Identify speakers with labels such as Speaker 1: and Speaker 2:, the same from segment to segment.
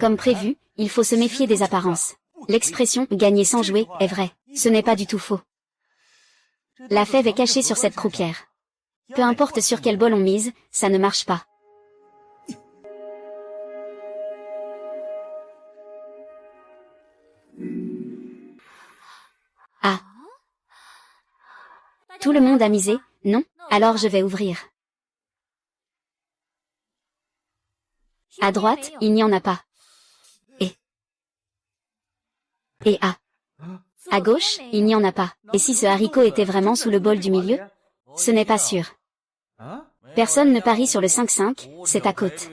Speaker 1: Comme prévu, il faut se méfier des apparences. L'expression « gagner sans jouer » est vraie. Ce n'est pas du tout faux. La fève est cachée sur cette croupière. Peu importe sur quel bol on mise, ça ne marche pas. Ah. Tout le monde a misé, non? Alors je vais ouvrir. À droite, il n'y en a pas. Et à gauche, il n'y en a pas. Et si ce haricot était vraiment sous le bol du milieu? Ce n'est pas sûr. Personne ne parie sur le 5-5, c'est à côte.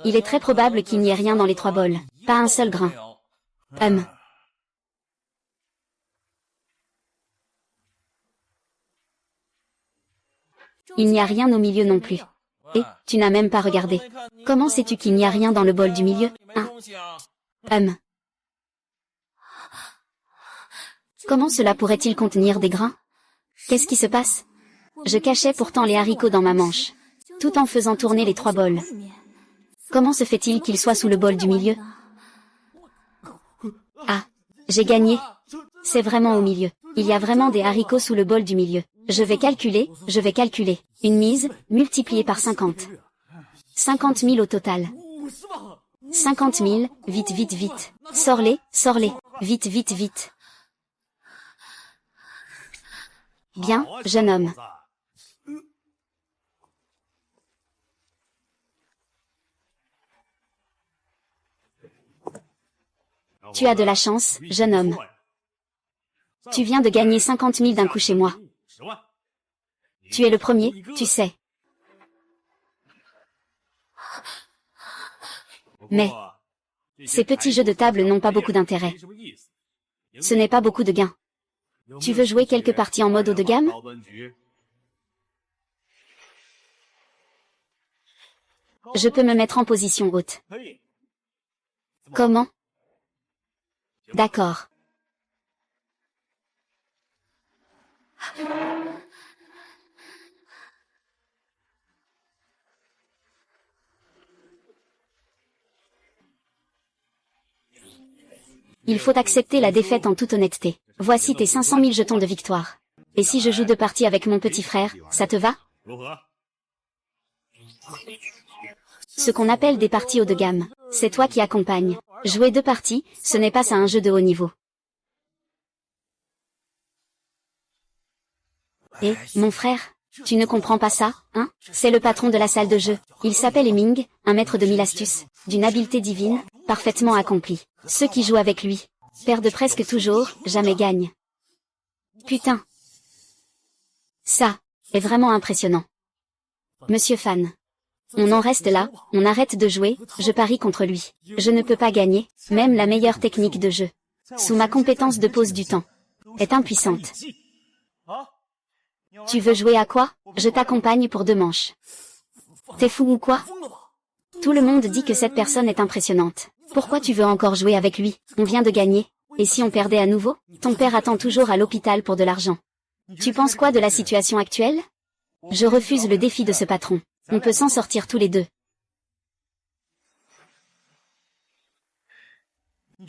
Speaker 1: Il est très probable qu'il n'y ait rien dans les 3 bols. Pas un seul grain. Il n'y a rien au milieu non plus. Et, tu n'as même pas regardé. Comment sais-tu qu'il n'y a rien dans le bol du milieu? Comment cela pourrait-il contenir des grains? Qu'est-ce qui se passe? Je cachais pourtant les haricots dans ma manche, tout en faisant tourner les 3 bols. Comment se fait-il qu'ils soient sous le bol du milieu? Ah, j'ai gagné. C'est vraiment au milieu. Il y a vraiment des haricots sous le bol du milieu. Je vais calculer. Une mise, multipliée par 50. 50 000 au total. 50 000, vite. Sors-les. Vite. Bien, jeune homme. Tu as de la chance, jeune homme. Tu viens de gagner 50 000 d'un coup chez moi. Tu es le premier, tu sais. Mais ces petits jeux de table n'ont pas beaucoup d'intérêt. Ce n'est pas beaucoup de gains. Tu veux jouer quelques parties en mode haut de gamme? Je peux me mettre en position haute. Comment? D'accord. Il faut accepter la défaite en toute honnêteté. Voici tes 500 000 jetons de victoire. Et si je joue 2 parties avec mon petit frère, ça te va? Ce qu'on appelle des parties haut de gamme, c'est toi qui accompagnes. Jouer 2 parties, ce n'est pas ça un jeu de haut niveau. Et, mon frère, tu ne comprends pas ça, hein? C'est le patron de la salle de jeu. Il s'appelle Heming, un maître de 1000 astuces, d'une habileté divine, parfaitement accomplie. Ceux qui jouent avec lui perdent presque toujours, jamais gagnent. Putain. Ça est vraiment impressionnant. Monsieur Fan. On en reste là, on arrête de jouer, je parie contre lui. Je ne peux pas gagner, même la meilleure technique de jeu, sous ma compétence de pause du temps, est impuissante. Tu veux jouer à quoi? Je t'accompagne pour 2 manches. T'es fou ou quoi? Tout le monde dit que cette personne est impressionnante. Pourquoi tu veux encore jouer avec lui? On vient de gagner. Et si on perdait à nouveau? Ton père attend toujours à l'hôpital pour de l'argent. Tu penses quoi de la situation actuelle? Je refuse le défi de ce patron. On peut s'en sortir tous les deux.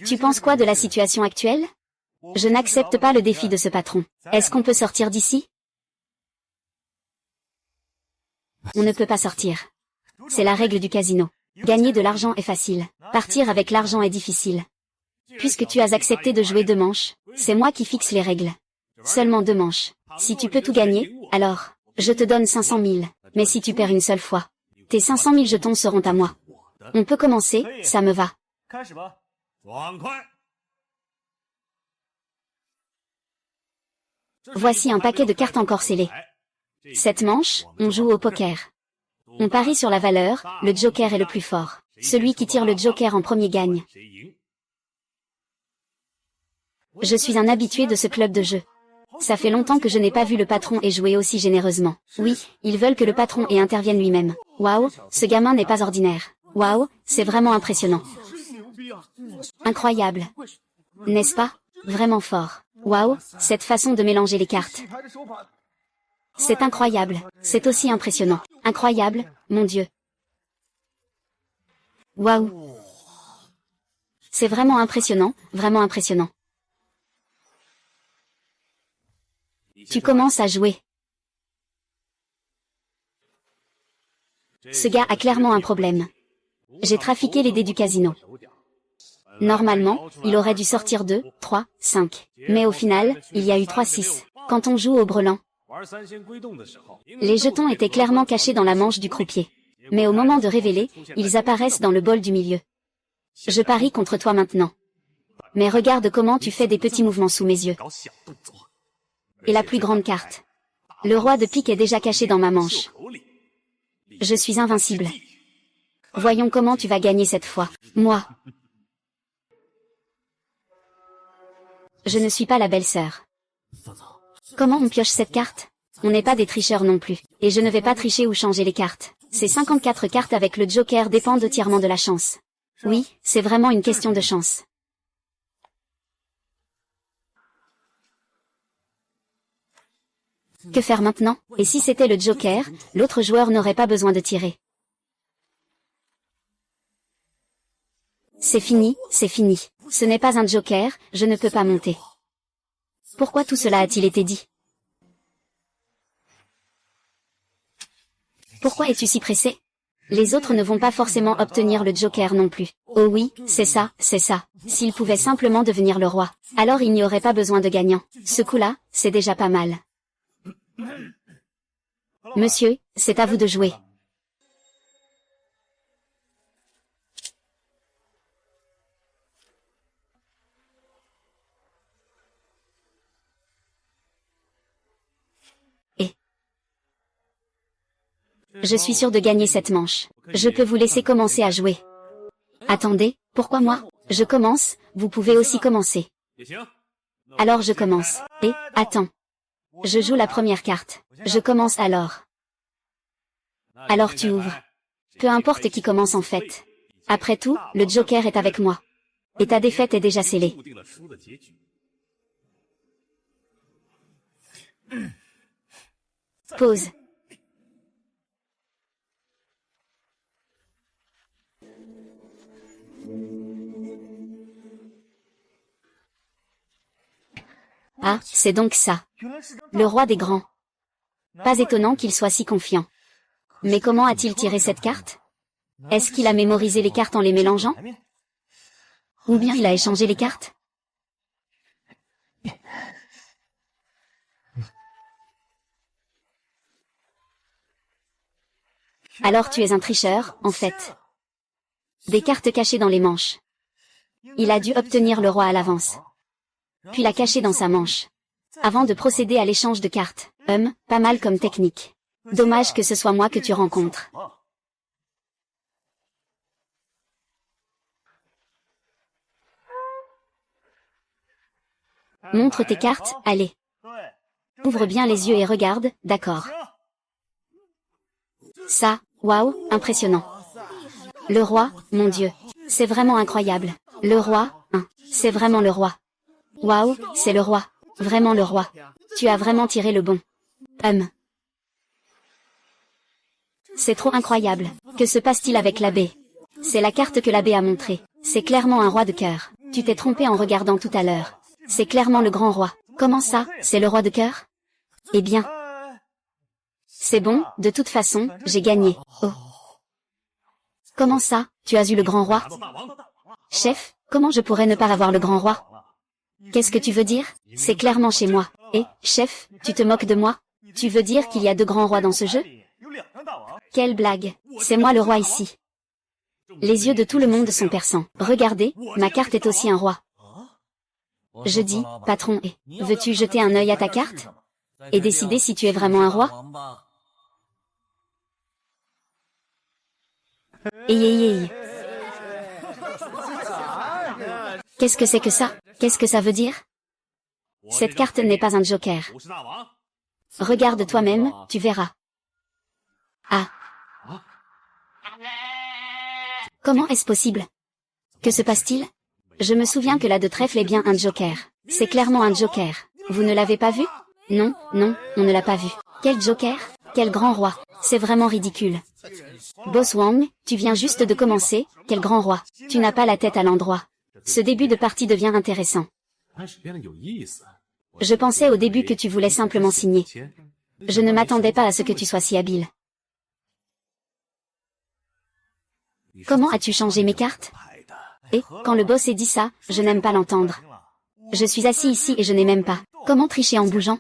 Speaker 1: Tu penses quoi de la situation actuelle? Je n'accepte pas le défi de ce patron. Est-ce qu'on peut sortir d'ici? On ne peut pas sortir. C'est la règle du casino. Gagner de l'argent est facile. Partir avec l'argent est difficile. Puisque tu as accepté de jouer 2 manches, c'est moi qui fixe les règles. Seulement 2 manches. Si tu peux tout gagner, alors, je te donne 500 000. Mais si tu perds une seule fois, tes 500 000 jetons seront à moi. On peut commencer, ça me va. Voici un paquet de cartes encore scellées. Cette manche, on joue au poker. On parie sur la valeur, le joker est le plus fort. Celui qui tire le joker en premier gagne. Je suis un habitué de ce club de jeu. Ça fait longtemps que je n'ai pas vu le patron et jouer aussi généreusement. Oui, ils veulent que le patron et intervienne lui-même. Waouh, ce gamin n'est pas ordinaire. Waouh, c'est vraiment impressionnant. Incroyable. N'est-ce pas? Vraiment fort. Waouh, cette façon de mélanger les cartes. C'est incroyable, c'est aussi impressionnant. Incroyable, mon Dieu. Waouh. C'est vraiment impressionnant, vraiment impressionnant. Tu commences à jouer. Ce gars a clairement un problème. J'ai trafiqué les dés du casino. Normalement, il aurait dû sortir 2, 3, 5. Mais au final, il y a eu 3, 6. Quand on joue au brelan, les jetons étaient clairement cachés dans la manche du croupier. Mais au moment de révéler, ils apparaissent dans le bol du milieu. Je parie contre toi maintenant. Mais regarde comment tu fais des petits mouvements sous mes yeux. Et la plus grande carte. Le roi de pique est déjà caché dans ma manche. Je suis invincible. Voyons comment tu vas gagner cette fois. Moi. Je ne suis pas la belle-sœur. Comment on pioche cette carte? On n'est pas des tricheurs non plus. Et je ne vais pas tricher ou changer les cartes. Ces 54 cartes avec le joker dépendent entièrement de la chance. Oui, c'est vraiment une question de chance. Que faire maintenant? Et si c'était le joker, l'autre joueur n'aurait pas besoin de tirer. C'est fini, c'est fini. Ce n'est pas un joker, je ne peux pas monter. Pourquoi tout cela a-t-il été dit? Pourquoi es-tu si pressé? Les autres ne vont pas forcément obtenir le joker non plus. Oh oui, c'est ça, c'est ça. S'il pouvait simplement devenir le roi, alors il n'y aurait pas besoin de gagnant. Ce coup-là, c'est déjà pas mal. Monsieur, c'est à vous de jouer. Et je suis sûr de gagner cette manche. Je peux vous laisser commencer à jouer. Attendez, pourquoi moi? Je commence, vous pouvez aussi commencer. Alors je commence. Et, attends. Je joue la première carte. Je commence alors. Alors tu ouvres. Peu importe qui commence en fait. Après tout, le joker est avec moi. Et ta défaite est déjà scellée. Pause. Ah, c'est donc ça. Le roi des grands. Pas étonnant qu'il soit si confiant. Mais comment a-t-il tiré cette carte? Est-ce qu'il a mémorisé les cartes en les mélangeant? Ou bien il a échangé les cartes? Alors tu es un tricheur, en fait. Des cartes cachées dans les manches. Il a dû obtenir le roi à l'avance. Puis l'a caché dans sa manche. Avant de procéder à l'échange de cartes. Pas mal comme technique. Dommage que ce soit moi que tu rencontres. Montre tes cartes, allez. Ouvre bien les yeux et regarde, d'accord. Ça, waouh, impressionnant. Le roi, mon Dieu. C'est vraiment incroyable. Le roi, c'est vraiment le roi. Waouh, c'est le roi. Vraiment le roi. Tu as vraiment tiré le bon. C'est trop incroyable. Que se passe-t-il avec l'abbé? C'est la carte que l'abbé a montrée. C'est clairement un roi de cœur. Tu t'es trompé en regardant tout à l'heure. C'est clairement le grand roi. Comment ça, c'est le roi de cœur? Eh bien. C'est bon, de toute façon, j'ai gagné. Oh. Comment ça, tu as eu le grand roi? Chef, comment je pourrais ne pas avoir le grand roi? Qu'est-ce que tu veux dire? C'est clairement chez moi. Et, chef, tu te moques de moi? Tu veux dire qu'il y a 2 grands rois dans ce jeu? Quelle blague. C'est moi le roi ici. Les yeux de tout le monde sont perçants. Regardez, ma carte est aussi un roi. Je dis, patron, veux-tu jeter un œil à ta carte? Et décider si tu es vraiment un roi? Hey. Qu'est-ce que c'est que ça? Qu'est-ce que ça veut dire? Cette carte n'est pas un joker. Regarde toi-même, tu verras. Ah. Comment est-ce possible? Que se passe-t-il? Je me souviens que la de trèfle est bien un joker. C'est clairement un joker. Vous ne l'avez pas vu? Non, on ne l'a pas vu. Quel joker? Quel grand roi. C'est vraiment ridicule. Boss Wang, tu viens juste de commencer, quel grand roi. Tu n'as pas la tête à l'endroit. Ce début de partie devient intéressant. Je pensais au début que tu voulais simplement signer. Je ne m'attendais pas à ce que tu sois si habile. Comment as-tu changé mes cartes? Et, quand le boss ait dit ça, je n'aime pas l'entendre. Je suis assis ici et je n'ai même pas. Comment tricher en bougeant?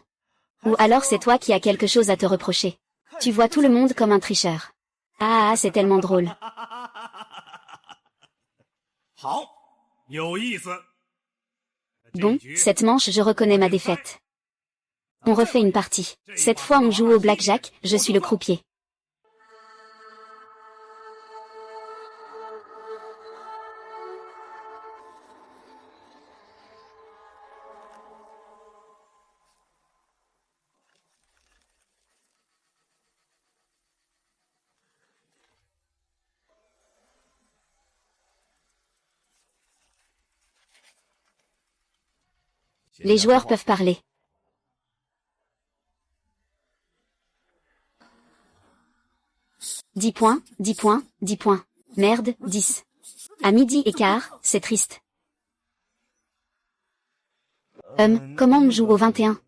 Speaker 1: Ou alors c'est toi qui as quelque chose à te reprocher. Tu vois tout le monde comme un tricheur. Ah, c'est tellement drôle. Bon, cette manche je reconnais ma défaite. On refait une partie. Cette fois on joue au blackjack, je suis le croupier. Les joueurs peuvent parler. « 10 points, 10 points, 10 points. Merde, 10. À midi et quart, c'est triste. Comment on joue au 21?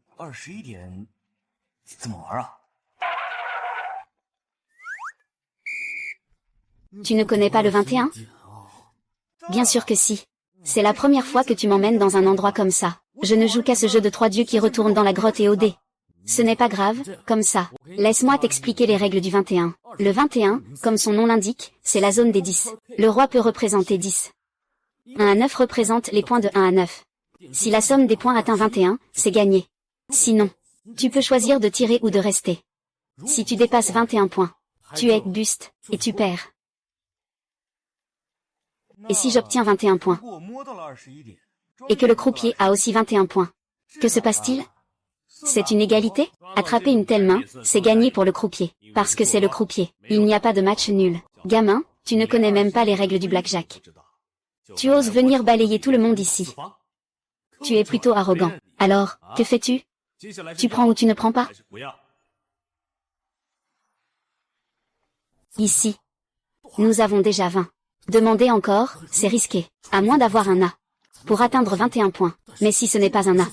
Speaker 1: Tu ne connais pas le 21? Bien sûr que si. C'est la première fois que tu m'emmènes dans un endroit comme ça. Je ne joue qu'à ce jeu de 3 dieux qui retourne dans la grotte et au dé. Ce n'est pas grave, comme ça. Laisse-moi t'expliquer les règles du 21. Le 21, comme son nom l'indique, c'est la zone des 10. Le roi peut représenter 10. 1 à 9 représente les points de 1 à 9. Si la somme des points atteint 21, c'est gagné. Sinon, tu peux choisir de tirer ou de rester. Si tu dépasses 21 points, tu es buste, et tu perds. Et si j'obtiens 21 points? Et que le croupier a aussi 21 points. Que se passe-t-il? C'est une égalité? Attraper une telle main, c'est gagner pour le croupier. Parce que c'est le croupier. Il n'y a pas de match nul. Gamin, tu ne connais même pas les règles du blackjack. Tu oses venir balayer tout le monde ici. Tu es plutôt arrogant. Alors, que fais-tu? Tu prends ou tu ne prends pas? Ici. Nous avons déjà 20. Demander encore, c'est risqué. À moins d'avoir un A. Pour atteindre 21 points. Mais si ce n'est pas un A.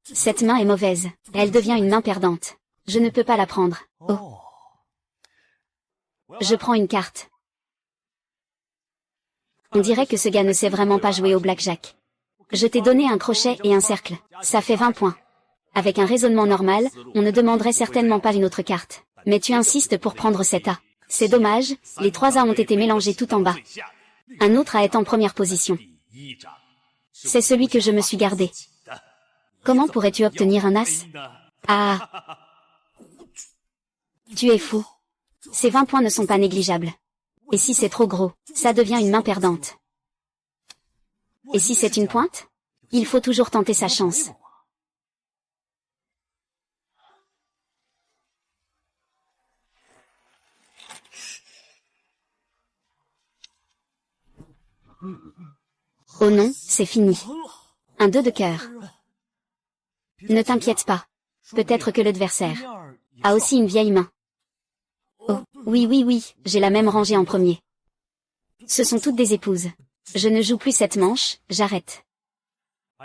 Speaker 1: Cette main est mauvaise. Elle devient une main perdante. Je ne peux pas la prendre. Oh. Je prends une carte. On dirait que ce gars ne sait vraiment pas jouer au blackjack. Je t'ai donné un crochet et un cercle. Ça fait 20 points. Avec un raisonnement normal, on ne demanderait certainement pas une autre carte. Mais tu insistes pour prendre cet A. C'est dommage, les 3 A ont été mélangés tout en bas. Un autre A est en première position. C'est celui que je me suis gardé. Comment pourrais-tu obtenir un As? Ah! Tu es fou. Ces 20 points ne sont pas négligeables. Et si c'est trop gros, ça devient une main perdante. Et si c'est une pointe? Il faut toujours tenter sa chance. Oh non, c'est fini. Un 2 de cœur. Ne t'inquiète pas. Peut-être que l'adversaire a aussi une vieille main. Oh, oui oui oui, j'ai la même rangée en premier. Ce sont toutes des épouses. Je ne joue plus cette manche, j'arrête.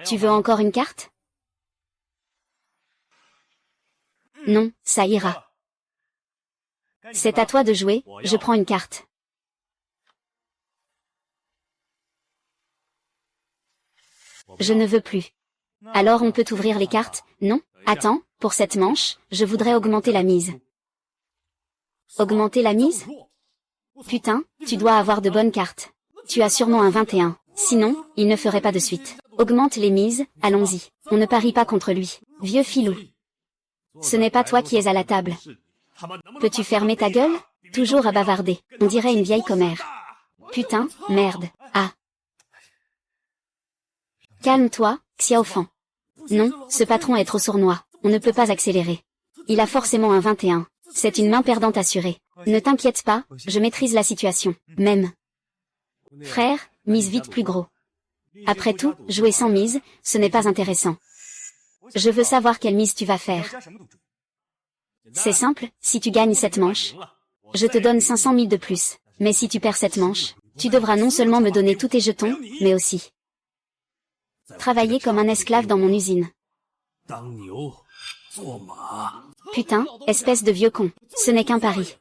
Speaker 1: Tu veux encore une carte? Non, ça ira. C'est à toi de jouer, je prends une carte. Je ne veux plus. Alors on peut ouvrir les cartes, non? Attends, pour cette manche, je voudrais augmenter la mise. Augmenter la mise? Putain, tu dois avoir de bonnes cartes. Tu as sûrement un 21. Sinon, il ne ferait pas de suite. Augmente les mises, allons-y. On ne parie pas contre lui. Vieux filou. Ce n'est pas toi qui es à la table. Peux-tu fermer ta gueule? Toujours à bavarder. On dirait une vieille commère. Putain, merde. Ah. Calme-toi, Xiaofan. Non, ce patron est trop sournois. On ne peut pas accélérer. Il a forcément un 21. C'est une main perdante assurée. Ne t'inquiète pas, je maîtrise la situation. Même. Frère, mise vite plus gros. Après tout, jouer sans mise, ce n'est pas intéressant. Je veux savoir quelle mise tu vas faire. C'est simple, si tu gagnes cette manche, je te donne 500 000 de plus. Mais si tu perds cette manche, tu devras non seulement me donner tous tes jetons, mais aussi Travailler comme un esclave dans mon usine. Putain, espèce de vieux con. Ce n'est qu'un pari.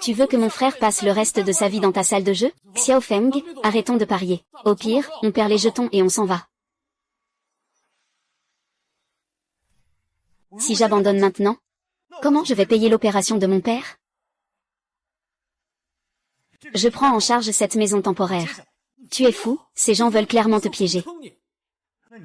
Speaker 1: Tu veux que mon frère passe le reste de sa vie dans ta salle de jeu? Xiao Feng, arrêtons de parier. Au pire, on perd les jetons et on s'en va. Si j'abandonne maintenant, comment je vais payer l'opération de mon père? Je prends en charge cette maison temporaire. Tu es fou, ces gens veulent clairement te piéger.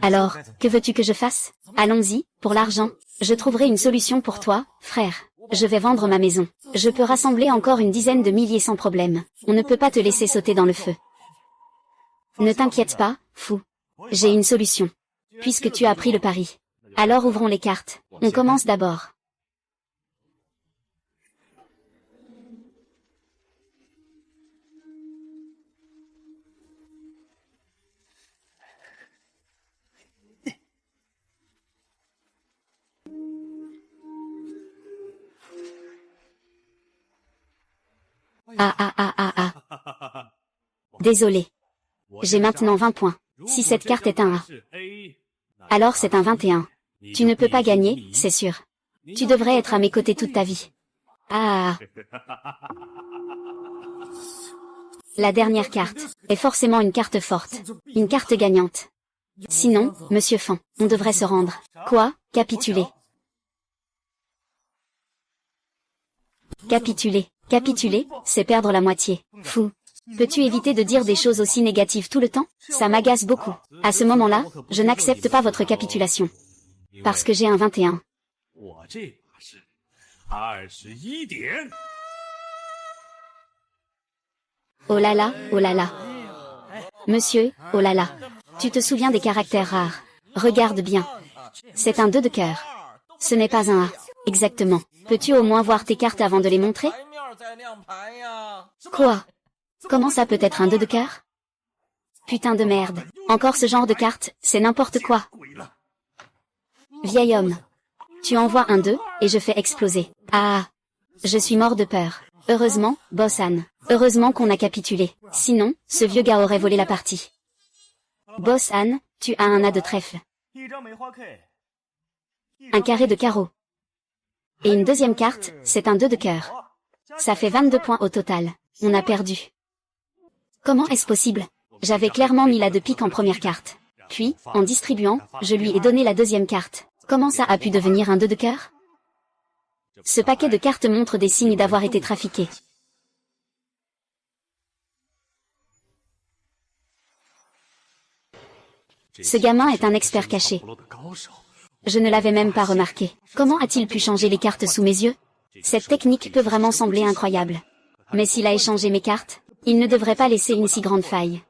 Speaker 1: Alors, que veux-tu que je fasse? Allons-y, pour l'argent. Je trouverai une solution pour toi, frère. Je vais vendre ma maison. Je peux rassembler encore une dizaine de milliers sans problème. On ne peut pas te laisser sauter dans le feu. Ne t'inquiète pas, fou. J'ai une solution. Puisque tu as pris le pari. Alors ouvrons les cartes. On commence d'abord. Ah. Désolé. J'ai maintenant 20 points. Si cette carte est un A, alors c'est un 21. Tu ne peux pas gagner, c'est sûr. Tu devrais être à mes côtés toute ta vie. Ah. La dernière carte est forcément une carte forte. Une carte gagnante. Sinon, Monsieur Fan, on devrait se rendre. Quoi? Capituler. Capituler, c'est perdre la moitié. Fou. Peux-tu éviter de dire des choses aussi négatives tout le temps? Ça m'agace beaucoup. À ce moment-là, je n'accepte pas votre capitulation. Parce que j'ai un 21. Oh là là. Monsieur, oh là là. Tu te souviens des caractères rares. Regarde bien. C'est un 2 de cœur. Ce n'est pas un A. Exactement. Peux-tu au moins voir tes cartes avant de les montrer? Quoi? Comment ça peut être un 2 de cœur? Putain de merde. Encore ce genre de carte, c'est n'importe quoi. Vieil homme. Tu envoies un 2, et je fais exploser. Ah. Je suis mort de peur. Heureusement, Boss-an. Heureusement qu'on a capitulé. Sinon, ce vieux gars aurait volé la partie. Boss-an, tu as un A de trèfle. Un carré de carreau. Et une deuxième carte, c'est un 2 de cœur. Ça fait 22 points au total. On a perdu. Comment est-ce possible? J'avais clairement mis la de pique en première carte. Puis, en distribuant, je lui ai donné la deuxième carte. Comment ça a pu devenir un 2 de cœur? Ce paquet de cartes montre des signes d'avoir été trafiqué. Ce gamin est un expert caché. Je ne l'avais même pas remarqué. Comment a-t-il pu changer les cartes sous mes yeux? Cette technique peut vraiment sembler incroyable. Mais s'il a échangé mes cartes, il ne devrait pas laisser une si grande faille.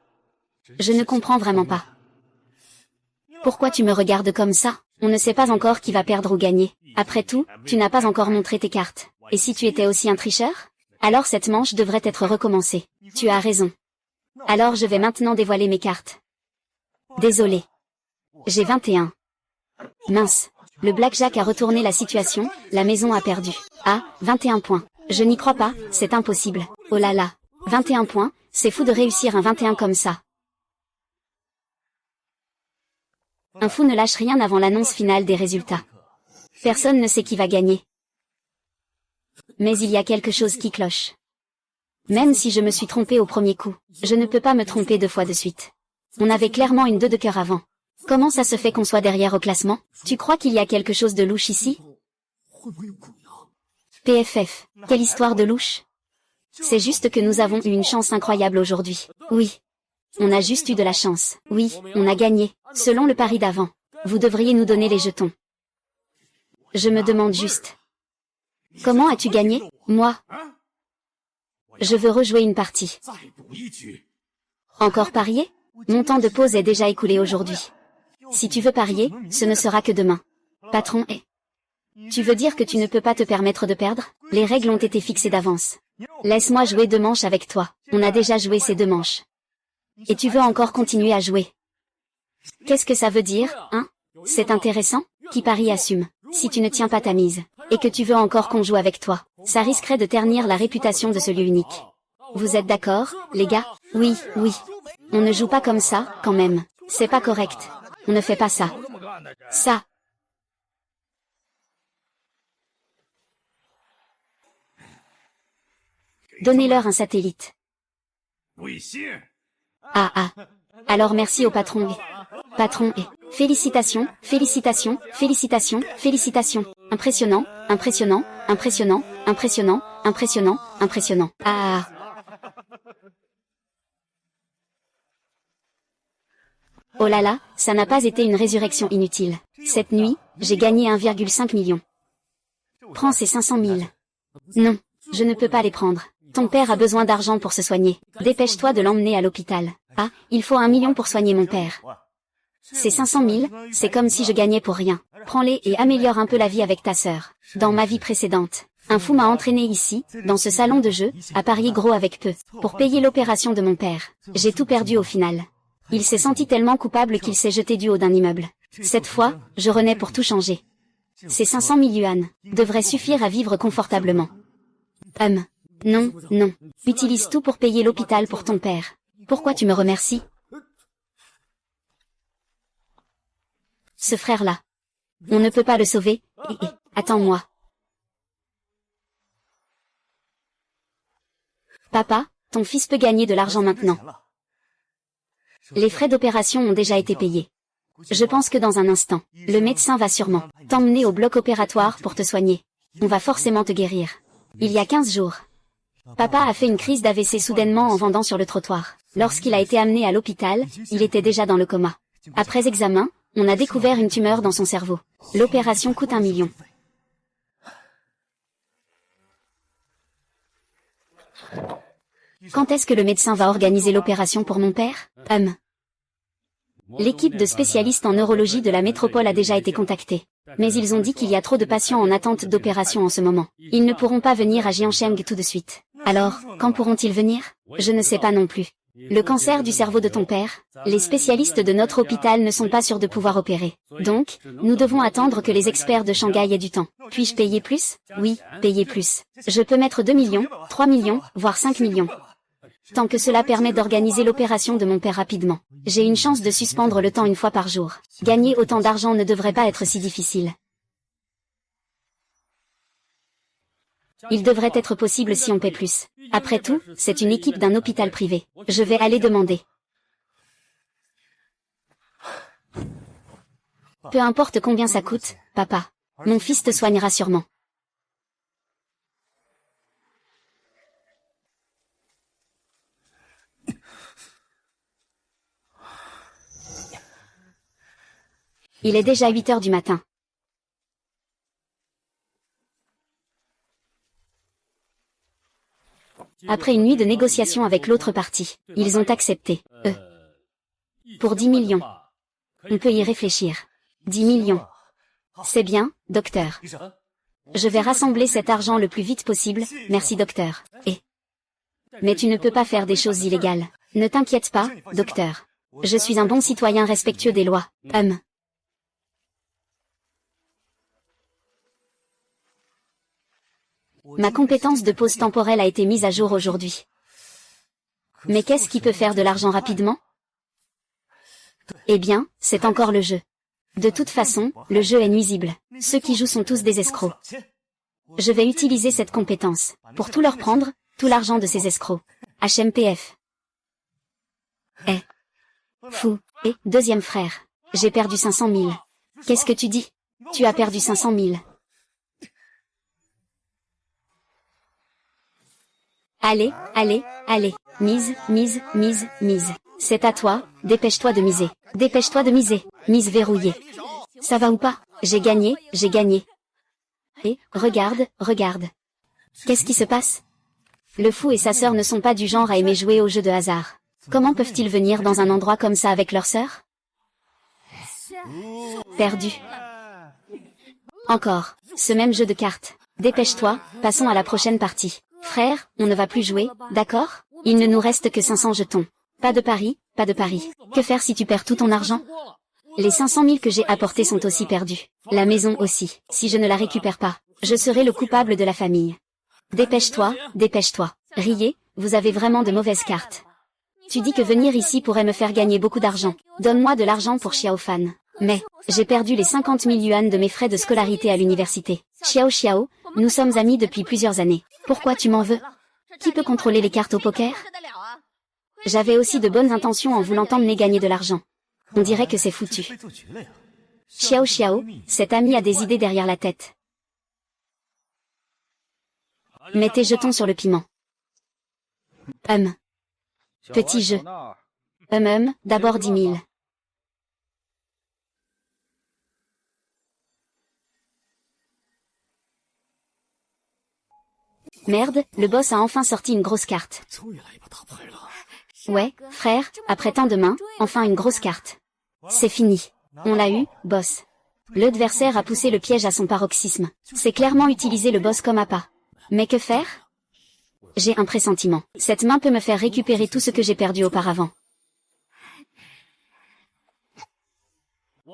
Speaker 1: Je ne comprends vraiment pas. Pourquoi tu me regardes comme ça? On ne sait pas encore qui va perdre ou gagner. Après tout, tu n'as pas encore montré tes cartes. Et si tu étais aussi un tricheur? Alors cette manche devrait être recommencée. Tu as raison. Alors je vais maintenant dévoiler mes cartes. Désolé. J'ai 21. Mince. Le blackjack a retourné la situation, la maison a perdu. Ah, 21 points. Je n'y crois pas, c'est impossible. Oh là là. 21 points, c'est fou de réussir un 21 comme ça. Un fou ne lâche rien avant l'annonce finale des résultats. Personne ne sait qui va gagner. Mais il y a quelque chose qui cloche. Même si je me suis trompé au premier coup, je ne peux pas me tromper 2 fois de suite. On avait clairement une 2 de cœur avant. Comment ça se fait qu'on soit derrière au classement? Tu crois qu'il y a quelque chose de louche ici? PFF, quelle histoire de louche? C'est juste que nous avons eu une chance incroyable aujourd'hui. Oui. On a juste eu de la chance. Oui, on a gagné, selon le pari d'avant. Vous devriez nous donner les jetons. Je me demande juste. Comment as-tu gagné? Moi. Je veux rejouer une partie. Encore parier? Mon temps de pause est déjà écoulé aujourd'hui. Si tu veux parier, ce ne sera que demain. Patron est... Tu veux dire que tu ne peux pas te permettre de perdre? Les règles ont été fixées d'avance. Laisse-moi jouer 2 manches avec toi. On a déjà joué ces 2 manches. Et tu veux encore continuer à jouer? Qu'est-ce que ça veut dire, hein? C'est intéressant? Qui parie assume. Si tu ne tiens pas ta mise, et que tu veux encore qu'on joue avec toi, ça risquerait de ternir la réputation de ce lieu unique. Vous êtes d'accord, les gars? Oui. On ne joue pas comme ça, quand même. C'est pas correct. on ne fait pas ça. Ça. Donnez-leur un satellite. Ah ah. Alors merci au patron. Patron et... Félicitations, félicitations, félicitations, félicitations. Impressionnant, impressionnant, impressionnant, impressionnant, impressionnant, impressionnant. Ah. Oh là là, ça n'a pas été une résurrection inutile. Cette nuit, j'ai gagné 1,5 million. Prends ces 500 000. Non, je ne peux pas les prendre. Ton père a besoin d'argent pour se soigner. Dépêche-toi de l'emmener à l'hôpital. Ah, il faut 1 million pour soigner mon père. Ces 500 000, c'est comme si je gagnais pour rien. Prends-les et améliore un peu la vie avec ta sœur. Dans ma vie précédente, un fou m'a entraîné ici, dans ce salon de jeu, à parier gros avec peu, pour payer l'opération de mon père. J'ai tout perdu au final. Il s'est senti tellement coupable qu'il s'est jeté du haut d'un immeuble. Cette fois, je renais pour tout changer. Ces 500 000 yuan devraient suffire à vivre confortablement. Non, non. Utilise tout pour payer l'hôpital pour ton père. Pourquoi tu me remercies? Ce frère-là. On ne peut pas le sauver. Attends-moi. Papa, ton fils peut gagner de l'argent maintenant. Les frais d'opération ont déjà été payés. Je pense que dans un instant, le médecin va sûrement t'emmener au bloc opératoire pour te soigner. On va forcément te guérir. Il y a 15 jours. Papa a fait une crise d'AVC soudainement en vendant sur le trottoir. Lorsqu'il a été amené à l'hôpital, il était déjà dans le coma. Après examen, on a découvert une tumeur dans son cerveau. L'opération coûte 1 million. Quand est-ce que le médecin va organiser l'opération pour mon père? L'équipe de spécialistes en neurologie de la métropole a déjà été contactée. Mais ils ont dit qu'il y a trop de patients en attente d'opération en ce moment. Ils ne pourront pas venir à Jiangsheng tout de suite. Alors, quand pourront-ils venir? Je ne sais pas non plus. Le cancer du cerveau de ton père, les spécialistes de notre hôpital ne sont pas sûrs de pouvoir opérer. Donc, nous devons attendre que les experts de Shanghai aient du temps. Puis-je payer plus? Oui, payer plus. Je peux mettre 2 millions, 3 millions, voire 5 millions. Tant que cela permet d'organiser l'opération de mon père rapidement. J'ai une chance de suspendre le temps une fois par jour. Gagner autant d'argent ne devrait pas être si difficile. Il devrait être possible si on paie plus. Après tout, c'est une équipe d'un hôpital privé. Je vais aller demander. Peu importe combien ça coûte, papa. Mon fils te soignera sûrement. Il est déjà 8 heures du matin. Après une nuit de négociation avec l'autre partie, ils ont accepté. Pour 10 millions. On peut y réfléchir. 10 millions. C'est bien, docteur. Je vais rassembler cet argent le plus vite possible, merci docteur. Mais tu ne peux pas faire des choses illégales. Ne t'inquiète pas, docteur. Je suis un bon citoyen respectueux des lois. Ma compétence de pause temporelle a été mise à jour aujourd'hui. Mais qu'est-ce qui peut faire de l'argent rapidement? Eh bien, c'est encore le jeu. De toute façon, le jeu est nuisible. Ceux qui jouent sont tous des escrocs. Je vais utiliser cette compétence pour tout leur prendre, tout l'argent de ces escrocs. HMPF. Fou. Et, deuxième frère. J'ai perdu 500 000. Qu'est-ce que tu dis? Tu as perdu 500 000. Allez, allez, allez. Mise, mise, mise, mise. C'est à toi, dépêche-toi de miser. Dépêche-toi de miser. Mise verrouillée. Ça va ou pas? J'ai gagné, j'ai gagné. Et, regarde, regarde. Qu'est-ce qui se passe? Le fou et sa sœur ne sont pas du genre à aimer jouer aux jeux de hasard. Comment peuvent-ils venir dans un endroit comme ça avec leur sœur? Perdu. Encore. Ce même jeu de cartes. Dépêche-toi, passons à la prochaine partie. Frère, on ne va plus jouer, d'accord? Il ne nous reste que 500 jetons. Pas de pari, pas de pari. Que faire si tu perds tout ton argent? Les 500 000 que j'ai apportés sont aussi perdus. La maison aussi. Si je ne la récupère pas, je serai le coupable de la famille. Dépêche-toi, dépêche-toi. Riez, vous avez vraiment de mauvaises cartes. Tu dis que venir ici pourrait me faire gagner beaucoup d'argent. Donne-moi de l'argent pour Xiao Fan. Mais, j'ai perdu les 50 000 yuan de mes frais de scolarité à l'université. Xiao, nous sommes amis depuis plusieurs années. Pourquoi tu m'en veux? Qui peut contrôler les cartes au poker? J'avais aussi de bonnes intentions en voulant t'emmener gagner de l'argent. On dirait que c'est foutu. Xiao, cet ami a des idées derrière la tête. Mets tes jetons sur le piment. Petit jeu. D'abord 10 000. Merde, le boss a enfin sorti une grosse carte. Ouais, frère, après tant de mains, enfin une grosse carte. C'est fini. On l'a eu, boss. L'adversaire a poussé le piège à son paroxysme. C'est clairement utiliser le boss comme appât. Mais que faire? J'ai un pressentiment. Cette main peut me faire récupérer tout ce que j'ai perdu auparavant.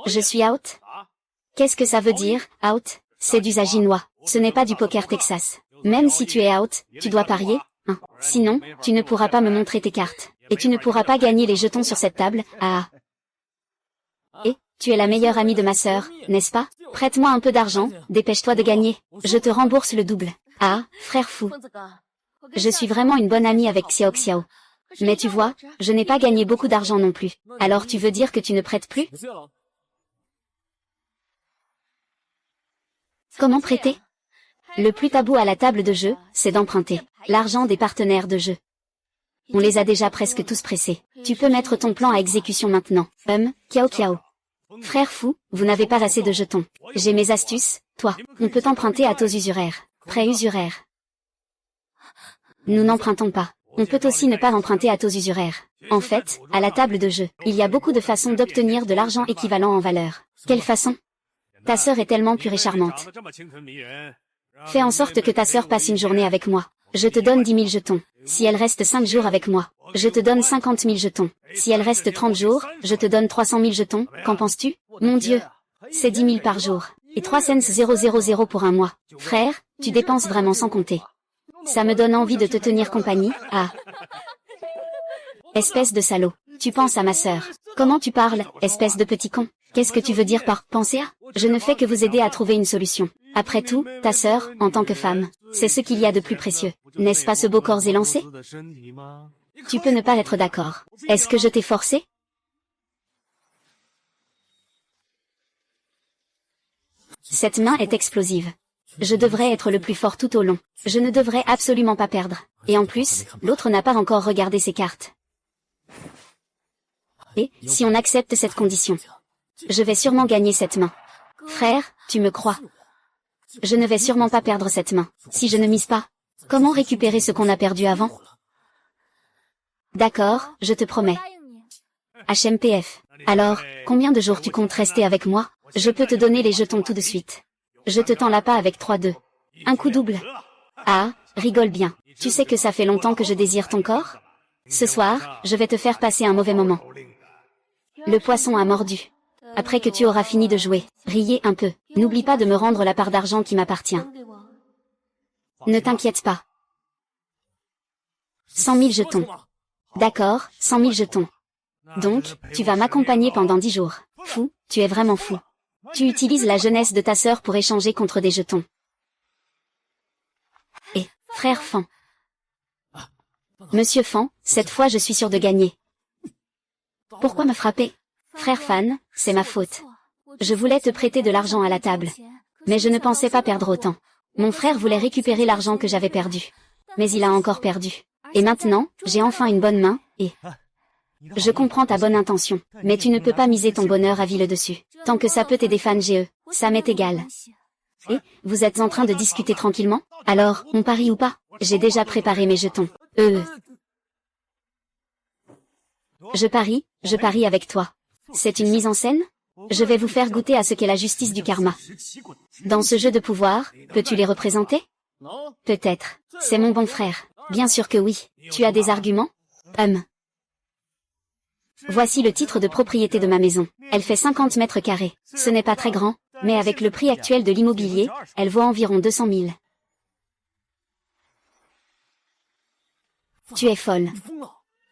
Speaker 1: Je suis out? Qu'est-ce que ça veut dire, out? C'est du zaginois. Ce n'est pas du poker Texas. Même si tu es out, tu dois parier, hein. Sinon, tu ne pourras pas me montrer tes cartes. Et tu ne pourras pas gagner les jetons sur cette table, ah. Et, tu es la meilleure amie de ma sœur, n'est-ce pas? Prête-moi un peu d'argent, dépêche-toi de gagner. Je te rembourse le double. Ah, frère fou. Je suis vraiment une bonne amie avec Xiao. Mais tu vois, je n'ai pas gagné beaucoup d'argent non plus. Alors tu veux dire que tu ne prêtes plus? Comment prêter? Le plus tabou à la table de jeu, c'est d'emprunter l'argent des partenaires de jeu. On les a déjà presque tous pressés. Tu peux mettre ton plan à exécution maintenant. Kiao. Frère fou, vous n'avez pas assez de jetons. J'ai mes astuces, toi. On peut emprunter à taux usuraires. Prêt usuraire. Nous n'empruntons pas. On peut aussi ne pas emprunter à taux usuraires. En fait, à la table de jeu, il y a beaucoup de façons d'obtenir de l'argent équivalent en valeur. Quelle façon? Ta sœur est tellement pure et charmante. Fais en sorte que ta sœur passe une journée avec moi. Je te donne 10 000 jetons. Si elle reste 5 jours avec moi, je te donne 50 000 jetons. Si elle reste 30 jours, je te donne 300 000 jetons. Qu'en penses-tu? Mon Dieu! C'est 10 000 par jour. Et 3 cents 000 pour un mois. Frère, tu dépenses vraiment sans compter. Ça me donne envie de te tenir compagnie, ah. Espèce de salaud. Tu penses à ma sœur. Comment tu parles, espèce de petit con? Qu'est-ce que tu veux dire par « penser à » ? Je ne fais que vous aider à trouver une solution. Après tout, ta sœur, en tant que femme, c'est ce qu'il y a de plus précieux. N'est-ce pas ce beau corps élancé? Tu peux ne pas être d'accord. Est-ce que je t'ai forcé? Cette main est explosive. Je devrais être le plus fort tout au long. Je ne devrais absolument pas perdre. Et en plus, l'autre n'a pas encore regardé ses cartes. Et, si on accepte cette condition, je vais sûrement gagner cette main. Frère, tu me crois? Je ne vais sûrement pas perdre cette main. Si je ne mise pas, comment récupérer ce qu'on a perdu avant? D'accord, je te promets. HMPF. Alors, combien de jours tu comptes rester avec moi? Je peux te donner les jetons tout de suite. Je te tends l'appât avec 3-2. Un coup double. Ah, rigole bien. Tu sais que ça fait longtemps que je désire ton corps? Ce soir, je vais te faire passer un mauvais moment. Le poisson a mordu. Après que tu auras fini de jouer, riez un peu. N'oublie pas de me rendre la part d'argent qui m'appartient. Ne t'inquiète pas. 100 000 jetons. D'accord, 100 000 jetons. Donc, tu vas m'accompagner pendant 10 jours. Fou, tu es vraiment fou. Tu utilises la jeunesse de ta sœur pour échanger contre des jetons. Et, frère Fan. Monsieur Fan, cette fois je suis sûr de gagner. Pourquoi me frapper? Frère Fan, c'est ma faute. Je voulais te prêter de l'argent à la table. Mais je ne pensais pas perdre autant. Mon frère voulait récupérer l'argent que j'avais perdu. Mais il a encore perdu. Et maintenant, j'ai enfin une bonne main, et... Je comprends ta bonne intention, mais tu ne peux pas miser ton bonheur à vie le dessus. Tant que ça peut t'aider fan GE, ça m'est égal. Et, vous êtes en train de discuter tranquillement? Alors, on parie ou pas? J'ai déjà préparé mes jetons. Je parie avec toi. C'est une mise en scène? Je vais vous faire goûter à ce qu'est la justice du karma. Dans ce jeu de pouvoir, peux-tu les représenter? Peut-être. C'est mon bon frère. Bien sûr que oui. Tu as des arguments? Voici le titre de propriété de ma maison. Elle fait 50 mètres carrés. Ce n'est pas très grand, mais avec le prix actuel de l'immobilier, elle vaut environ 200 000. Tu es folle.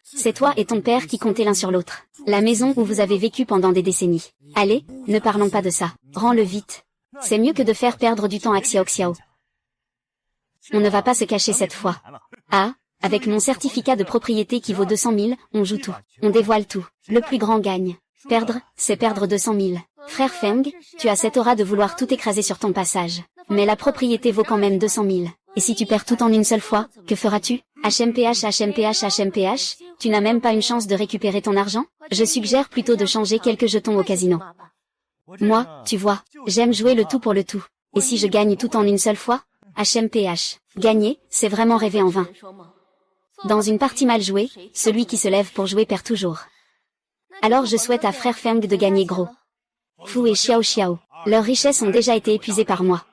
Speaker 1: C'est toi et ton père qui comptez l'un sur l'autre. La maison où vous avez vécu pendant des décennies. Allez, ne parlons pas de ça. Rends-le vite. C'est mieux que de faire perdre du temps à Xiao Xiao. On ne va pas se cacher cette fois. Ah, avec mon certificat de propriété qui vaut 200 000, on joue tout. On dévoile tout. Le plus grand gagne. Perdre, c'est perdre 200 000. Frère Feng, tu as cette aura de vouloir tout écraser sur ton passage. Mais la propriété vaut quand même 200 000. Et si tu perds tout en une seule fois, que feras-tu? HMPH, HMPH, HMPH, tu n'as même pas une chance de récupérer ton argent? Je suggère plutôt de changer quelques jetons au casino. Moi, tu vois, j'aime jouer le tout pour le tout. Et si je gagne tout en une seule fois? HMPH. Gagner, c'est vraiment rêver en vain. Dans une partie mal jouée, celui qui se lève pour jouer perd toujours. Alors je souhaite à Frère Feng de gagner gros. Fu et Xiao Xiao, leurs richesses ont déjà été épuisées par moi.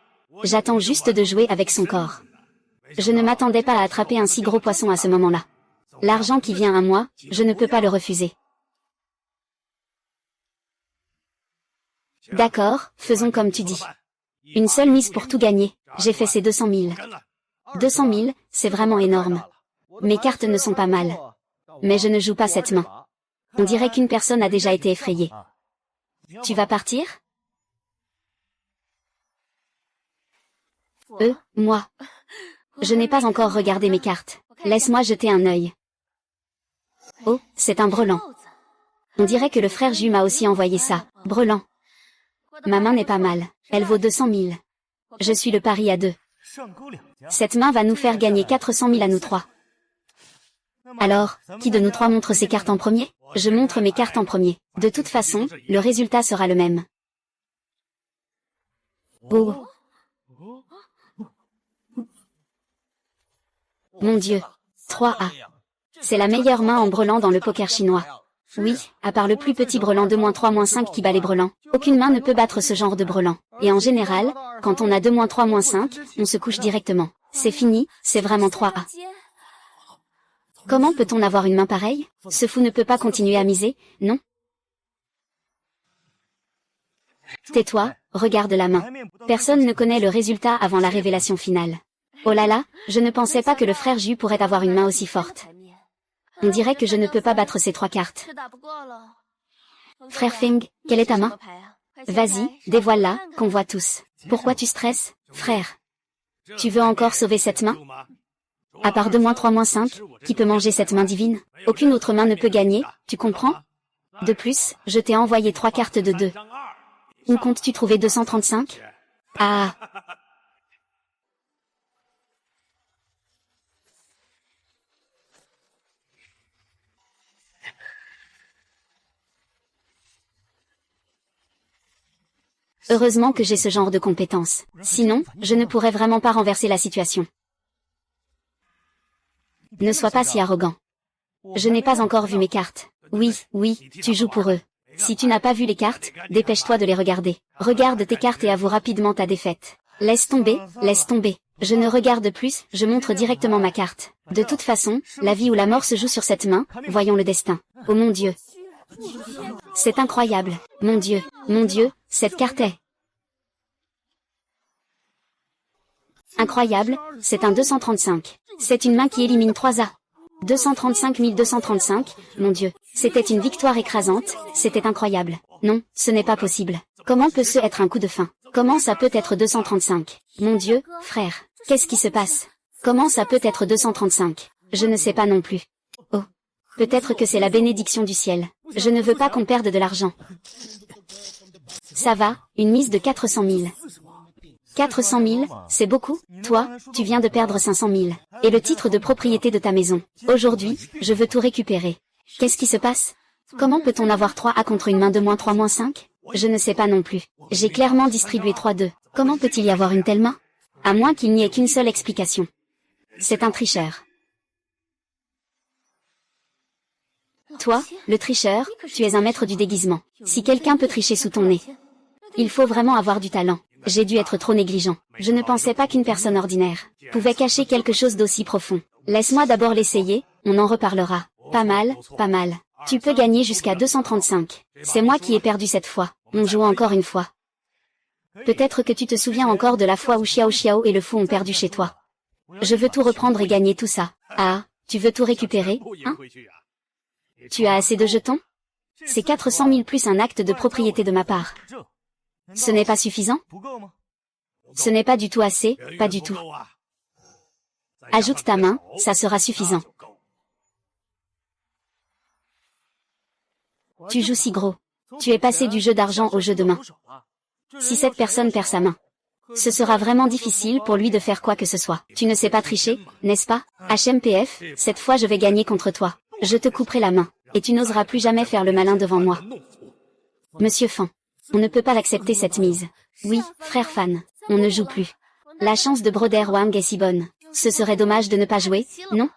Speaker 1: J'attends juste de jouer avec son corps. Je ne m'attendais pas à attraper un si gros poisson à ce moment-là. L'argent qui vient à moi, je ne peux pas le refuser. D'accord, faisons comme tu dis. Une seule mise pour tout gagner, j'ai fait ces 200 000. 200 000, c'est vraiment énorme. Mes cartes ne sont pas mal. Mais je ne joue pas cette main. On dirait qu'une personne a déjà été effrayée. Tu vas partir? Moi. Je n'ai pas encore regardé mes cartes. Laisse-moi jeter un œil. Oh, c'est un brelan. On dirait que le frère Ju m'a aussi envoyé ça. Brelan. Ma main n'est pas mal. Elle vaut 200 000. Je suis le pari à 2. Cette main va nous faire gagner 400 000 à nous trois. Alors, qui de nous trois montre ses cartes en premier? Je montre mes cartes en premier. De toute façon, le résultat sera le même. Oh. Mon Dieu. 3A. C'est la meilleure main en brelan dans le poker chinois. Oui, à part le plus petit brelan 2-3-5 qui bat les brelans, aucune main ne peut battre ce genre de brelan. Et en général, quand on a 2-3-5, on se couche directement. C'est fini, c'est vraiment 3A. Comment peut-on avoir une main pareille? Ce fou ne peut pas continuer à miser, non? Tais-toi, regarde la main. Personne ne connaît le résultat avant la révélation finale. Oh là là, je ne pensais pas que le frère Ju pourrait avoir une main aussi forte. On dirait que je ne peux pas battre ces 3 cartes. Frère Feng, quelle est ta main? Vas-y, dévoile-la, qu'on voit tous. Pourquoi tu stresses, frère? Tu veux encore sauver cette main? À part 2-3-5, qui peut manger cette main divine? Aucune autre main ne peut gagner, tu comprends? De plus, je t'ai envoyé 3 cartes de 2. Où comptes-tu trouver 235? Ah! Heureusement que j'ai ce genre de compétences. Sinon, je ne pourrais vraiment pas renverser la situation. Ne sois pas si arrogant. Je n'ai pas encore vu mes cartes. Oui, tu joues pour eux. Si tu n'as pas vu les cartes, dépêche-toi de les regarder. Regarde tes cartes et avoue rapidement ta défaite. Laisse tomber, laisse tomber. Je ne regarde plus, je montre directement ma carte. De toute façon, la vie ou la mort se joue sur cette main, voyons le destin. Oh mon Dieu. C'est incroyable. Mon Dieu, cette carte est... Incroyable, c'est un 235. C'est une main qui élimine 3A. 235 235, mon Dieu. C'était une victoire écrasante, c'était incroyable. Non, ce n'est pas possible. Comment peut ce être un coup de fin? Comment ça peut être 235? Mon Dieu, frère, qu'est-ce qui se passe? Comment ça peut être 235? Je ne sais pas non plus. Oh. Peut-être que c'est la bénédiction du ciel. Je ne veux pas qu'on perde de l'argent. Ça va, une mise de 400 000. 400 000, c'est beaucoup. Toi, tu viens de perdre 500 000. Et le titre de propriété de ta maison. Aujourd'hui, je veux tout récupérer. Qu'est-ce qui se passe? Comment peut-on avoir 3A contre une main de -3-5? Je ne sais pas non plus. J'ai clairement distribué 3-2. Comment peut-il y avoir une telle main? À moins qu'il n'y ait qu'une seule explication. C'est un tricheur. Toi, le tricheur, tu es un maître du déguisement. Si quelqu'un peut tricher sous ton nez, il faut vraiment avoir du talent. J'ai dû être trop négligent. Je ne pensais pas qu'une personne ordinaire pouvait cacher quelque chose d'aussi profond. Laisse-moi d'abord l'essayer, on en reparlera. Pas mal, pas mal. Tu peux gagner jusqu'à 235. C'est moi qui ai perdu cette fois. On joue encore une fois. Peut-être que tu te souviens encore de la fois où Xiao Xiao et le fou ont perdu chez toi. Je veux tout reprendre et gagner tout ça. Ah, tu veux tout récupérer, hein? Tu as assez de jetons? C'est 400 000 plus un acte de propriété de ma part. Ce n'est pas suffisant? Ce n'est pas du tout assez, pas du tout. Ajoute ta main, ça sera suffisant. Tu joues si gros. Tu es passé du jeu d'argent au jeu de main. Si cette personne perd sa main, ce sera vraiment difficile pour lui de faire quoi que ce soit. Tu ne sais pas tricher, n'est-ce pas? HMPF, cette fois je vais gagner contre toi. Je te couperai la main, et tu n'oseras plus jamais faire le malin devant moi. Monsieur Fan, on ne peut pas l'accepter cette mise. Oui, frère Fan, on ne joue plus. La chance de Broder Wang est si bonne. Ce serait dommage de ne pas jouer, non?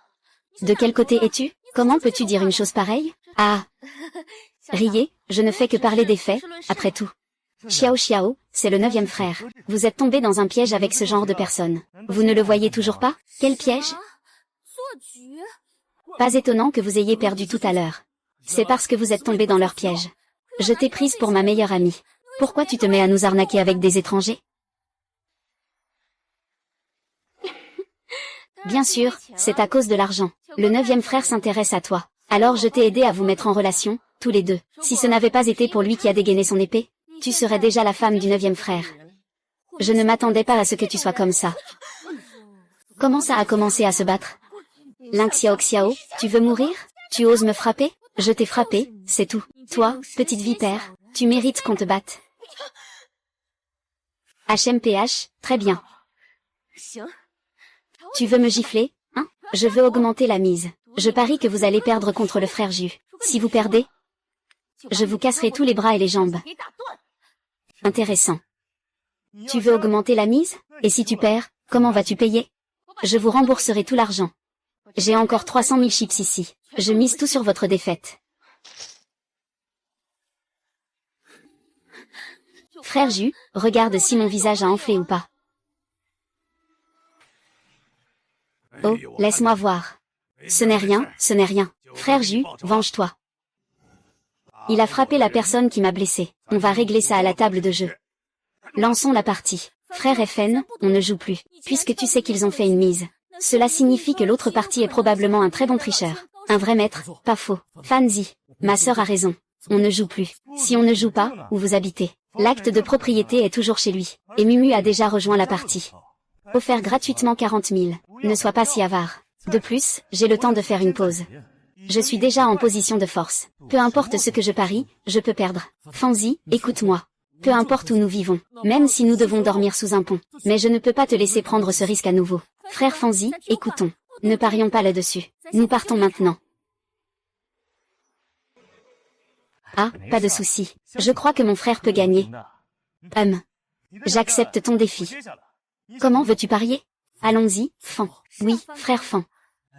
Speaker 1: De quel côté es-tu? Comment peux-tu dire une chose pareille? Ah! Riez, je ne fais que parler des faits, après tout. Xiao Xiao, c'est le 9e frère. Vous êtes tombé dans un piège avec ce genre de personne. Vous ne le voyez toujours pas? Quel piège? Pas étonnant que vous ayez perdu tout à l'heure. C'est parce que vous êtes tombé dans leur piège. Je t'ai prise pour ma meilleure amie. Pourquoi tu te mets à nous arnaquer avec des étrangers? Bien sûr, c'est à cause de l'argent. Le 9e frère s'intéresse à toi. Alors je t'ai aidé à vous mettre en relation, tous les deux. Si ce n'avait pas été pour lui qui a dégainé son épée, tu serais déjà la femme du 9e frère. Je ne m'attendais pas à ce que tu sois comme ça. Comment ça a commencé à se battre? Lin Xiao Xiao, tu veux mourir? Tu oses me frapper? Je t'ai frappé, c'est tout. Toi, petite vipère, tu mérites qu'on te batte. HMPH, très bien. Tu veux me gifler, hein? Je veux augmenter la mise. Je parie que vous allez perdre contre le frère Ju. Si vous perdez, je vous casserai tous les bras et les jambes. Intéressant. Tu veux augmenter la mise? Et si tu perds, comment vas-tu payer? Je vous rembourserai tout l'argent. J'ai encore 300 000 chips ici. Je mise tout sur votre défaite. Frère Ju, regarde si mon visage a enflé ou pas. Oh, laisse-moi voir. Ce n'est rien, ce n'est rien. Frère Ju, venge-toi. Il a frappé la personne qui m'a blessé. On va régler ça à la table de jeu. Lançons la partie. Frère FN, on ne joue plus, puisque tu sais qu'ils ont fait une mise. Cela signifie que l'autre partie est probablement un très bon tricheur. Un vrai maître, pas faux. Fanzi, ma sœur a raison. On ne joue plus. Si on ne joue pas, où vous habitez, l'acte de propriété est toujours chez lui. Et Mumu a déjà rejoint la partie. Offert gratuitement 40 000. Ne sois pas si avare. De plus, j'ai le temps de faire une pause. Je suis déjà en position de force. Peu importe ce que je parie, je peux perdre. Fanzi, écoute-moi. Peu importe où nous vivons, même si nous devons dormir sous un pont. Mais je ne peux pas te laisser prendre ce risque à nouveau. Frère Fanzi, écoutons. Ne parions pas là-dessus. Nous partons maintenant. Ah, pas de souci. Je crois que mon frère peut gagner. J'accepte ton défi. Comment veux-tu parier? Allons-y, Fan. Oui, frère Fan.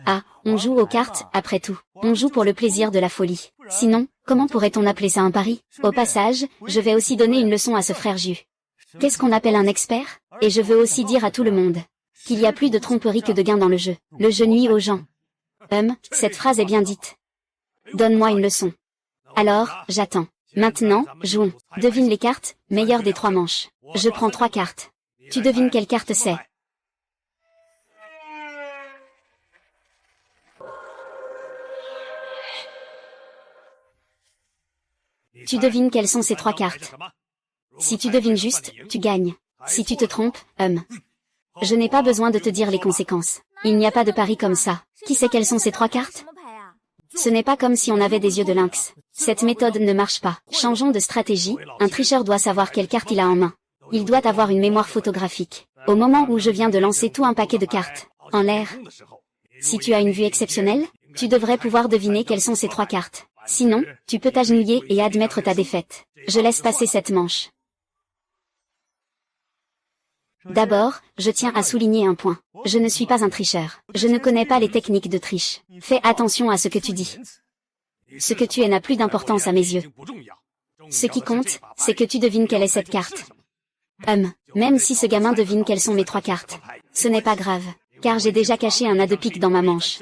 Speaker 1: Ah, on joue aux cartes, après tout. On joue pour le plaisir de la folie. Sinon, comment pourrait-on appeler ça un pari? Au passage, je vais aussi donner une leçon à ce frère Ju. Qu'est-ce qu'on appelle un expert? Et je veux aussi dire à tout le monde qu'il y a plus de tromperie que de gain dans le jeu. Le jeu nuit aux gens. Cette phrase est bien dite. Donne-moi une leçon. Alors, j'attends. Maintenant, jouons. Devine les cartes, meilleure des 3 manches. Je prends 3 cartes. Tu devines quelle carte c'est? Tu devines quelles sont ces 3 cartes. Si tu devines juste, tu gagnes. Si tu te trompes, je n'ai pas besoin de te dire les conséquences. Il n'y a pas de pari comme ça. Qui sait quelles sont ces 3 cartes? Ce n'est pas comme si on avait des yeux de lynx. Cette méthode ne marche pas. Changeons de stratégie. Un tricheur doit savoir quelle carte il a en main. Il doit avoir une mémoire photographique. Au moment où je viens de lancer tout un paquet de cartes en l'air. Si tu as une vue exceptionnelle, tu devrais pouvoir deviner quelles sont ces 3 cartes. Sinon, tu peux t'agenouiller et admettre ta défaite. Je laisse passer cette manche. D'abord, je tiens à souligner un point. Je ne suis pas un tricheur. Je ne connais pas les techniques de triche. Fais attention à ce que tu dis. Ce que tu es n'a plus d'importance à mes yeux. Ce qui compte, c'est que tu devines quelle est cette carte. Même si ce gamin devine quelles sont mes 3 cartes, ce n'est pas grave, car j'ai déjà caché un as de pique dans ma manche.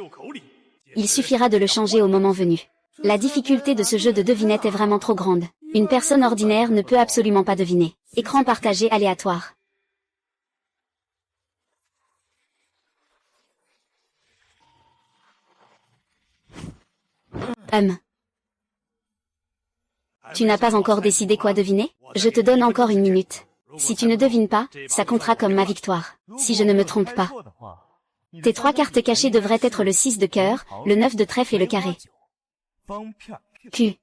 Speaker 1: Il suffira de le changer au moment venu. La difficulté de ce jeu de devinette est vraiment trop grande. Une personne ordinaire ne peut absolument pas deviner. Écran partagé aléatoire. Tu n'as pas encore décidé quoi deviner? Je te donne encore une minute. Si tu ne devines pas, ça comptera comme ma victoire. Si je ne me trompe pas. Tes 3 cartes cachées devraient être le 6 de cœur, le 9 de trèfle et le carré. Q.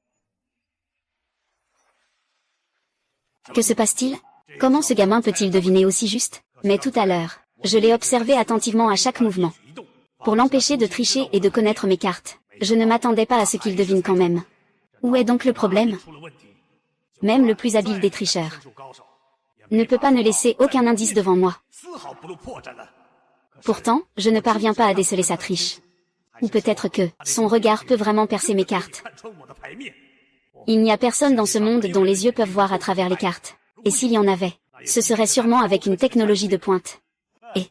Speaker 1: Que se passe-t-il? Comment ce gamin peut-il deviner aussi juste? Mais tout à l'heure, je l'ai observé attentivement à chaque mouvement. Pour l'empêcher de tricher et de connaître mes cartes, je ne m'attendais pas à ce qu'il devine quand même. Où est donc le problème? Même le plus habile des tricheurs ne peut pas ne laisser aucun indice devant moi. Pourtant, je ne parviens pas à déceler sa triche. Ou peut-être que son regard peut vraiment percer mes cartes. Il n'y a personne dans ce monde dont les yeux peuvent voir à travers les cartes. Et s'il y en avait, ce serait sûrement avec une technologie de pointe. Et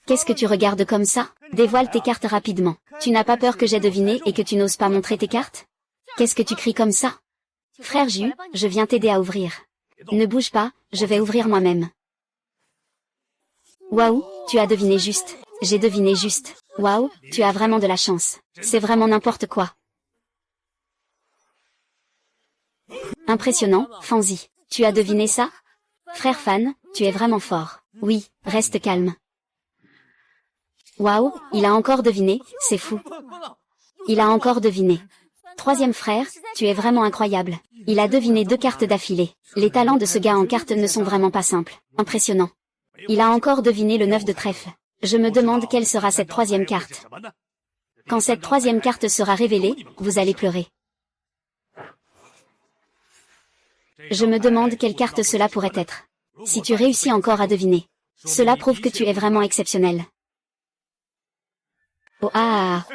Speaker 1: qu'est-ce que tu regardes comme ça? Dévoile tes cartes rapidement. Tu n'as pas peur que j'aie deviné et que tu n'oses pas montrer tes cartes? Qu'est-ce que tu cries comme ça? Frère Jus, je viens t'aider à ouvrir. Ne bouge pas, je vais ouvrir moi-même. Waouh, tu as deviné juste. J'ai deviné juste. Waouh, tu as vraiment de la chance. C'est vraiment n'importe quoi. Impressionnant, Fanzi. Tu as deviné ça? Frère Fan, tu es vraiment fort. Oui, reste calme. Waouh, il a encore deviné, c'est fou. Il a encore deviné. 3e frère, tu es vraiment incroyable. Il a deviné 2 cartes d'affilée. Les talents de ce gars en cartes ne sont vraiment pas simples. Impressionnant. Il a encore deviné le 9 de trèfle. Je me demande quelle sera cette 3e carte. Quand cette 3e carte sera révélée, vous allez pleurer. Je me demande quelle carte cela pourrait être. Si tu réussis encore à deviner, cela prouve que tu es vraiment exceptionnel. Oh ah!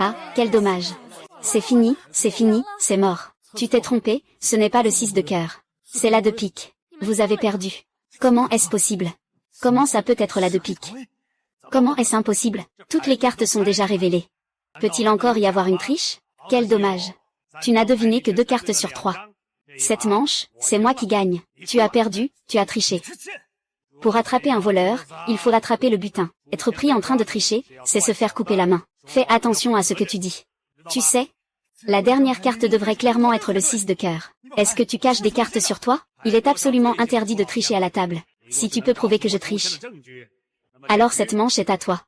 Speaker 1: Ah, quel dommage. C'est fini, c'est mort. Tu t'es trompé, ce n'est pas le 6 de cœur. C'est la de pique. Vous avez perdu. Comment est-ce possible? Comment ça peut être la de pique? Comment est-ce impossible? Toutes les cartes sont déjà révélées. Peut-il encore y avoir une triche? Quel dommage. Tu n'as deviné que 2 cartes sur 3. Cette manche, c'est moi qui gagne. Tu as perdu, tu as triché. Pour attraper un voleur, il faut attraper le butin. Être pris en train de tricher, c'est se faire couper la main. Fais attention à ce que tu dis. Tu sais, la dernière carte devrait clairement être le 6 de cœur. Est-ce que tu caches des cartes sur toi? Il est absolument interdit de tricher à la table. Si tu peux prouver que je triche, alors cette manche est à toi.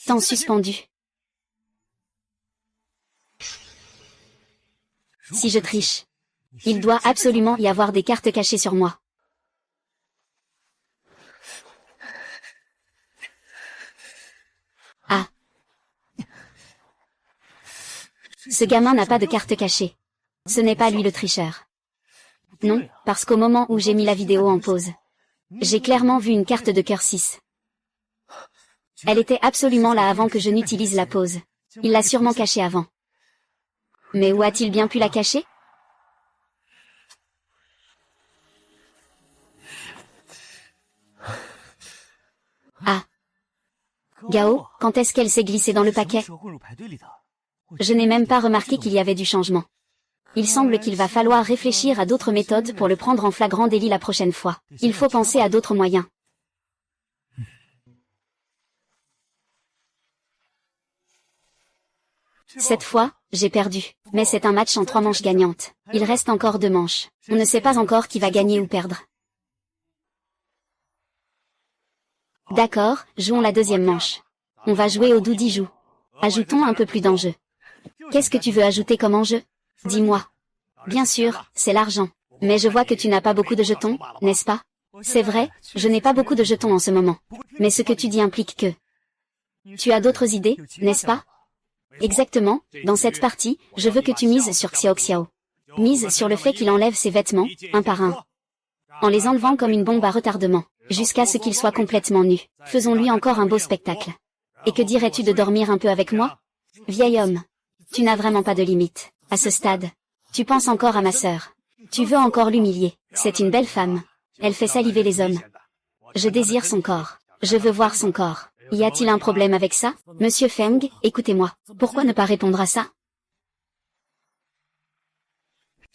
Speaker 1: Temps suspendu. Si je triche, il doit absolument y avoir des cartes cachées sur moi. Ah. Ce gamin n'a pas de carte cachée. Ce n'est pas lui le tricheur. Non, parce qu'au moment où j'ai mis la vidéo en pause, j'ai clairement vu une carte de cœur 6. Elle était absolument là avant que je n'utilise la pause. Il l'a sûrement cachée avant. Mais où a-t-il bien pu la cacher? Ah. Gao, quand est-ce qu'elle s'est glissée dans le paquet? Je n'ai même pas remarqué qu'il y avait du changement. Il semble qu'il va falloir réfléchir à d'autres méthodes pour le prendre en flagrant délit la prochaine fois. Il faut penser à d'autres moyens. Cette fois, j'ai perdu. Mais c'est un match en 3 manches gagnantes. Il reste encore 2 manches. On ne sait pas encore qui va gagner ou perdre. D'accord, jouons la 2e manche. On va jouer au doudijou. Ajoutons un peu plus d'enjeu. Qu'est-ce que tu veux ajouter comme enjeu? Dis-moi. Bien sûr, c'est l'argent. Mais je vois que tu n'as pas beaucoup de jetons, n'est-ce pas? C'est vrai, je n'ai pas beaucoup de jetons en ce moment. Mais ce que tu dis implique que... Tu as d'autres idées, n'est-ce pas? Exactement, dans cette partie, je veux que tu mises sur Xiao Xiao. Mise sur le fait qu'il enlève ses vêtements, un par un. En les enlevant comme une bombe à retardement, jusqu'à ce qu'il soit complètement nu. Faisons-lui encore un beau spectacle. Et que dirais-tu de dormir un peu avec moi? Vieil homme. Tu n'as vraiment pas de limite. À ce stade. Tu penses encore à ma sœur. Tu veux encore l'humilier. C'est une belle femme. Elle fait saliver les hommes. Je désire son corps. Je veux voir son corps. Y a-t-il un problème avec ça? Monsieur Feng, écoutez-moi. Pourquoi ne pas répondre à ça?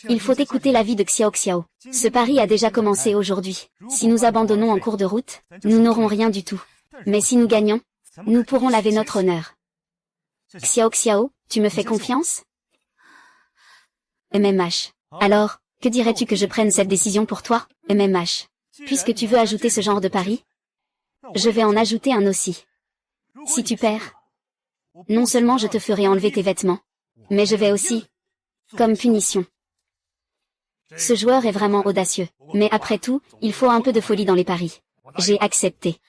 Speaker 1: Il faut écouter l'avis de Xiao Xiao. Ce pari a déjà commencé aujourd'hui. Si nous abandonnons en cours de route, nous n'aurons rien du tout. Mais si nous gagnons, Nous pourrons laver notre honneur. Xiao Xiao, tu me fais confiance? MMH. Alors, que dirais-tu que je prenne cette décision pour toi, MMH? Puisque tu veux ajouter ce genre de pari, je vais en ajouter un aussi. Si tu perds, non seulement je te ferai enlever tes vêtements, mais je vais aussi, comme punition. Ce joueur est vraiment audacieux. Mais après tout, il faut un peu de folie dans les paris. J'ai accepté.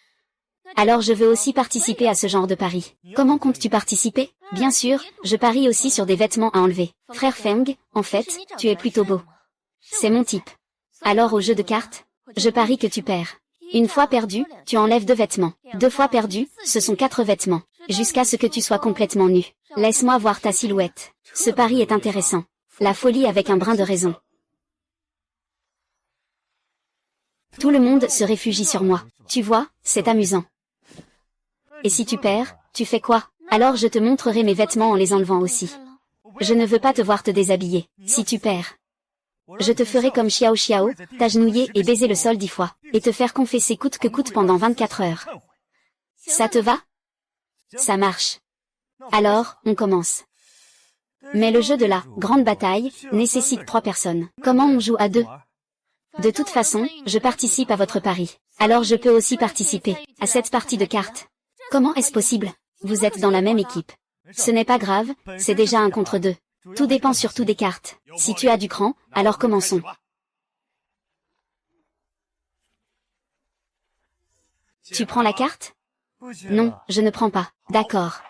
Speaker 1: Alors je veux aussi participer à ce genre de pari. Comment comptes-tu participer? Bien sûr, je parie aussi sur des vêtements à enlever. Frère Feng, en fait, tu es plutôt beau. C'est mon type. Alors au jeu de cartes, je parie que tu perds. Une fois perdu, tu enlèves 2 vêtements. 2 fois perdu, ce sont 4 vêtements. Jusqu'à ce que tu sois complètement nu. Laisse-moi voir ta silhouette. Ce pari est intéressant. La folie avec un brin de raison. Tout le monde se réfugie sur moi. Tu vois, c'est amusant. Et si tu perds, tu fais quoi? Alors je te montrerai mes vêtements en les enlevant aussi. Je ne veux pas te voir te déshabiller. Si tu perds, je te ferai comme Xiao Xiao, t'agenouiller et baiser le sol 10 fois, et te faire confesser coûte que coûte pendant 24 heures. Ça te va? Ça marche. Alors, on commence. Mais le jeu de la grande bataille nécessite 3 personnes. Comment on joue à 2? De toute façon, je participe à votre pari. Alors je peux aussi participer à cette partie de cartes. Comment est-ce possible? Vous êtes dans la même équipe. Ce n'est pas grave, c'est déjà 1 contre 2. Tout dépend surtout des cartes. Si tu as du cran, alors commençons. Tu prends la carte? Non, je ne prends pas. D'accord.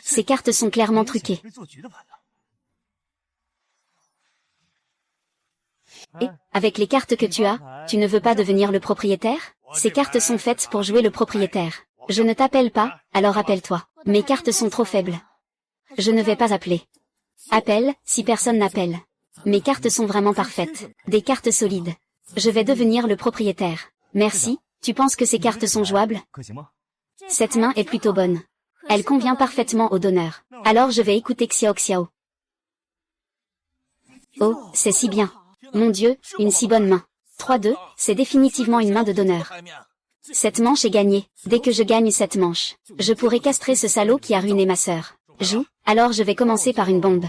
Speaker 1: Ces cartes sont clairement truquées. Et, avec les cartes que tu as, tu ne veux pas devenir le propriétaire? Ces cartes sont faites pour jouer le propriétaire. Je ne t'appelle pas, alors appelle-toi. Mes cartes sont trop faibles. Je ne vais pas appeler. Appelle, si personne n'appelle. Mes cartes sont vraiment parfaites. Des cartes solides. Je vais devenir le propriétaire. Merci, tu penses que ces cartes sont jouables? Cette main est plutôt bonne. Elle convient parfaitement au donneur. Alors je vais écouter Xiao Xiao. Oh, c'est si bien. Mon Dieu, une si bonne main. 3-2, c'est définitivement une main de donneur. Cette manche est gagnée. Dès que je gagne cette manche, je pourrai castrer ce salaud qui a ruiné ma sœur. Joue, alors je vais commencer par une bombe.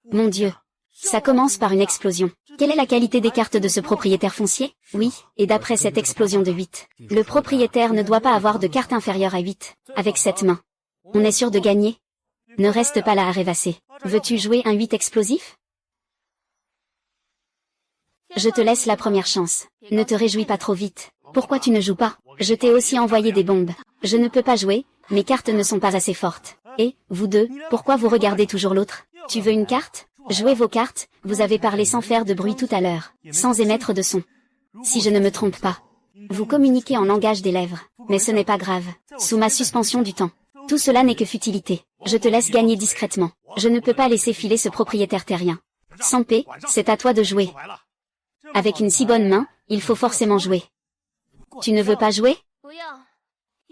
Speaker 1: Mon Dieu. Ça commence par une explosion. Quelle est la qualité des cartes de ce propriétaire foncier? Oui, et d'après cette explosion de 8, le propriétaire ne doit pas avoir de carte inférieure à 8. Avec cette main, on est sûr de gagner? Ne reste pas là à rêvasser. Veux-tu jouer un 8 explosif? Je te laisse la première chance. Ne te réjouis pas trop vite. Pourquoi tu ne joues pas? Je t'ai aussi envoyé des bombes. Je ne peux pas jouer, mes cartes ne sont pas assez fortes. Et, vous deux, pourquoi vous regardez toujours l'autre? Tu veux une carte? Jouez vos cartes, vous avez parlé sans faire de bruit tout à l'heure, sans émettre de son. Si je ne me trompe pas. Vous communiquez en langage des lèvres, mais ce n'est pas grave. Sous ma suspension du temps. Tout cela n'est que futilité. Je te laisse gagner discrètement. Je ne peux pas laisser filer ce propriétaire terrien. Sans paix, c'est à toi de jouer. Avec une si bonne main, il faut forcément jouer. Tu ne veux pas jouer?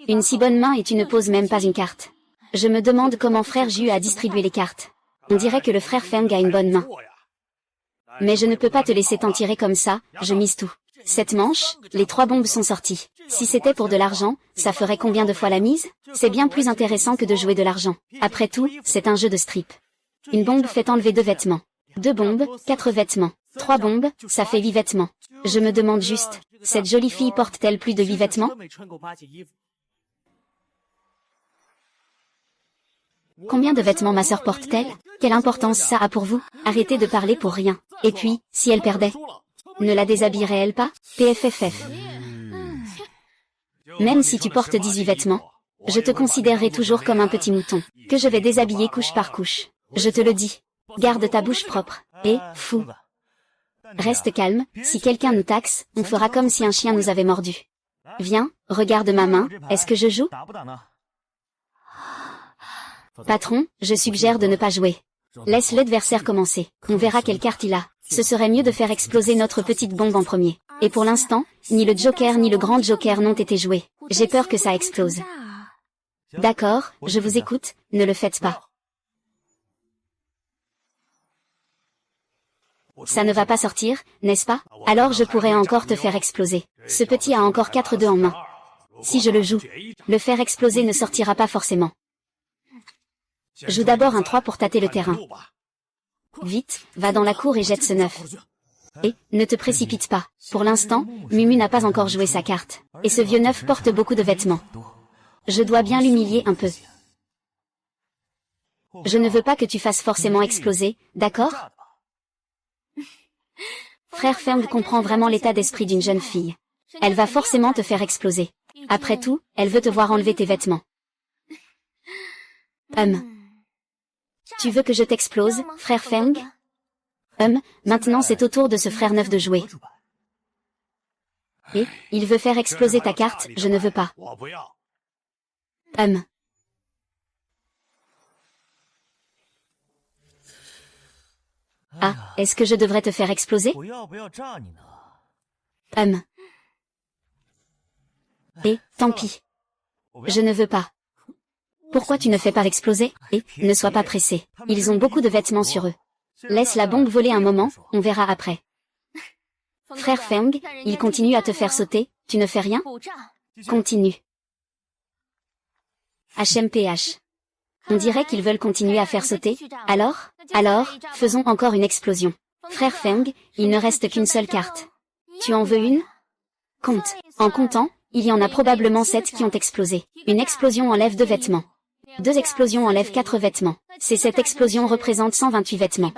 Speaker 1: Une si bonne main et tu ne poses même pas une carte. Je me demande comment frère Ju a distribué les cartes. On dirait que le frère Feng a une bonne main. Mais je ne peux pas te laisser t'en tirer comme ça, je mise tout. Cette manche, les 3 bombes sont sorties. Si c'était pour de l'argent, ça ferait combien de fois la mise? C'est bien plus intéressant que de jouer de l'argent. Après tout, c'est un jeu de strip. Une bombe fait enlever 2 vêtements. 2 bombes, 4 vêtements. 3 bombes, ça fait 8 vêtements. Je me demande juste, cette jolie fille porte-t-elle plus de 8 vêtements? Combien de vêtements ma sœur porte-t-elle? Quelle importance ça a pour vous? Arrêtez de parler pour rien. Et puis, si elle perdait, ne la déshabillerait-elle pas? PFFF. Même si tu portes 18 vêtements, je te considérerai toujours comme un petit mouton, que je vais déshabiller couche par couche. Je te le dis. Garde ta bouche propre. Et, fou. Reste calme, si quelqu'un nous taxe, on fera comme si un chien nous avait mordu. Viens, regarde ma main, est-ce que je joue? Patron, je suggère de ne pas jouer. Laisse l'adversaire commencer. On verra quelle carte il a. Ce serait mieux de faire exploser notre petite bombe en premier. Et pour l'instant, ni le Joker ni le grand Joker n'ont été joués. J'ai peur que ça explose. D'accord, je vous écoute, ne le faites pas. Ça ne va pas sortir, n'est-ce pas? Alors je pourrais encore te faire exploser. Ce petit a encore 4 dés en main. Si je le joue, le faire exploser ne sortira pas forcément. Joue d'abord un 3 pour tâter le terrain. Vite, va dans la cour et jette ce 9. Et, ne te précipite pas. Pour l'instant, Mumu n'a pas encore joué sa carte. Et ce vieux 9 porte beaucoup de vêtements. Je dois bien l'humilier un peu. Je ne veux pas que tu fasses forcément exploser, d'accord? Frère Feng comprend vraiment l'état d'esprit d'une jeune fille. Elle va forcément te faire exploser. Après tout, elle veut te voir enlever tes vêtements. Tu veux que je t'explose, frère Feng? Maintenant c'est au tour de ce frère neuf de jouer. Et, il veut faire exploser ta carte, je ne veux pas. Ah, est-ce que je devrais te faire exploser? Et, tant pis. Je ne veux pas. Pourquoi tu ne fais pas exploser? Et, ne sois pas pressé. Ils ont beaucoup de vêtements sur eux. Laisse la bombe voler un moment, on verra après. Frère Feng, il continue à te faire sauter, tu ne fais rien? Continue. HMPH. On dirait qu'ils veulent continuer à faire sauter, alors, faisons encore une explosion. Frère Feng, il ne reste qu'une seule carte. Tu en veux une? Compte. En comptant, il y en a probablement 7 qui ont explosé. Une explosion enlève 2 vêtements. 2 explosions enlèvent 4 vêtements. Cette explosion représente 128 vêtements.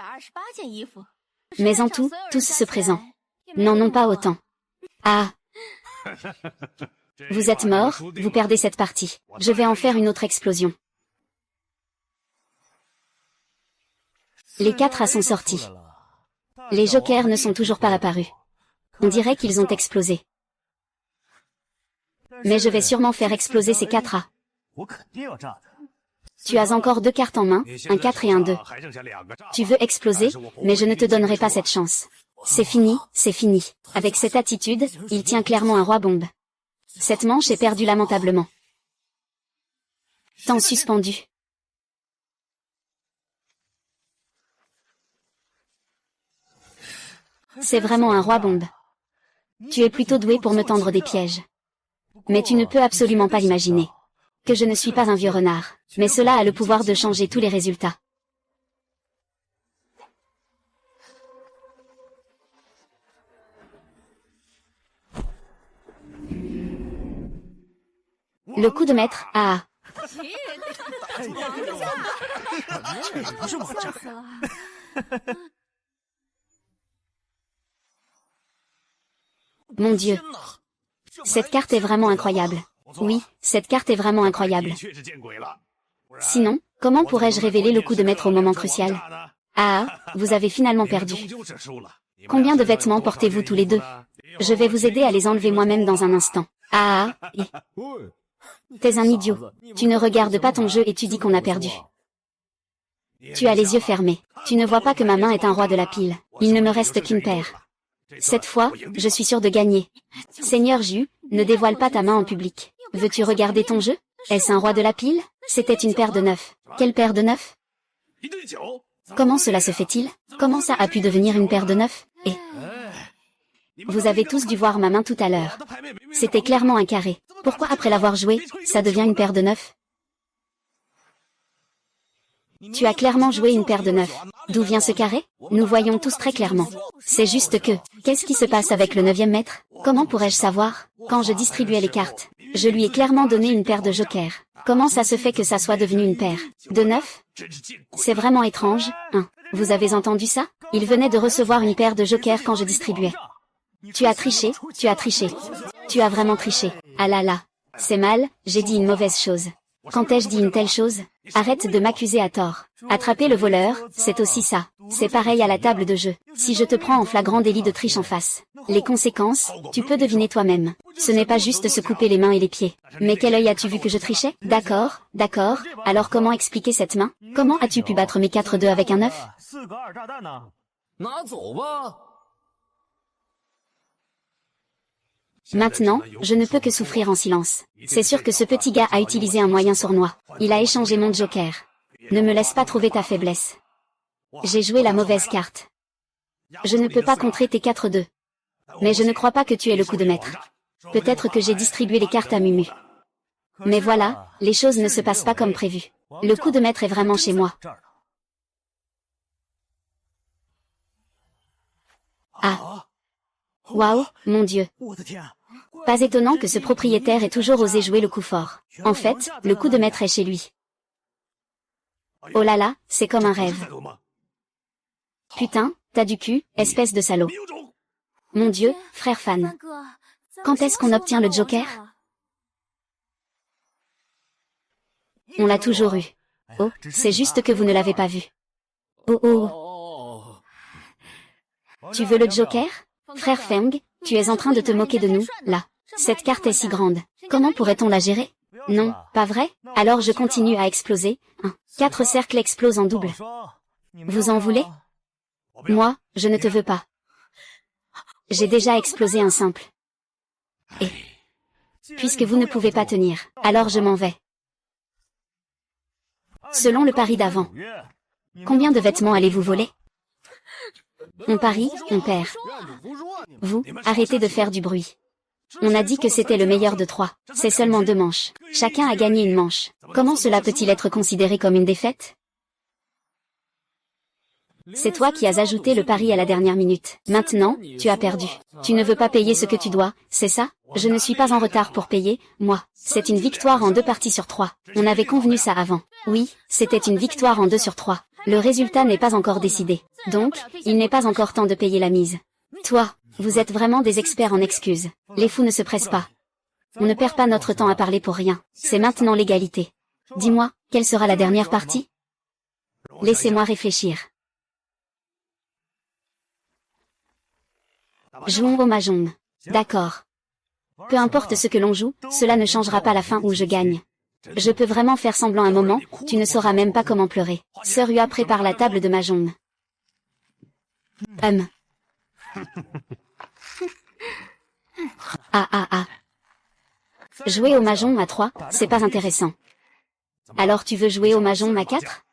Speaker 1: Mais en tout, tous se présentent. Non, pas autant. Ah. Vous êtes mort, vous perdez cette partie. Je vais en faire une autre explosion. Les 4 as sont sortis. Les jokers ne sont toujours pas apparus. On dirait qu'ils ont explosé. Mais je vais sûrement faire exploser ces 4 as. Tu as encore 2 cartes en main, un 4 et un 2. Tu veux exploser, mais je ne te donnerai pas cette chance. C'est fini, c'est fini. Avec cette attitude, il tient clairement un roi bombe. Cette manche est perdue lamentablement. Temps suspendu. C'est vraiment un roi bombe. Tu es plutôt doué pour me tendre des pièges. Mais tu ne peux absolument pas imaginer que je ne suis pas un vieux renard. Mais cela a le pouvoir de changer tous les résultats. Le coup de maître, ah. Mon Dieu. Cette carte est vraiment incroyable. Oui, cette carte est vraiment incroyable. Sinon, comment pourrais-je révéler le coup de maître au moment crucial? Ah, vous avez finalement perdu. Combien de vêtements portez-vous tous les deux? Je vais vous aider à les enlever moi-même dans un instant. Ah, t'es un idiot. Tu ne regardes pas ton jeu et tu dis qu'on a perdu. Tu as les yeux fermés. Tu ne vois pas que ma main est un roi de la pile. Il ne me reste qu'une paire. Cette fois, je suis sûr de gagner. Seigneur Ju, ne dévoile pas ta main en public. Veux-tu regarder ton jeu? Est-ce un roi de la pile? C'était une paire de 9. Quelle paire de 9? Comment cela se fait-il? Comment ça a pu devenir une paire de 9? Et vous avez tous dû voir ma main tout à l'heure. C'était clairement un carré. Pourquoi après l'avoir joué, ça devient une paire de 9? Tu as clairement joué une paire de 9. D'où vient ce carré? Nous voyons tous très clairement. C'est juste que, qu'est-ce qui se passe avec le 9e maître? Comment pourrais-je savoir? Quand je distribuais les cartes, je lui ai clairement donné une paire de jokers. Comment ça se fait que ça soit devenu une paire de 9? C'est vraiment étrange, hein? Vous avez entendu ça? Il venait de recevoir une paire de jokers quand je distribuais. Tu as triché, tu as triché. Tu as vraiment triché. Ah là là. C'est mal, j'ai dit une mauvaise chose. Quand ai-je dit une telle chose? Arrête de m'accuser à tort. Attraper le voleur, c'est aussi ça. C'est pareil à la table de jeu. Si je te prends en flagrant délit de triche en face, les conséquences, tu peux deviner toi-même. Ce n'est pas juste se couper les mains et les pieds. Mais quel œil as-tu vu que je trichais? D'accord, alors comment expliquer cette main? Comment as-tu pu battre mes 4-2 avec un 9? Maintenant, je ne peux que souffrir en silence. C'est sûr que ce petit gars a utilisé un moyen sournois. Il a échangé mon joker. Ne me laisse pas trouver ta faiblesse. J'ai joué la mauvaise carte. Je ne peux pas contrer tes 4-2. Mais je ne crois pas que tu aies le coup de maître. Peut-être que j'ai distribué les cartes à Mumu. Mais voilà, les choses ne se passent pas comme prévu. Le coup de maître est vraiment chez moi. Ah. Waouh, mon Dieu. Pas étonnant que ce propriétaire ait toujours osé jouer le coup fort. En fait, le coup de maître est chez lui. Oh là là, c'est comme un rêve. Putain, t'as du cul, espèce de salaud. Mon Dieu, frère fan. Quand est-ce qu'on obtient le joker? On l'a toujours eu. Oh, c'est juste que vous ne l'avez pas vu. Oh oh. Tu veux le joker? Frère Feng, tu es en train de te moquer de nous, là. Cette carte est si grande. Comment pourrait-on la gérer? Non, pas vrai? Alors je continue à exploser. 4 cercles explosent en double. Vous en voulez? Moi, je ne te veux pas. J'ai déjà explosé un simple. Et puisque vous ne pouvez pas tenir, alors je m'en vais. Selon le pari d'avant. Combien de vêtements allez-vous voler? On parie, on perd. Vous, arrêtez de faire du bruit. On a dit que c'était le meilleur de 3. C'est seulement 2 manches. Chacun a gagné une manche. Comment cela peut-il être considéré comme une défaite? C'est toi qui as ajouté le pari à la dernière minute. Maintenant, tu as perdu. Tu ne veux pas payer ce que tu dois, c'est ça? Je ne suis pas en retard pour payer, moi. C'est une victoire en 2 parties sur 3. On avait convenu ça avant. Oui, c'était une victoire en 2 sur 3. Le résultat n'est pas encore décidé. Donc, il n'est pas encore temps de payer la mise. Toi, vous êtes vraiment des experts en excuses. Les fous ne se pressent pas. On ne perd pas notre temps à parler pour rien. C'est maintenant l'égalité. Dis-moi, quelle sera la dernière partie? Laissez-moi réfléchir. Jouons au mahjong. D'accord. Peu importe ce que l'on joue, cela ne changera pas la fin où je gagne. Je peux vraiment faire semblant un moment, tu ne sauras même pas comment pleurer. Sœur Hua prépare la table de mahjong. Ah. Jouer au mahjong à 3, c'est pas intéressant. Alors tu veux jouer au mahjong à 4?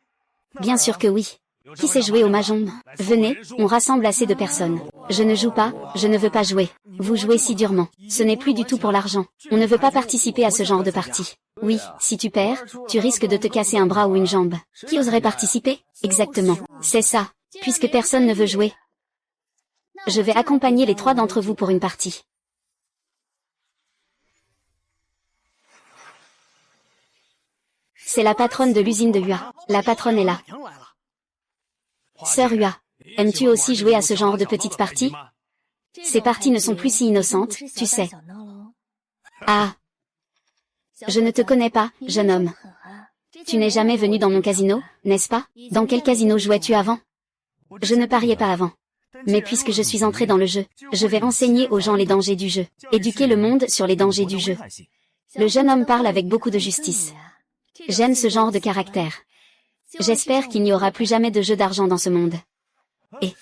Speaker 1: Bien sûr que oui. Qui sait jouer au mahjong? Venez, on rassemble assez de personnes. Je ne joue pas, je ne veux pas jouer. Vous jouez si durement. Ce n'est plus du tout pour l'argent. On ne veut pas participer à ce genre de partie. Oui, si tu perds, tu risques de te casser un bras ou une jambe. Qui oserait participer? Exactement. C'est ça. Puisque personne ne veut jouer. Je vais accompagner les 3 d'entre vous pour une partie. C'est la patronne de l'usine de Hua. La patronne est là. Sœur Hua, aimes-tu aussi jouer à ce genre de petites parties? Ces parties ne sont plus si innocentes, tu sais. Ah. Je ne te connais pas, jeune homme. Tu n'es jamais venu dans mon casino, n'est-ce pas? Dans quel casino jouais-tu avant? Je ne pariais pas avant. Mais puisque je suis entré dans le jeu, je vais enseigner aux gens les dangers du jeu, éduquer le monde sur les dangers du jeu. Le jeune homme parle avec beaucoup de justice. J'aime ce genre de caractère. J'espère qu'il n'y aura plus jamais de jeu d'argent dans ce monde. Et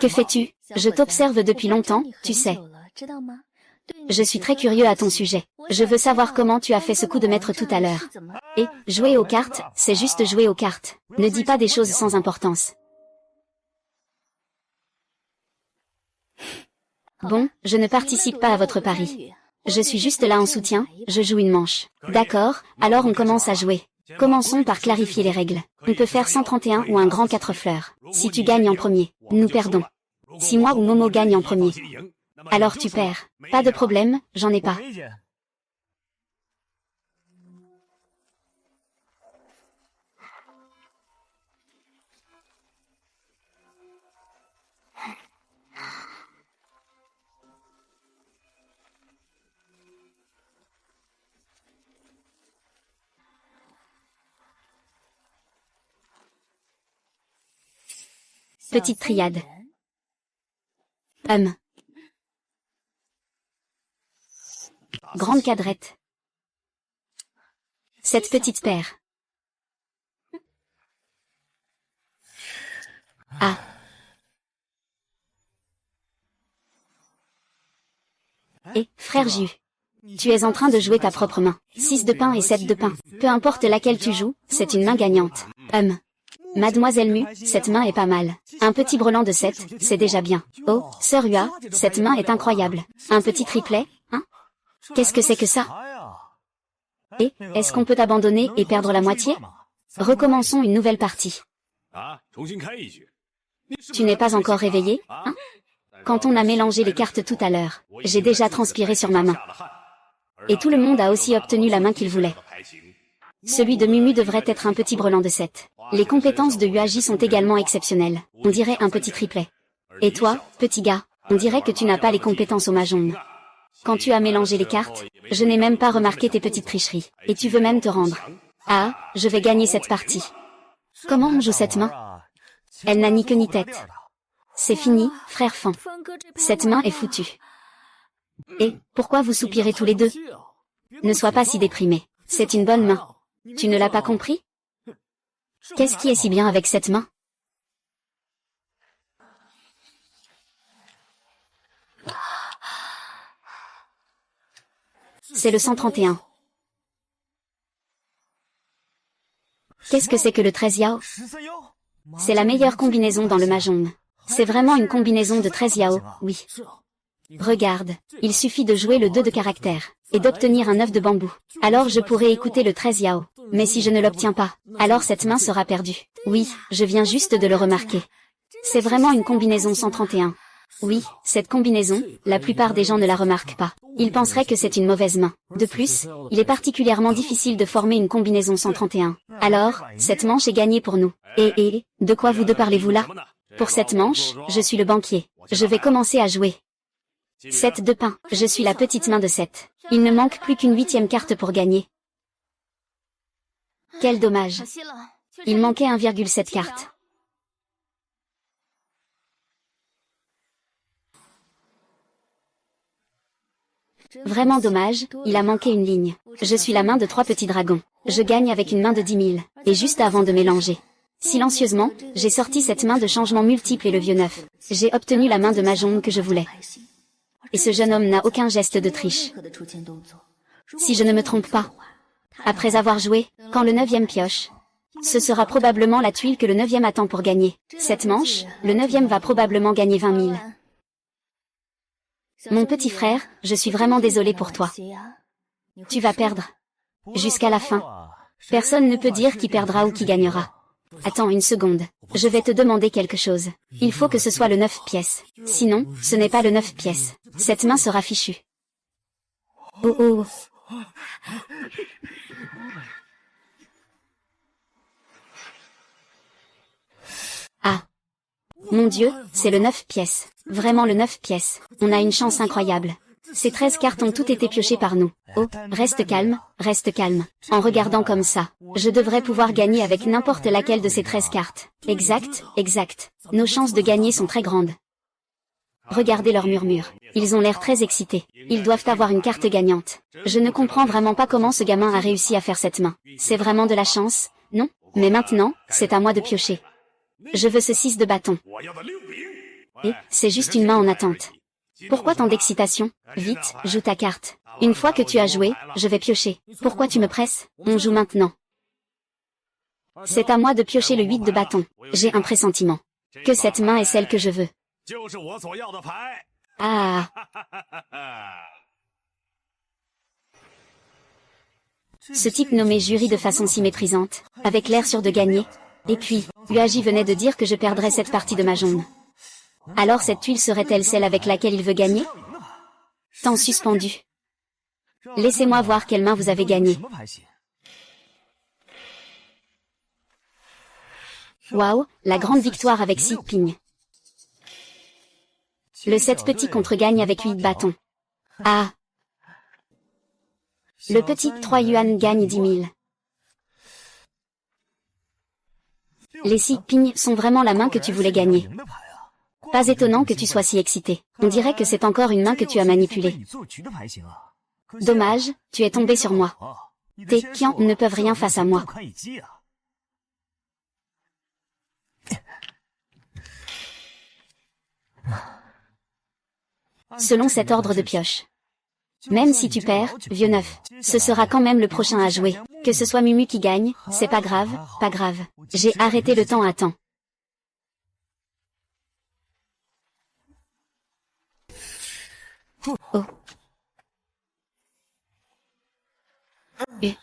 Speaker 1: que fais-tu? Je t'observe depuis longtemps, tu sais. Je suis très curieux à ton sujet. Je veux savoir comment tu as fait ce coup de maître tout à l'heure. Et, jouer aux cartes, c'est juste jouer aux cartes. Ne dis pas des choses sans importance. Bon, je ne participe pas à votre pari. Je suis juste là en soutien, je joue une manche. D'accord, alors on commence à jouer. Commençons par clarifier les règles. On peut faire 131 ou un grand 4 fleurs. Si tu gagnes en premier, nous perdons. Si moi ou Momo gagne en premier, alors tu perds. Pas de problème, j'en ai pas. Petite triade. Grande quadrette. Cette petite paire. Ah. Et, frère Ju, tu es en train de jouer ta propre main. 6 de pain et 7 de pain. Peu importe laquelle tu joues, c'est une main gagnante. Mademoiselle Mu, cette main est pas mal. Un petit brelan de 7, c'est déjà bien. Oh, Sœur Hua, cette main est incroyable. Un petit triplet, hein? Qu'est-ce que c'est que ça? Et, est-ce qu'on peut abandonner et perdre la moitié? Recommençons une nouvelle partie. Tu n'es pas encore réveillé, hein? Quand on a mélangé les cartes tout à l'heure, j'ai déjà transpiré sur ma main. Et tout le monde a aussi obtenu la main qu'il voulait. Celui de Mumu devrait être un petit brelan de 7. Les compétences de Yuaji sont également exceptionnelles. On dirait un petit triplet. Et toi, petit gars, on dirait que tu n'as pas les compétences au mahjong. Quand tu as mélangé les cartes, je n'ai même pas remarqué tes petites tricheries. Et tu veux même te rendre. Ah, je vais gagner cette partie. Comment on joue cette main? Elle n'a ni queue ni tête. C'est fini, frère Fan. Cette main est foutue. Et, pourquoi vous soupirez tous les deux? Ne sois pas si déprimé. C'est une bonne main. Tu ne l'as pas compris? Qu'est-ce qui est si bien avec cette main? C'est le 131. Qu'est-ce que c'est que le 13 Yao? C'est la meilleure combinaison dans le mahjong. C'est vraiment une combinaison de 13 Yao, oui. Regarde, il suffit de jouer le 2 de caractère, et d'obtenir un œuf de bambou. Alors je pourrai écouter le 13 Yao. Mais si je ne l'obtiens pas, alors cette main sera perdue. Oui, je viens juste de le remarquer. C'est vraiment une combinaison 131. Oui, cette combinaison, la plupart des gens ne la remarquent pas. Ils penseraient que c'est une mauvaise main. De plus, il est particulièrement difficile de former une combinaison 131. Alors, cette manche est gagnée pour nous. Et, de quoi vous deux parlez-vous là? Pour cette manche, je suis le banquier. Je vais commencer à jouer. 7 de pain. Je suis la petite main de 7. Il ne manque plus qu'une 8e carte pour gagner. Quel dommage. Il manquait 1,7 cartes. Vraiment dommage, il a manqué une ligne. Je suis la main de 3 petits dragons. Je gagne avec une main de 10 000. Et juste avant de mélanger. Silencieusement, j'ai sorti cette main de changement multiple et le vieux 9. J'ai obtenu la main de mahjong que je voulais. Et ce jeune homme n'a aucun geste de triche. Si je ne me trompe pas. Après avoir joué, quand le 9e pioche, ce sera probablement la tuile que le 9e attend pour gagner. Cette manche, le 9e va probablement gagner 20 000. Mon petit frère, je suis vraiment désolé pour toi. Tu vas perdre. Jusqu'à la fin. Personne ne peut dire qui perdra ou qui gagnera. Attends une seconde. Je vais te demander quelque chose. Il faut que ce soit le 9 pièces. Sinon, ce n'est pas le 9 pièces. Cette main sera fichue. Oh oh. Ah. Mon Dieu, c'est le 9 pièces. Vraiment le 9 pièces. On a une chance incroyable. Ces 13 cartes ont toutes été piochées par nous. Oh, reste calme, reste calme. En regardant comme ça, je devrais pouvoir gagner avec n'importe laquelle de ces 13 cartes. Exact, exact. Nos chances de gagner sont très grandes. Regardez leurs murmures. Ils ont l'air très excités. Ils doivent avoir une carte gagnante. Je ne comprends vraiment pas comment ce gamin a réussi à faire cette main. C'est vraiment de la chance, non? Mais maintenant, c'est à moi de piocher. Je veux ce 6 de bâton. Et, c'est juste une main en attente. Pourquoi tant d'excitation? Vite, joue ta carte. Une fois que tu as joué, je vais piocher. Pourquoi tu me presses? On joue maintenant. C'est à moi de piocher le 8 de bâton. J'ai un pressentiment. Que cette main est celle que je veux. Ah. Ce type nommé jury de façon si méprisante, avec l'air sûr de gagner. Et puis, Yuaji venait de dire que je perdrais cette partie de mahjong. Alors cette tuile serait-elle celle avec laquelle il veut gagner? Temps suspendu. Laissez-moi voir quelle main vous avez gagné. Waouh, la grande victoire avec 6 pignes. Le 7 petit contre gagne avec 8 bâtons. Ah. Le petit 3 yuan gagne 10 000. Les 6 pignes sont vraiment la main que tu voulais gagner. Pas étonnant que tu sois si excité. On dirait que c'est encore une main que tu as manipulée. Dommage, tu es tombé sur moi. Tes Qian ne peuvent rien face à moi. Selon cet ordre de pioche. Même si tu perds, vieux 9, ce sera quand même le prochain à jouer. Que ce soit Mumu qui gagne, c'est pas grave, pas grave. J'ai arrêté le temps à temps. Oh. Et...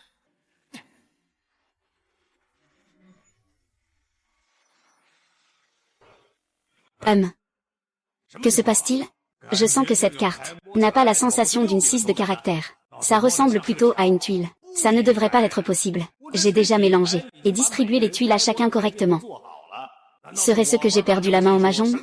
Speaker 1: Que se passe-t-il? Je sens que cette carte n'a pas la sensation d'une 6 de caractère. Ça ressemble plutôt à une tuile. Ça ne devrait pas être possible. J'ai déjà mélangé et distribué les tuiles à chacun correctement. Serait-ce que j'ai perdu la main au mahjong?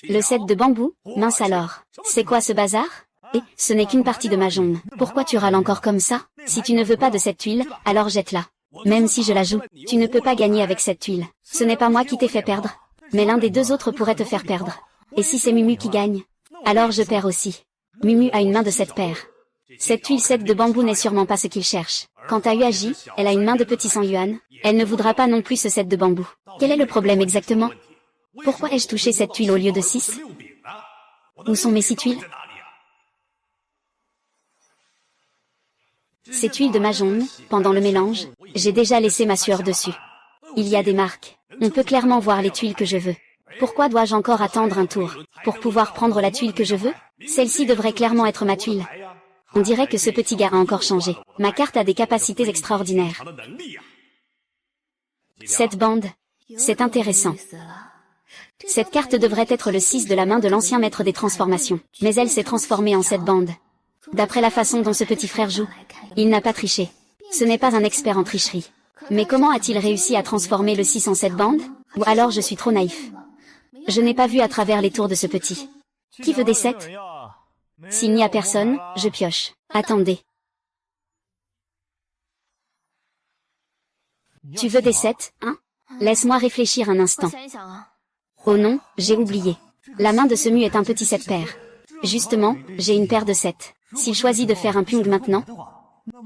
Speaker 1: Le set de bambou? Mince alors. C'est quoi ce bazar? Et ce n'est qu'une partie de mahjong. Pourquoi tu râles encore comme ça? Si tu ne veux pas de cette tuile, alors jette-la. Même si je la joue, tu ne peux pas gagner avec cette tuile. Ce n'est pas moi qui t'ai fait perdre. Mais l'un des deux autres pourrait te faire perdre. Et si c'est Mumu qui gagne? Alors je perds aussi. Mumu a une main de 7 paires. Cette tuile 7 de bambou n'est sûrement pas ce qu'il cherche. Quant à Uaji, elle a une main de petit 100 yuan. Elle ne voudra pas non plus ce set de bambou. Quel est le problème exactement? Pourquoi ai-je touché cette tuile au lieu de 6? Où sont mes 6 tuiles? Ces tuiles de mahjong, pendant le mélange, j'ai déjà laissé ma sueur dessus. Il y a des marques. On peut clairement voir les tuiles que je veux. Pourquoi dois-je encore attendre un tour pour pouvoir prendre la tuile que je veux? Celle-ci devrait clairement être ma tuile. On dirait que ce petit gars a encore changé. Ma carte a des capacités extraordinaires. Cette bande, c'est intéressant. Cette carte devrait être le 6 de la main de l'ancien maître des transformations. Mais elle s'est transformée en cette bande. D'après la façon dont ce petit frère joue, il n'a pas triché. Ce n'est pas un expert en tricherie. Mais comment a-t-il réussi à transformer le 6 en cette bande? Ou alors je suis trop naïf. Je n'ai pas vu à travers les tours de ce petit. Qui veut des 7? S'il n'y a personne, je pioche. Attendez. Tu veux des 7, hein? Laisse-moi réfléchir un instant. Oh non, j'ai oublié. La main de ce mu est un petit 7 paire. Justement, j'ai une paire de 7. S'il choisit de faire un pung maintenant,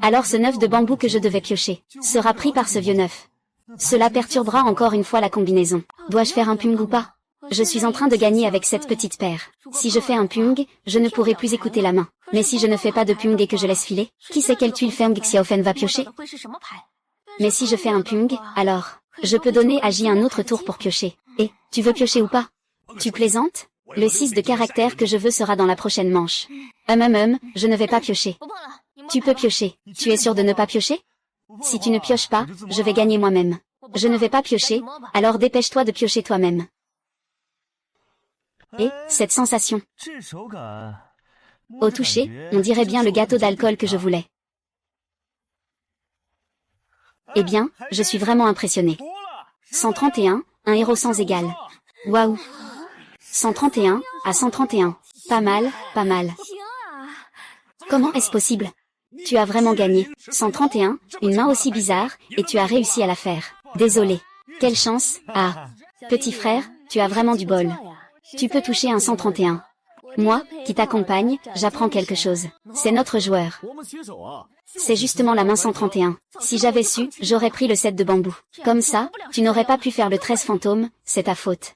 Speaker 1: alors ce 9 de bambou que je devais piocher sera pris par ce vieux 9. Cela perturbera encore une fois la combinaison. Dois-je faire un pung ou pas? Je suis en train de gagner avec cette petite paire. Si je fais un pung, je ne pourrai plus écouter la main. Mais si je ne fais pas de pung et que je laisse filer, qui sait quelle tuile Feng Xiaofen va piocher? Mais si je fais un pung, alors, je peux donner à J un autre tour pour piocher. Et, tu veux piocher ou pas? Tu plaisantes? Le 6 de caractère que je veux sera dans la prochaine manche. Je ne vais pas piocher. Tu peux piocher. Tu es sûr de ne pas piocher? Si tu ne pioches pas, je vais gagner moi-même. Je ne vais pas piocher, alors dépêche-toi de piocher toi-même. Et, cette sensation. Au toucher, on dirait bien le gâteau d'alcool que je voulais. Eh bien, je suis vraiment impressionné. 131, un héros sans égal. Waouh! 131, à 131. Pas mal, pas mal. Comment est-ce possible? Tu as vraiment gagné. 131, une main aussi bizarre, et tu as réussi à la faire. Désolé. Quelle chance. Ah. Petit frère, tu as vraiment du bol. Tu peux toucher un 131. Moi, qui t'accompagne, j'apprends quelque chose. C'est notre joueur. C'est justement la main 131. Si j'avais su, j'aurais pris le 7 de bambou. Comme ça, tu n'aurais pas pu faire le 13 fantôme, c'est ta faute.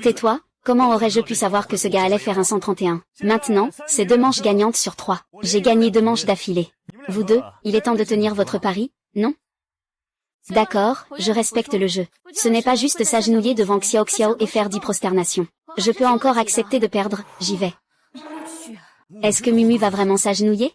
Speaker 1: Tais-toi, comment aurais-je pu savoir que ce gars allait faire un 131? Maintenant, c'est 2 manches gagnantes sur 3. J'ai gagné 2 manches d'affilée. Vous deux, il est temps de tenir votre pari, non? D'accord, je respecte le jeu. Ce n'est pas juste s'agenouiller devant Xiao Xiao et faire 10 prosternations. Je peux encore accepter de perdre, j'y vais. Est-ce que Mumu va vraiment s'agenouiller?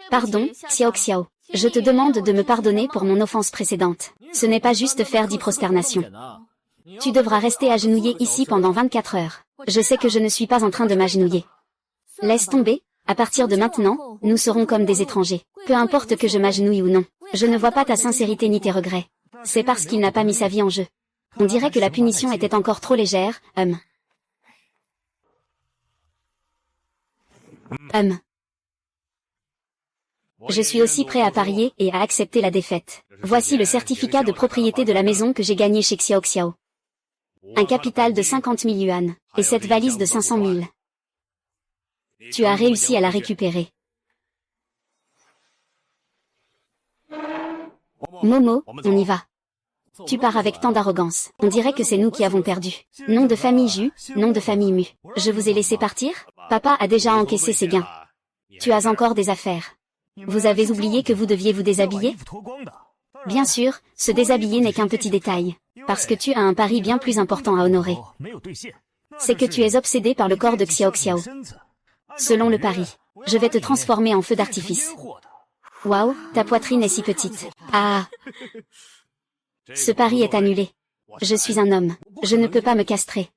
Speaker 1: Pardon, Xiao Xiao. Je te demande de me pardonner pour mon offense précédente. Ce n'est pas juste faire 10 prosternations. Tu devras rester agenouillé ici pendant 24 heures. Je sais que je ne suis pas en train de m'agenouiller. Laisse tomber, à partir de maintenant, nous serons comme des étrangers. Peu importe que je m'agenouille ou non. Je ne vois pas ta sincérité ni tes regrets. C'est parce qu'il n'a pas mis sa vie en jeu. On dirait que la punition était encore trop légère, Je suis aussi prêt à parier et à accepter la défaite. Voici le certificat de propriété de la maison que j'ai gagné chez Xiao Xiao. Un capital de 50 000 yuan, et cette valise de 500 000. Tu as réussi à la récupérer. Momo, on y va. Tu pars avec tant d'arrogance. On dirait que c'est nous qui avons perdu. Nom de famille Ju, nom de famille Mu. Je vous ai laissé partir? Papa a déjà encaissé ses gains. Tu as encore des affaires. Vous avez oublié que vous deviez vous déshabiller? Bien sûr, se déshabiller n'est qu'un petit détail. Parce que tu as un pari bien plus important à honorer. C'est que tu es obsédé par le corps de Xiao Xiao. Selon le pari, je vais te transformer en feu d'artifice. Waouh, ta poitrine est si petite. Ah! Ce pari est annulé. Je suis un homme. Je ne peux pas me castrer.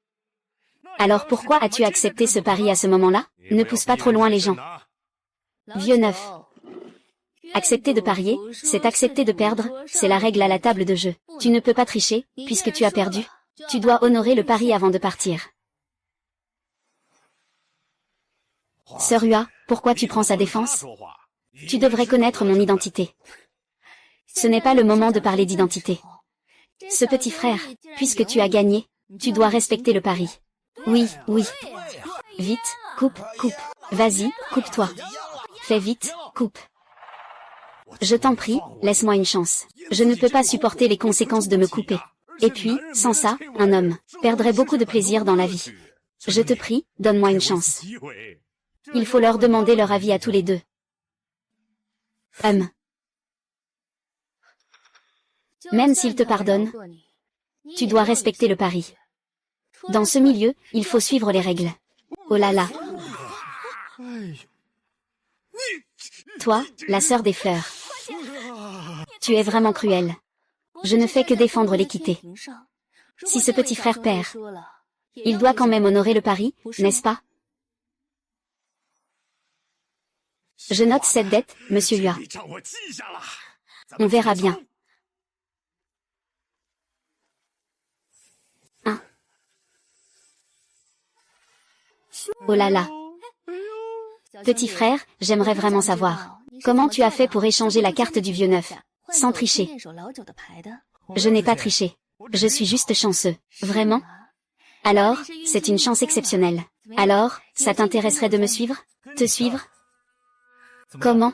Speaker 1: Alors pourquoi as-tu accepté ce pari à ce moment-là? Ne pousse pas trop loin les gens. Vieux neuf. Accepter de parier, c'est accepter de perdre, c'est la règle à la table de jeu. Tu ne peux pas tricher, puisque tu as perdu. Tu dois honorer le pari avant de partir. Sœur Hua, pourquoi tu prends sa défense? Tu devrais connaître mon identité. Ce n'est pas le moment de parler d'identité. Ce petit frère, puisque tu as gagné, tu dois respecter le pari. Oui, oui. Vite, coupe, coupe. Vas-y, coupe-toi. Fais vite, coupe. Je t'en prie, laisse-moi une chance. Je ne peux pas supporter les conséquences de me couper. Et puis, sans ça, un homme perdrait beaucoup de plaisir dans la vie. Je te prie, donne-moi une chance. Il faut leur demander leur avis à tous les deux. Même s'il te pardonne, tu dois respecter le pari. Dans ce milieu, il faut suivre les règles. Oh là là. Toi, la sœur des fleurs. Tu es vraiment cruelle. Je ne fais que défendre l'équité. Si ce petit frère perd, il doit quand même honorer le pari, n'est-ce pas? Je note cette dette, monsieur Hua. On verra bien. Oh là là. Petit frère, j'aimerais vraiment savoir. Comment tu as fait pour échanger la carte du vieux neuf? Sans tricher. Je n'ai pas triché. Je suis juste chanceux. Vraiment? Alors, c'est une chance exceptionnelle. Alors, ça t'intéresserait de me suivre? Te suivre? Comment?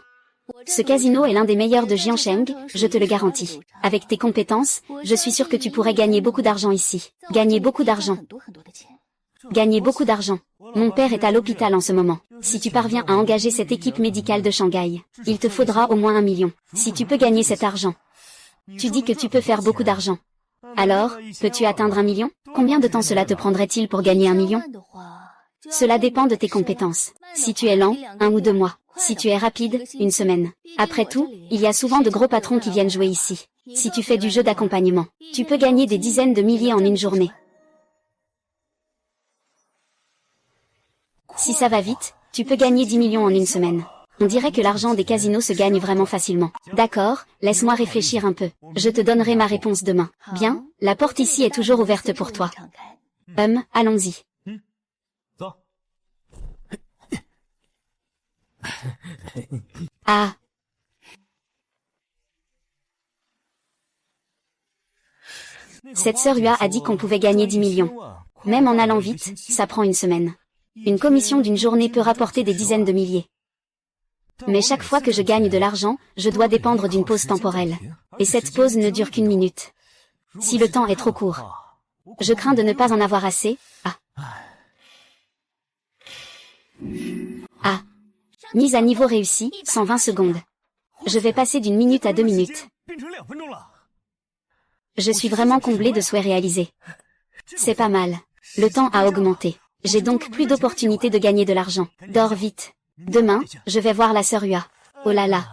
Speaker 1: Ce casino est l'un des meilleurs de Jiangsheng, je te le garantis. Avec tes compétences, je suis sûr que tu pourrais gagner beaucoup d'argent ici. Gagner beaucoup d'argent. Gagner beaucoup d'argent. Mon père est à l'hôpital en ce moment. Si tu parviens à engager cette équipe médicale de Shanghai, il te faudra au moins 1 million. Si tu peux gagner cet argent. Tu dis que tu peux faire beaucoup d'argent. Alors, peux-tu atteindre 1 million? Combien de temps cela te prendrait-il pour gagner 1 million? Cela dépend de tes compétences. Si tu es lent, 1 ou 2 mois. Si tu es rapide, 1 semaine. Après tout, il y a souvent de gros patrons qui viennent jouer ici. Si tu fais du jeu d'accompagnement, tu peux gagner des dizaines de milliers en 1 journée. Si ça va vite, tu peux gagner 10 millions en 1 semaine. On dirait que l'argent des casinos se gagne vraiment facilement. D'accord, laisse-moi réfléchir un peu. Je te donnerai ma réponse demain. Bien, la porte ici est toujours ouverte pour toi. Allons-y. Ah. Cette sœur Hua a dit qu'on pouvait gagner 10 millions. Même en allant vite, ça prend 1 semaine. Une commission d'une journée peut rapporter des dizaines de milliers. Mais chaque fois que je gagne de l'argent, je dois dépendre d'une pause temporelle. Et cette pause ne dure qu'1 minute. Si le temps est trop court, je crains de ne pas en avoir assez. Mise à niveau réussie, 120 secondes. Je vais passer d'1 minute à 2 minutes. Je suis vraiment comblé de souhaits réalisés. C'est pas mal. Le temps a augmenté. J'ai donc plus d'opportunités de gagner de l'argent. Dors vite. Demain, je vais voir la sœur Hua. Oh là là.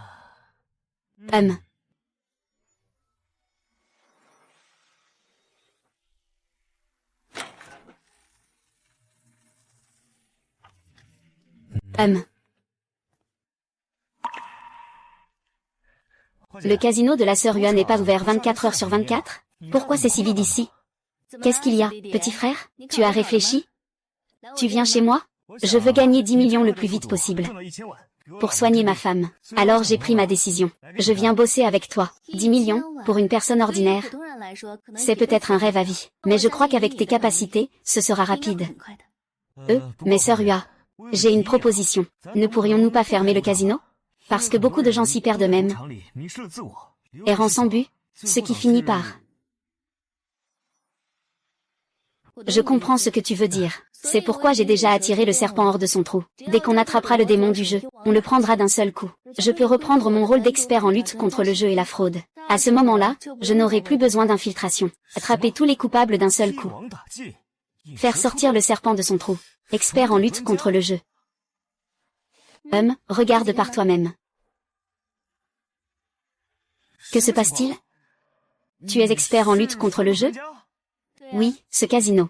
Speaker 1: Le casino de la sœur Hua n'est pas ouvert 24 heures sur 24? Pourquoi c'est si vide ici? Qu'est-ce qu'il y a, petit frère? Tu as réfléchi? Tu viens chez moi? Je veux gagner 10 millions le plus vite possible. Pour soigner ma femme. Alors j'ai pris ma décision. Je viens bosser avec toi. 10 millions, pour une personne ordinaire. C'est peut-être un rêve à vie. Mais je crois qu'avec tes capacités, ce sera rapide. Mais sœur Hua, j'ai une proposition. Ne pourrions-nous pas fermer le casino? Parce que beaucoup de gens s'y perdent eux-mêmes. Errant sans but, ce qui finit par Je comprends ce que tu veux dire. C'est pourquoi j'ai déjà attiré le serpent hors de son trou. Dès qu'on attrapera le démon du jeu, on le prendra d'un seul coup. Je peux reprendre mon rôle d'expert en lutte contre le jeu et la fraude. À ce moment-là, je n'aurai plus besoin d'infiltration. Attraper tous les coupables d'un seul coup. Faire sortir le serpent de son trou. Expert en lutte contre le jeu. Regarde par toi-même. Que se passe-t-il? Tu es expert en lutte contre le jeu? Oui, ce casino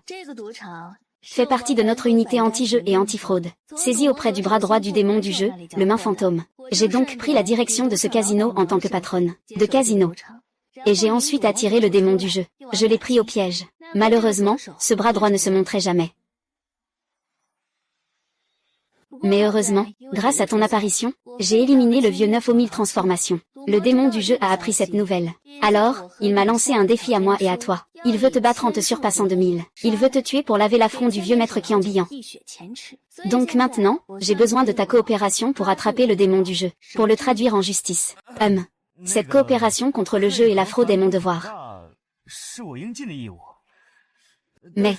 Speaker 1: fait partie de notre unité anti-jeu et anti-fraude, saisie auprès du bras droit du démon du jeu, le main fantôme. J'ai donc pris la direction de ce casino en tant que patronne de casino. Et j'ai ensuite attiré le démon du jeu. Je l'ai pris au piège. Malheureusement, ce bras droit ne se montrait jamais. Mais heureusement, grâce à ton apparition, j'ai éliminé le vieux 9 aux 1000 transformations. Le démon du jeu a appris cette nouvelle. Alors, il m'a lancé un défi à moi et à toi. Il veut te battre en te surpassant de 1000. Il veut te tuer pour laver l'affront du vieux maître qui ambiant. Donc maintenant, j'ai besoin de ta coopération pour attraper le démon du jeu, pour le traduire en justice. Cette coopération contre le jeu et la fraude est mon devoir. Mais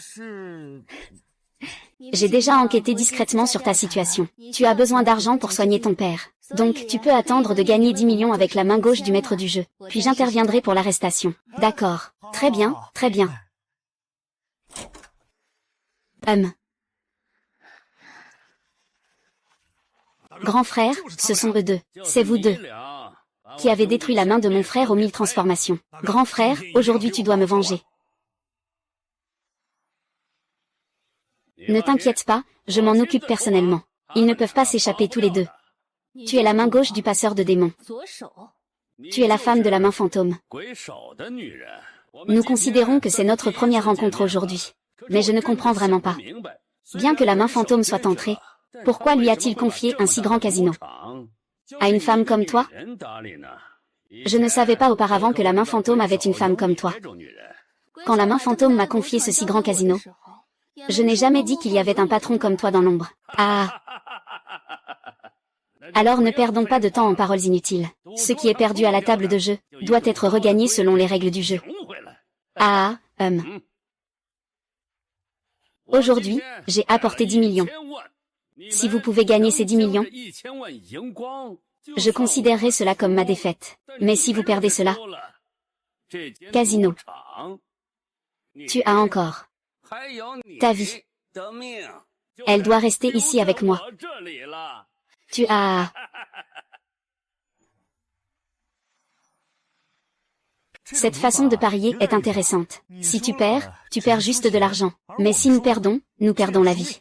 Speaker 1: j'ai déjà enquêté discrètement sur ta situation. Tu as besoin d'argent pour soigner ton père. Donc tu peux attendre de gagner 10 millions avec la main gauche du maître du jeu. Puis j'interviendrai pour l'arrestation. D'accord. Très bien, très bien. Grand frère, ce sont eux deux. C'est vous deux qui avez détruit la main de mon frère aux 1000 transformations. Grand frère, aujourd'hui tu dois me venger. Ne t'inquiète pas, je m'en occupe personnellement. Ils ne peuvent pas s'échapper tous les deux. Tu es la main gauche du passeur de démons. Tu es la femme de la main fantôme. Nous considérons que c'est notre première rencontre aujourd'hui. Mais je ne comprends vraiment pas. Bien que la main fantôme soit entrée, pourquoi lui a-t-il confié un si grand casino? À une femme comme toi? Je ne savais pas auparavant que la main fantôme avait une femme comme toi. Quand la main fantôme m'a confié ce si grand casino, je n'ai jamais dit qu'il y avait un patron comme toi dans l'ombre. Ah! Alors ne perdons pas de temps en paroles inutiles. Ce qui est perdu à la table de jeu doit être regagné selon les règles du jeu. Aujourd'hui, j'ai apporté 10 millions. Si vous pouvez gagner ces 10 millions, je considérerai cela comme ma défaite. Mais si vous perdez cela, casino, tu as encore ta vie. Elle doit rester ici avec moi. Tu as... Cette façon de parier est intéressante. Si tu perds juste de l'argent. Mais si nous perdons la vie.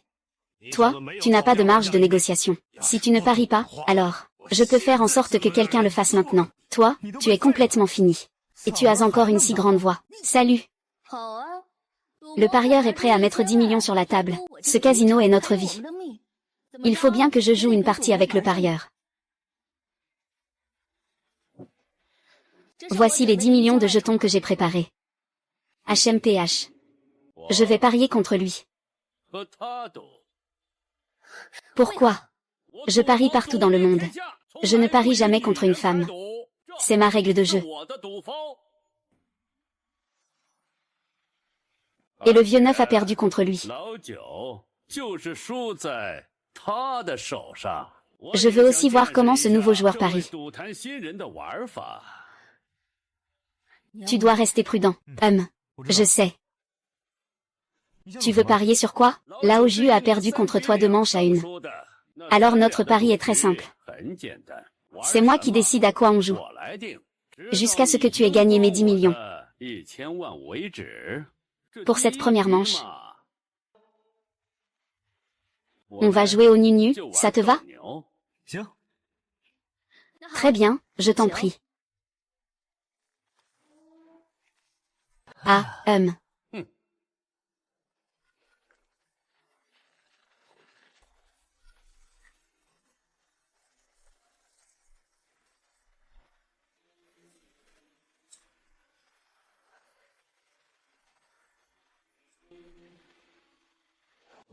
Speaker 1: Toi, tu n'as pas de marge de négociation. Si tu ne paries pas, alors, je peux faire en sorte que quelqu'un le fasse maintenant. Toi, tu es complètement fini. Et tu as encore une si grande voix. Salut. Le parieur est prêt à mettre 10 millions sur la table. Ce casino est notre vie. Il faut bien que je joue une partie avec le parieur. Voici les 10 millions de jetons que j'ai préparés. HMPH. Je vais parier contre lui. Pourquoi? Je parie partout dans le monde. Je ne parie jamais contre une femme. C'est ma règle de jeu. Et le vieux neuf a perdu contre lui. Je veux aussi voir comment ce nouveau joueur parie. Tu dois rester prudent. Je sais. Tu veux parier sur quoi? Lao Ju a perdu contre toi 2 manches à 1. Alors notre pari est très simple. C'est moi qui décide à quoi on joue. Jusqu'à ce que tu aies gagné mes 10 millions. Pour cette première manche, on va jouer au nu-nu, ça te va? Très bien, je t'en prie.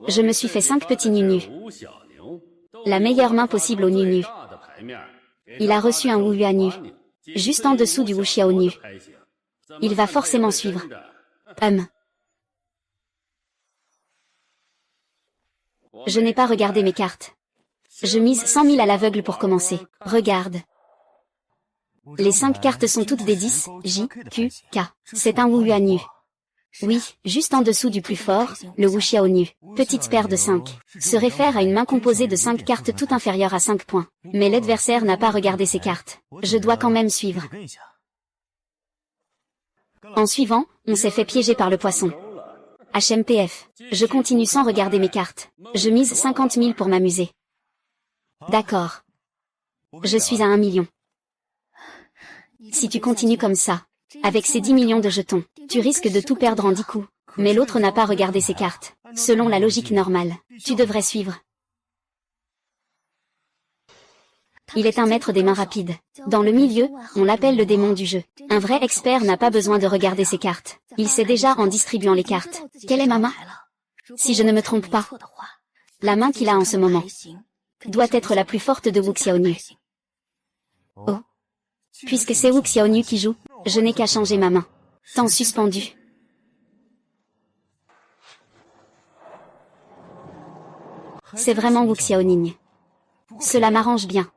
Speaker 1: Je me suis fait 5 petits nu-nu. La meilleure main possible au nu-nu. Il a reçu un Wu Yuan nu. Juste en dessous du Wu Xiao nu. Il va forcément suivre. Je n'ai pas regardé mes cartes. Je mise 100 000 à l'aveugle pour commencer. Regarde. Les 5 cartes sont toutes des 10, J, Q, K. C'est un Wu Yuan Yu. Oui, juste en dessous du plus fort, le Wu Xiao Nu. Petite paire de 5. Se réfère à une main composée de 5 cartes toutes inférieures à 5 points. Mais l'adversaire n'a pas regardé ses cartes. Je dois quand même suivre. En suivant, on s'est fait piéger par le poisson. HMPF. Je continue sans regarder mes cartes. Je mise 50 000 pour m'amuser. D'accord. Je suis à 1 million. Si tu continues comme ça, avec ces 10 millions de jetons, tu risques de tout perdre en 10 coups. Mais l'autre n'a pas regardé ses cartes. Selon la logique normale, tu devrais suivre. Il est un maître des mains rapides. Dans le milieu, on l'appelle le démon du jeu. Un vrai expert n'a pas besoin de regarder ses cartes. Il sait déjà en distribuant les cartes. Quelle est ma main? Si je ne me trompe pas, la main qu'il a en ce moment doit être la plus forte de Wu Xiaonu. Oh. Puisque c'est Wu Xiaonu qui joue, je n'ai qu'à changer ma main. Temps suspendu. C'est vraiment Wu Xiaoning. Cela m'arrange bien.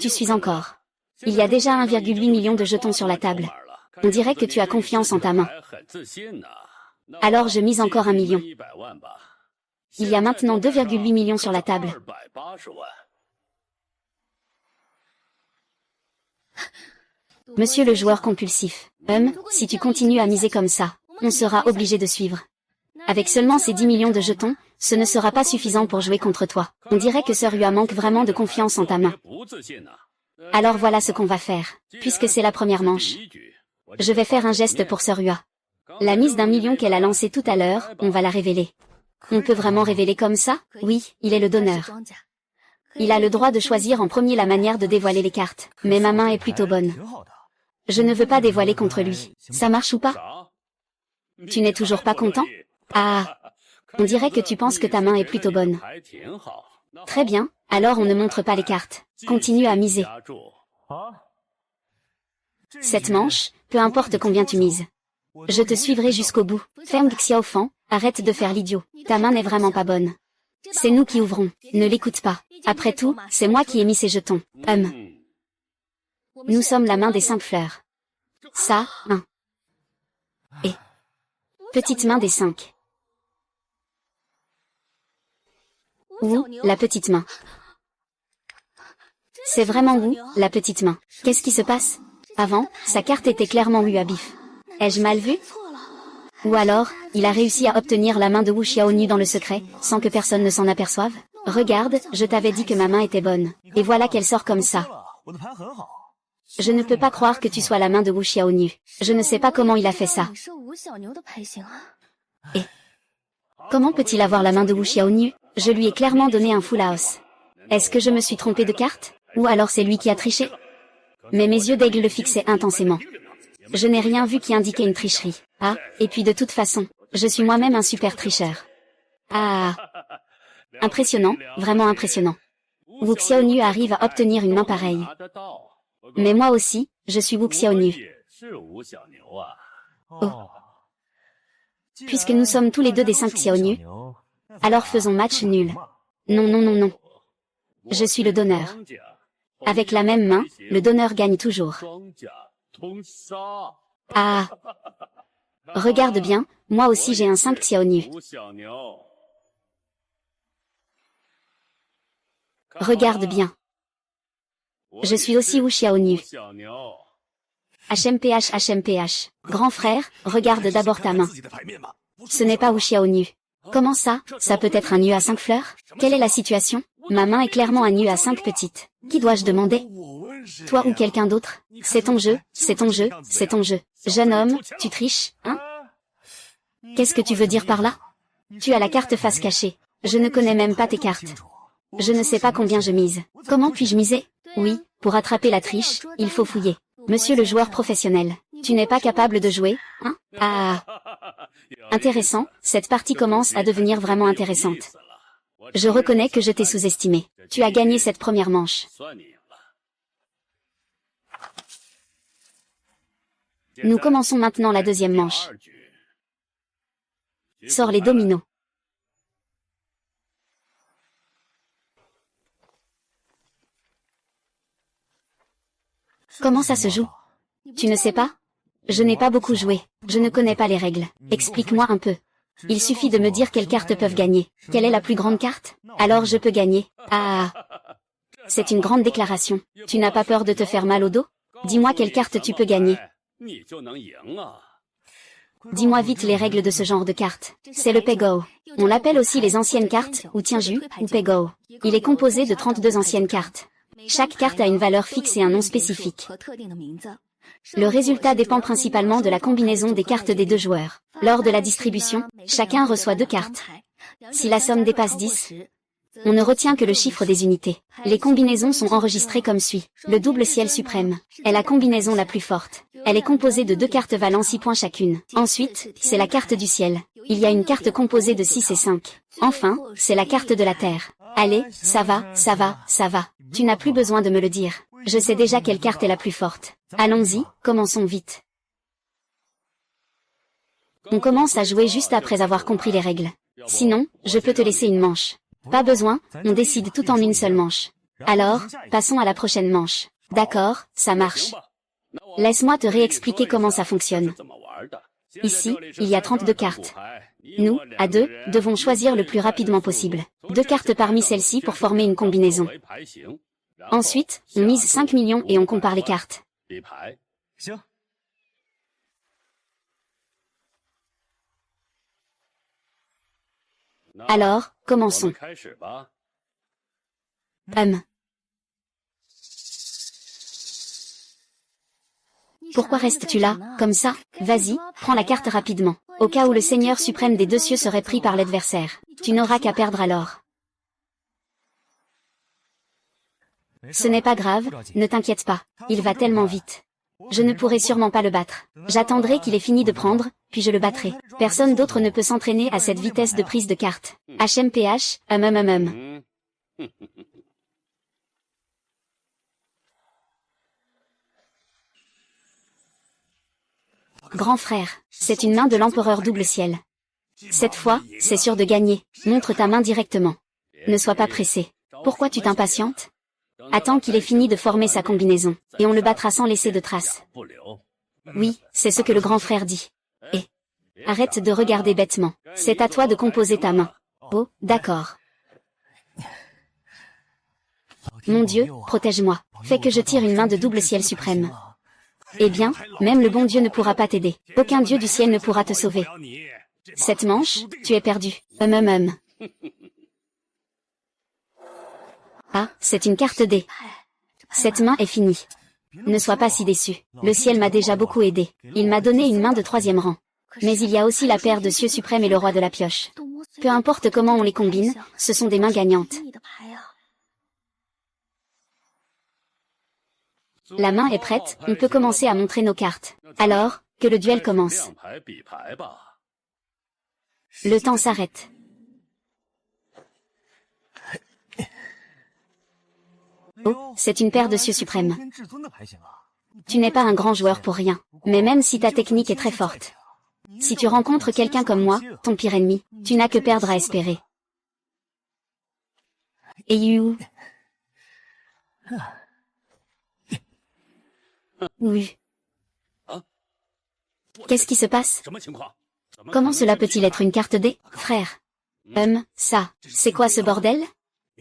Speaker 1: Tu suis encore. Il y a déjà 1,8 million de jetons sur la table. On dirait que tu as confiance en ta main. Alors je mise encore 1 million. Il y a maintenant 2,8 millions sur la table. Monsieur le joueur compulsif, si tu continues à miser comme ça, on sera obligé de suivre. Avec seulement ces 10 millions de jetons, ce ne sera pas suffisant pour jouer contre toi. On dirait que Sir Hua manque vraiment de confiance en ta main. Alors voilà ce qu'on va faire, puisque c'est la première manche. Je vais faire un geste pour Sir Hua. La mise d'1 million qu'elle a lancée tout à l'heure, on va la révéler. On peut vraiment révéler comme ça? Oui, il est le donneur. Il a le droit de choisir en premier la manière de dévoiler les cartes, mais ma main est plutôt bonne. Je ne veux pas dévoiler contre lui. Ça marche ou pas? Tu n'es toujours pas content? Ah, on dirait que tu penses que ta main est plutôt bonne. Très bien, alors on ne montre pas les cartes. Continue à miser. Cette manche, peu importe combien tu mises. Je te suivrai jusqu'au bout. Feng Xiaofan, arrête de faire l'idiot. Ta main n'est vraiment pas bonne. C'est nous qui ouvrons. Ne l'écoute pas. Après tout, c'est moi qui ai mis ces jetons. Nous sommes la main des 5 fleurs. Ça, 1. Et petite main des 5. Wu, la petite main. C'est vraiment Wu, la petite main. Qu'est-ce qui se passe? Avant, sa carte était clairement Wu à bif. Ai-je mal vu? Ou alors, il a réussi à obtenir la main de Wu Xiaonu dans le secret, sans que personne ne s'en aperçoive? Regarde, je t'avais dit que ma main était bonne. Et voilà qu'elle sort comme ça. Je ne peux pas croire que tu sois la main de Wu Xiaonu. Je ne sais pas comment il a fait ça. Et comment peut-il avoir la main de Wu Xiaonu? Je lui ai clairement donné un full house. Est-ce que je me suis trompé de carte? Ou alors c'est lui qui a triché? Mais mes yeux d'aigle le fixaient intensément. Je n'ai rien vu qui indiquait une tricherie. Ah, et puis de toute façon, je suis moi-même un super tricheur. Ah, impressionnant, vraiment impressionnant. Wu Xiaonu arrive à obtenir une main pareille. Mais moi aussi, je suis Wu Xiaonu. Oh. Puisque nous sommes tous les deux des 5 Xiaonu, alors faisons match nul. Non, non, non, non. Je suis le donneur. Avec la même main, le donneur gagne toujours. Ah. Regarde bien, moi aussi j'ai un 5 Xiaonu. Regarde bien. Je suis aussi Wu Xiaonu. HMPH HMPH. Grand frère, regarde d'abord ta main. Ce n'est pas Wu Xiaonu. Comment ça? Ça peut être un nœud à 5 fleurs? Quelle est la situation? Ma main est clairement un nœud à 5 petites. Qui dois-je demander? Toi ou quelqu'un d'autre? C'est ton jeu, c'est ton jeu, c'est ton jeu. Jeune homme, tu triches, hein? Qu'est-ce que tu veux dire par là? Tu as la carte face cachée. Je ne connais même pas tes cartes. Je ne sais pas combien je mise. Comment puis-je miser? Oui, pour attraper la triche, il faut fouiller. Monsieur le joueur professionnel, tu n'es pas capable de jouer, hein? Ah. Intéressant, cette partie commence à devenir vraiment intéressante. Je reconnais que je t'ai sous-estimé. Tu as gagné cette première manche. Nous commençons maintenant la deuxième manche. Sors les dominos. Comment ça se joue? Tu ne sais pas? Je n'ai pas beaucoup joué. Je ne connais pas les règles. Explique-moi un peu. Il suffit de me dire quelles cartes peuvent gagner. Quelle est la plus grande carte? Alors je peux gagner. Ah! C'est une grande déclaration. Tu n'as pas peur de te faire mal au dos? Dis-moi quelle carte tu peux gagner. Dis-moi vite les règles de ce genre de carte. C'est le Pegao. On l'appelle aussi les anciennes cartes, ou Tianju, ou Pegao. Il est composé de 32 anciennes cartes. Chaque carte a une valeur fixe et un nom spécifique. Le résultat dépend principalement de la combinaison des cartes des deux joueurs. Lors de la distribution, chacun reçoit 2 cartes. Si la somme dépasse 10, on ne retient que le chiffre des unités. Les combinaisons sont enregistrées comme suit. Le double ciel suprême est la combinaison la plus forte. Elle est composée de 2 cartes valant 6 points chacune. Ensuite, c'est la carte du ciel. Il y a une carte composée de 6 et 5. Enfin, c'est la carte de la terre. Allez, ça va, ça va, ça va. Tu n'as plus besoin de me le dire. Je sais déjà quelle carte est la plus forte. Allons-y, commençons vite. On commence à jouer juste après avoir compris les règles. Sinon, je peux te laisser une manche. Pas besoin, on décide tout en une seule manche. Alors, passons à la prochaine manche. D'accord, ça marche. Laisse-moi te réexpliquer comment ça fonctionne. Ici, il y a 32 cartes. Nous, à 2, devons choisir le plus rapidement possible 2 cartes parmi celles-ci pour former une combinaison. Ensuite, on mise 5 millions et on compare les cartes. Alors, commençons. Pourquoi restes-tu là, comme ça? Vas-y, prends la carte rapidement. Au cas où le Seigneur suprême des 2 cieux serait pris par l'adversaire. Tu n'auras qu'à perdre alors. Ce n'est pas grave, ne t'inquiète pas. Il va tellement vite. Je ne pourrai sûrement pas le battre. J'attendrai qu'il ait fini de prendre, puis je le battrai. Personne d'autre ne peut s'entraîner à cette vitesse de prise de carte. HMPH, Grand frère, c'est une main de l'empereur double ciel. Cette fois, c'est sûr de gagner. Montre ta main directement. Ne sois pas pressé. Pourquoi tu t'impatientes? Attends qu'il ait fini de former sa combinaison, et on le battra sans laisser de traces. Oui, c'est ce que le grand frère dit. Et arrête de regarder bêtement. C'est à toi de composer ta main. Oh, d'accord. Mon Dieu, protège-moi. Fais que je tire une main de double ciel suprême. Eh bien, même le bon Dieu ne pourra pas t'aider. Aucun Dieu du ciel ne pourra te sauver. Cette manche, tu es perdu. Ah, c'est une carte D. Cette main est finie. Ne sois pas si déçu. Le ciel m'a déjà beaucoup aidé. Il m'a donné une main de 3e rang. Mais il y a aussi la paire de cieux suprêmes et le roi de la pioche. Peu importe comment on les combine, ce sont des mains gagnantes. La main est prête, on peut commencer à montrer nos cartes. Alors, que le duel commence. Le temps s'arrête. Oh, c'est une paire de cieux suprêmes. Tu n'es pas un grand joueur pour rien, mais même si ta technique est très forte. Si tu rencontres quelqu'un comme moi, ton pire ennemi, tu n'as que perdre à espérer. Et you. Oui. Qu'est-ce qui se passe? Comment cela peut-il être une carte D, frère? Ça, c'est quoi ce bordel?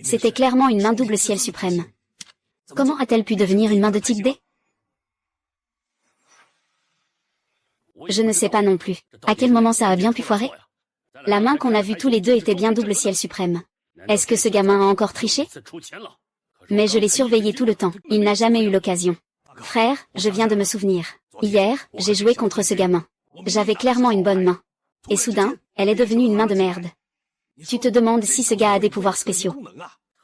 Speaker 1: C'était clairement une main double ciel suprême. Comment a-t-elle pu devenir une main de type D? Je ne sais pas non plus. À quel moment ça a bien pu foirer? La main qu'on a vue tous les deux était bien double ciel suprême. Est-ce que ce gamin a encore triché? Mais je l'ai surveillé tout le temps. Il n'a jamais eu l'occasion. Frère, je viens de me souvenir. Hier, j'ai joué contre ce gamin. J'avais clairement une bonne main. Et soudain, elle est devenue une main de merde. Tu te demandes si ce gars a des pouvoirs spéciaux.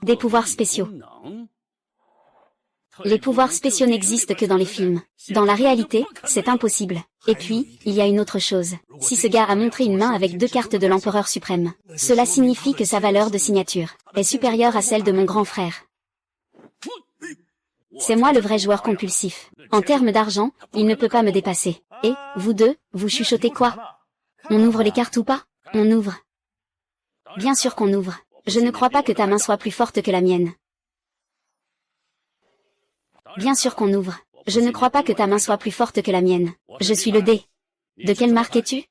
Speaker 1: Des pouvoirs spéciaux. Les pouvoirs spéciaux n'existent que dans les films. Dans la réalité, c'est impossible. Et puis, il y a une autre chose. Si ce gars a montré une main avec 2 cartes de l'empereur suprême, cela signifie que sa valeur de signature est supérieure à celle de mon grand frère. C'est moi le vrai joueur compulsif. En termes d'argent, il ne peut pas me dépasser. Et, vous deux, vous chuchotez quoi? On ouvre les cartes ou pas? On ouvre. Bien sûr qu'on ouvre. Je ne crois pas que ta main soit plus forte que la mienne. Bien sûr qu'on ouvre. Je ne crois pas que ta main soit plus forte que la mienne. Je suis le dé. De quelle marque es-tu?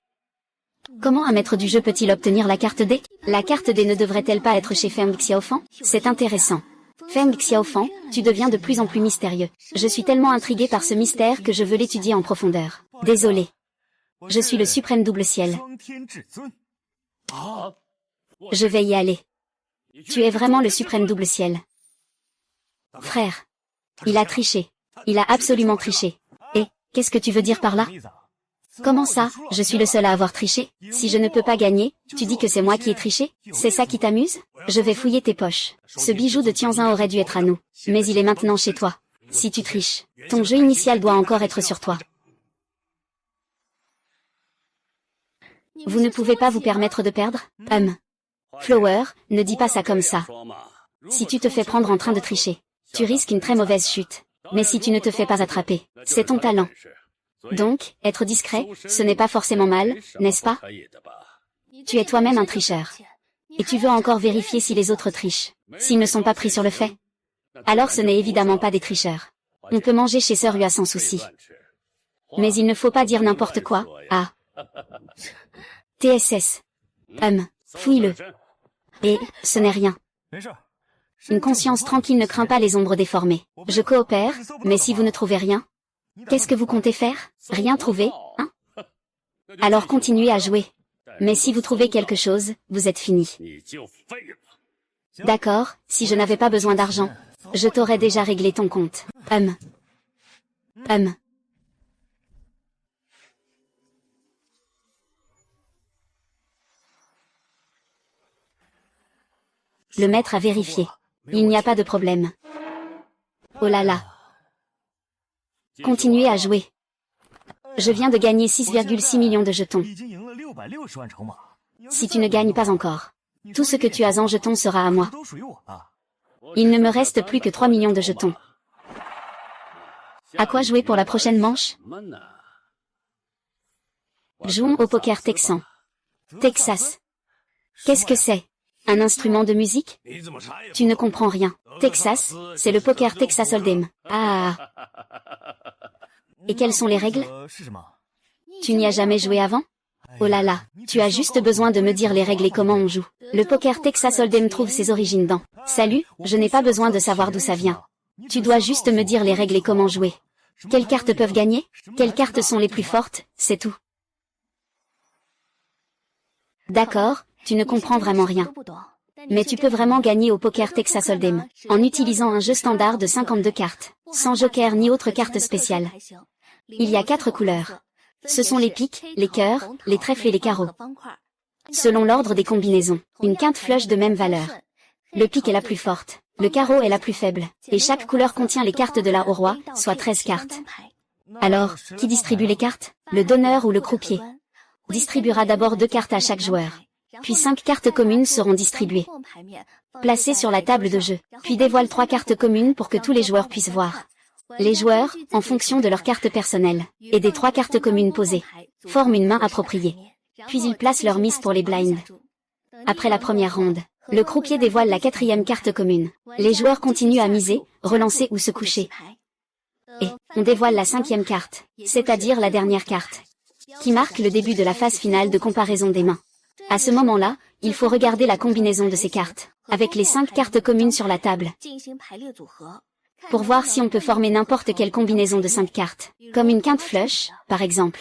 Speaker 1: Comment un maître du jeu peut-il obtenir la carte dé? La carte dé ne devrait-elle pas être chez Feng Xiaofang? C'est intéressant. Feng Xiaofang, tu deviens de plus en plus mystérieux. Je suis tellement intrigué par ce mystère que je veux l'étudier en profondeur. Désolé. Je suis le suprême double ciel. Je vais y aller. Tu es vraiment le suprême double ciel. Frère. Il a triché. Il a absolument triché. Et, qu'est-ce que tu veux dire par là? Comment ça, je suis le seul à avoir triché? Si je ne peux pas gagner, tu dis que c'est moi qui ai triché? C'est ça qui t'amuse? Je vais fouiller tes poches. Ce bijou de Tianzin aurait dû être à nous. Mais il est maintenant chez toi. Si tu triches, ton jeu initial doit encore être sur toi. Vous ne pouvez pas vous permettre de perdre? Flower, ne dis pas ça comme ça. Si tu te fais prendre en train de tricher, tu risques une très mauvaise chute. Mais si tu ne te fais pas attraper, c'est ton talent. Donc, être discret, ce n'est pas forcément mal, n'est-ce pas? Tu es toi-même un tricheur. Et tu veux encore vérifier si les autres trichent, s'ils ne sont pas pris sur le fait. Alors ce n'est évidemment pas des tricheurs. On peut manger chez Sœur Hua sans souci. Mais il ne faut pas dire n'importe quoi. Ah. TSS. Fouille-le. Et, ce n'est rien. Une conscience tranquille ne craint pas les ombres déformées. Je coopère, mais si vous ne trouvez rien, qu'est-ce que vous comptez faire? Rien trouver, hein? Alors continuez à jouer. Mais si vous trouvez quelque chose, vous êtes fini. D'accord, si je n'avais pas besoin d'argent, je t'aurais déjà réglé ton compte. Le maître a vérifié. Il n'y a pas de problème. Oh là là. Continuez à jouer. Je viens de gagner 6,6 millions de jetons. Si tu ne gagnes pas encore, tout ce que tu as en jetons sera à moi. Il ne me reste plus que 3 millions de jetons. À quoi jouer pour la prochaine manche? Jouons au poker texan. Texas. Qu'est-ce que c'est? Un instrument de musique? Tu ne comprends rien. Texas, c'est le poker Texas Hold'em. Ah. Et quelles sont les règles? Tu n'y as jamais joué avant? Oh là là, tu as juste besoin de me dire les règles et comment on joue. Le poker Texas Hold'em trouve ses origines dans... Salut, je n'ai pas besoin de savoir d'où ça vient. Tu dois juste me dire les règles et comment jouer. Quelles cartes peuvent gagner? Quelles cartes sont les plus fortes? C'est tout. D'accord, tu ne comprends vraiment rien. Mais tu peux vraiment gagner au poker Texas Hold'em, en utilisant un jeu standard de 52 cartes, sans joker ni autre carte spéciale. Il y a 4 couleurs. Ce sont les piques, les cœurs, les trèfles et les carreaux. Selon l'ordre des combinaisons, une quinte flush de même valeur. Le pique est la plus forte, le carreau est la plus faible, et chaque couleur contient les cartes de la au roi, soit 13 cartes. Alors, qui distribue les cartes? Le donneur ou le croupier distribuera d'abord 2 cartes à chaque joueur. Puis 5 cartes communes seront distribuées, placées sur la table de jeu, puis dévoile 3 cartes communes pour que tous les joueurs puissent voir. Les joueurs, en fonction de leurs cartes personnelles, et des 3 cartes communes posées, forment une main appropriée. Puis ils placent leur mise pour les blinds. Après la première ronde, le croupier dévoile la 4e carte commune. Les joueurs continuent à miser, relancer ou se coucher. Et, on dévoile la 5e carte, c'est-à-dire la dernière carte, qui marque le début de la phase finale de comparaison des mains. À ce moment-là, il faut regarder la combinaison de ces cartes, avec les 5 cartes communes sur la table, pour voir si on peut former n'importe quelle combinaison de 5 cartes, comme une quinte flush, par exemple.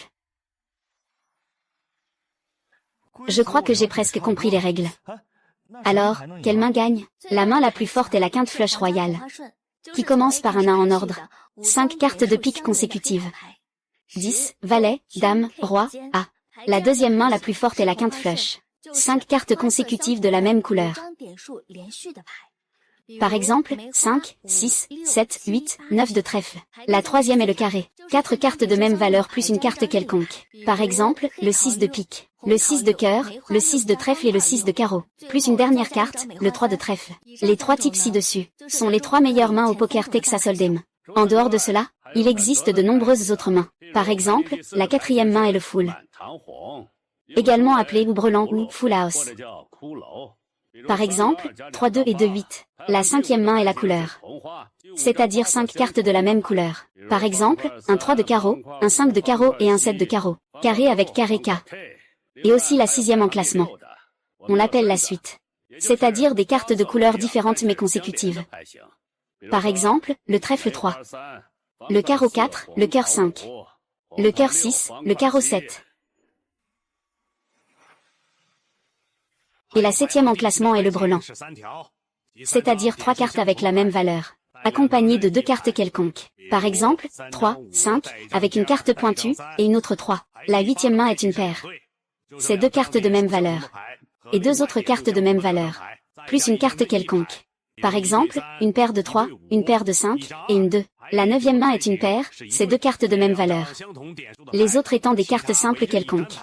Speaker 1: Je crois que j'ai presque compris les règles. Alors, quelle main gagne? La main la plus forte est la quinte flush royale, qui commence par un A en ordre. 5 cartes de pique consécutives. 10, valet, dame, roi, A. La deuxième main la plus forte est la quinte flush. 5 cartes consécutives de la même couleur. Par exemple, 5, 6, 7, 8, 9 de trèfle. La troisième est le carré. 4 cartes de même valeur plus une carte quelconque. Par exemple, le 6 de pique, le 6 de cœur, le 6 de trèfle et le 6 de carreau. Plus une dernière carte, le 3 de trèfle. Les 3 types ci-dessus sont les 3 meilleures mains au poker Texas Hold'em. En dehors de cela, il existe de nombreuses autres mains. Par exemple, la quatrième main est le full, également appelé ou brelan ou full house. Par exemple, 3-2 et 2-8. La cinquième main est la couleur, c'est-à-dire 5 cartes de la même couleur. Par exemple, un 3 de carreau, un 5 de carreau et un 7 de carreau. Carré avec carré K. Et aussi la sixième en classement. On l'appelle la suite, c'est-à-dire des cartes de couleurs différentes mais consécutives. Par exemple, le trèfle 3, le carreau 4, le cœur 5, le cœur 6, le carreau 7. Et la septième en classement est le brelan, c'est-à-dire 3 cartes avec la même valeur, accompagnées de 2 cartes quelconques. Par exemple, 3, 5, avec une carte pointue, et une autre 3. La huitième main est une paire. C'est 2 cartes de même valeur, et 2 autres cartes de même valeur, plus une carte quelconque. Par exemple, une paire de 3, une paire de 5, et une 2. La neuvième main est une paire, c'est 2 cartes de même valeur, les autres étant des cartes simples quelconques.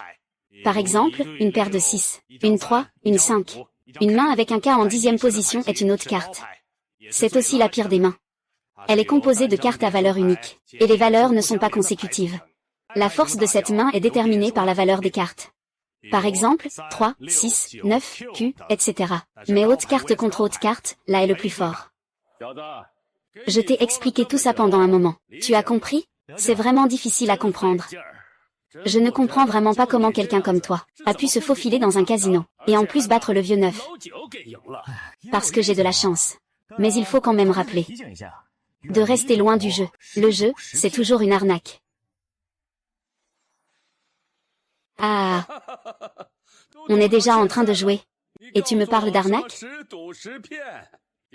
Speaker 1: Par exemple, une paire de 6, une 3, une 5. Une main avec un K en 10e position est une autre carte. C'est aussi la pire des mains. Elle est composée de cartes à valeur unique, et les valeurs ne sont pas consécutives. La force de cette main est déterminée par la valeur des cartes. Par exemple, 3, 6, 9, Q, etc. Mais haute carte contre haute carte, là est le plus fort. Je t'ai expliqué tout ça pendant un moment. Tu as compris? C'est vraiment difficile à comprendre. Je ne comprends vraiment pas comment quelqu'un comme toi a pu se faufiler dans un casino, et en plus battre le vieux 9. Parce que j'ai de la chance. Mais il faut quand même rappeler de rester loin du jeu. Le jeu, c'est toujours une arnaque. Ah, on est déjà en train de jouer. Et tu me parles d'arnaque?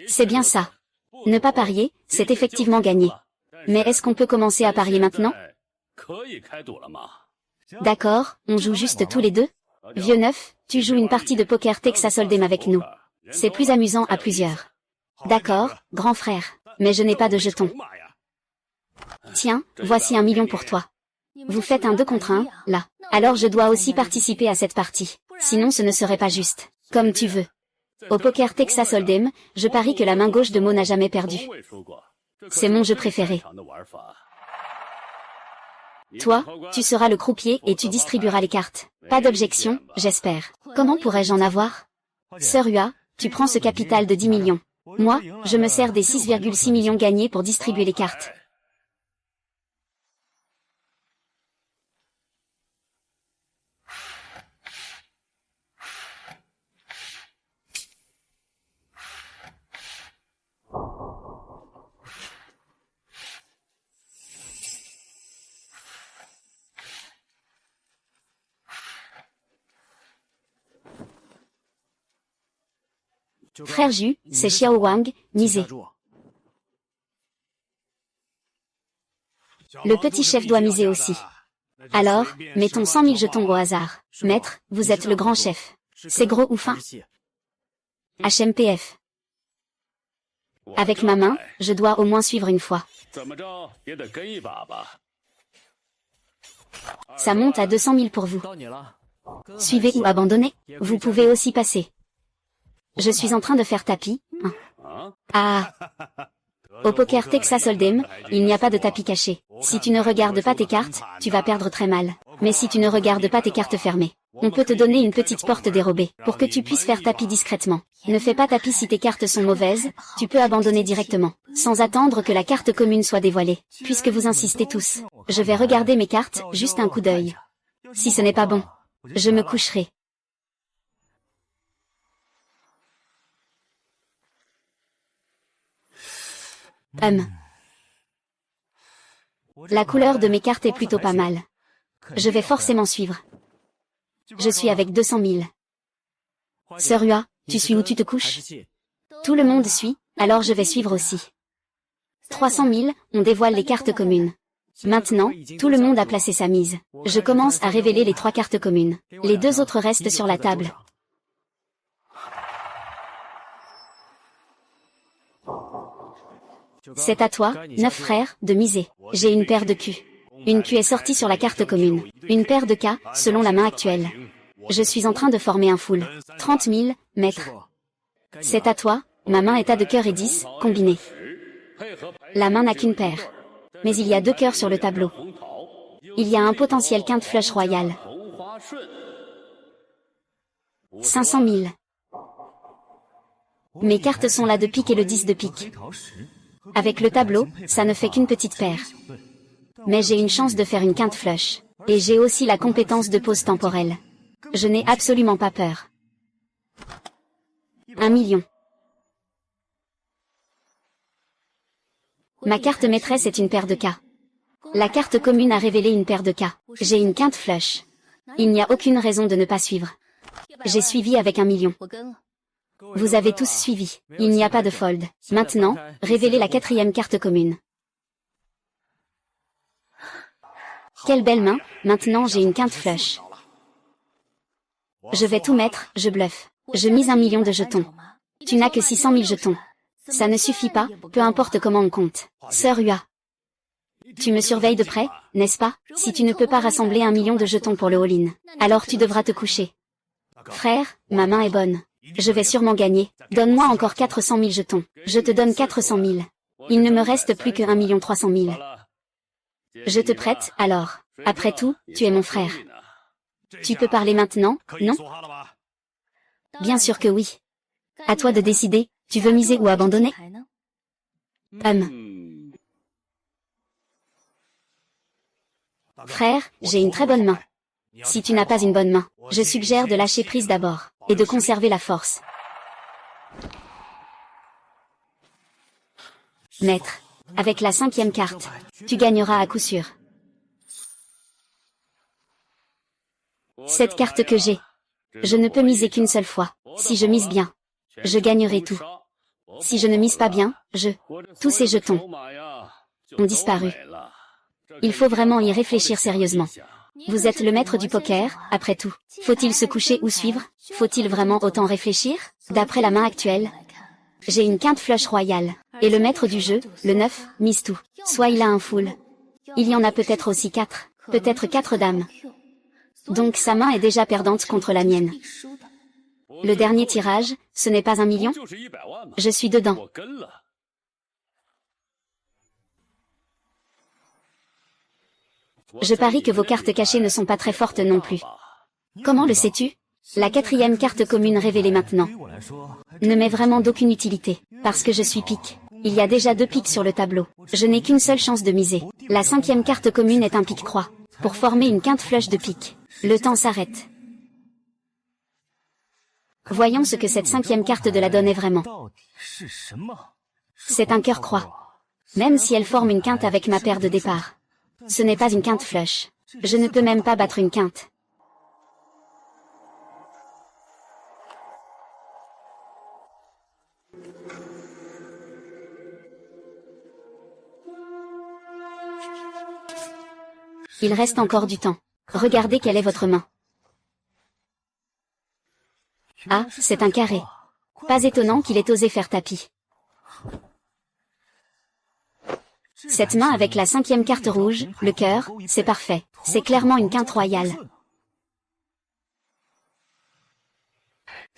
Speaker 1: C'est bien ça. Ne pas parier, c'est effectivement gagner. Mais est-ce qu'on peut commencer à parier maintenant? D'accord, on joue juste tous les deux? Vieux 9, tu joues une partie de poker Texas Hold'em avec nous. C'est plus amusant à plusieurs. D'accord, grand frère, mais je n'ai pas de jetons. Tiens, voici 1 million pour toi. Vous faites un 2 contre 1, là. Alors je dois aussi participer à cette partie. Sinon ce ne serait pas juste. Comme tu veux. Au poker Texas Hold'em, je parie que la main gauche de Mo n'a jamais perdu. C'est mon jeu préféré. Toi, tu seras le croupier et tu distribueras les cartes. Pas d'objection, j'espère. Comment pourrais-je en avoir? Sœur Hua, tu prends ce capital de 10 millions. Moi, je me sers des 6,6 millions gagnés pour distribuer les cartes. Frère Ju, c'est Xiao Wang, misez. Le petit chef doit miser aussi. Alors, mettons 100 000 jetons au hasard. Maître, vous êtes le grand chef. C'est gros ou fin? HMPF. Avec ma main, je dois au moins suivre une fois. Ça monte à 200 000 pour vous. Suivez ou abandonnez. Vous pouvez aussi passer. Je suis en train de faire tapis. Ah. Au poker Texas Hold'em, il n'y a pas de tapis caché. Si tu ne regardes pas tes cartes, tu vas perdre très mal. Mais si tu ne regardes pas tes cartes fermées, on peut te donner une petite porte dérobée, pour que tu puisses faire tapis discrètement. Ne fais pas tapis si tes cartes sont mauvaises, tu peux abandonner directement, sans attendre que la carte commune soit dévoilée. Puisque vous insistez tous, je vais regarder mes cartes, juste un coup d'œil. Si ce n'est pas bon, je me coucherai. La couleur de mes cartes est plutôt pas mal. Je vais forcément suivre. Je suis avec 200 000. Sœur Hua, tu suis où tu te couches? Tout le monde suit, alors je vais suivre aussi. 300 000, on dévoile les cartes communes. Maintenant, tout le monde a placé sa mise. Je commence à révéler les 3 cartes communes. Les 2 autres restent sur la table. C'est à toi, 9 frères, de miser. J'ai une paire de Q. Une Q est sortie sur la carte commune. Une paire de K, selon la main actuelle. Je suis en train de former un full. 30 000, maître. C'est à toi, ma main est à de cœur et 10, combiné. La main n'a qu'une paire. Mais il y a 2 cœurs sur le tableau. Il y a un potentiel quinte flush royal. 500 000. Mes cartes sont la de pique et le 10 de pique. Avec le tableau, ça ne fait qu'une petite paire. Mais j'ai une chance de faire une quinte flush. Et j'ai aussi la compétence de pause temporelle. Je n'ai absolument pas peur. 1 million. Ma carte maîtresse est une paire de K. La carte commune a révélé une paire de K. J'ai une quinte flush. Il n'y a aucune raison de ne pas suivre. J'ai suivi avec 1 million. Vous avez tous suivi. Il n'y a pas de fold. Maintenant, révélez la 4e carte commune. Quelle belle main, maintenant j'ai une quinte flush. Je vais tout mettre, je bluffe. Je mise 1 million de jetons. Tu n'as que 600 000 jetons. Ça ne suffit pas, peu importe comment on compte. Sœur Ua. Tu me surveilles de près, n'est-ce pas? Si tu ne peux pas rassembler 1 million de jetons pour le all-in, alors tu devras te coucher. Frère, ma main est bonne. Je vais sûrement gagner. Donne-moi encore 400 000 jetons. Je te donne 400 000. Il ne me reste plus que 1 300 000. Je te prête, alors. Après tout, tu es mon frère. Tu peux parler maintenant, non? Bien sûr que oui. À toi de décider, tu veux miser ou abandonner? Frère, j'ai une très bonne main. Si tu n'as pas une bonne main, je suggère de lâcher prise d'abord, et de conserver la force. Maître, avec la 5e carte, tu gagneras à coup sûr. Cette carte que j'ai, je ne peux miser qu'une seule fois. Si je mise bien, je gagnerai tout. Si je ne mise pas bien, tous ces jetons ont disparu. Il faut vraiment y réfléchir sérieusement. Vous êtes le maître du poker, après tout. Faut-il se coucher ou suivre? Faut-il vraiment autant réfléchir? D'après la main actuelle, j'ai une quinte flush royale. Et le maître du jeu, le 9, mise tout. Soit il a un full. Il y en a peut-être aussi 4. Peut-être 4 dames. Donc sa main est déjà perdante contre la mienne. Le dernier tirage, ce n'est pas 1 million? Je suis dedans. Je parie que vos cartes cachées ne sont pas très fortes non plus. Comment le sais-tu? La 4e carte commune révélée maintenant ne m'est vraiment d'aucune utilité, parce que je suis pique. Il y a déjà 2 piques sur le tableau. Je n'ai qu'une seule chance de miser. La 5e carte commune est un pique-croix, pour former une quinte flush de pique. Le temps s'arrête. Voyons ce que cette 5e carte de la donne est vraiment. C'est un cœur-croix. Même si elle forme une quinte avec ma paire de départ. Ce n'est pas une quinte flush. Je ne peux même pas battre une quinte. Il reste encore du temps. Regardez quelle est votre main. Ah, c'est un carré. Pas étonnant qu'il ait osé faire tapis. Cette main avec la 5e carte rouge, le cœur, c'est parfait. C'est clairement une quinte royale.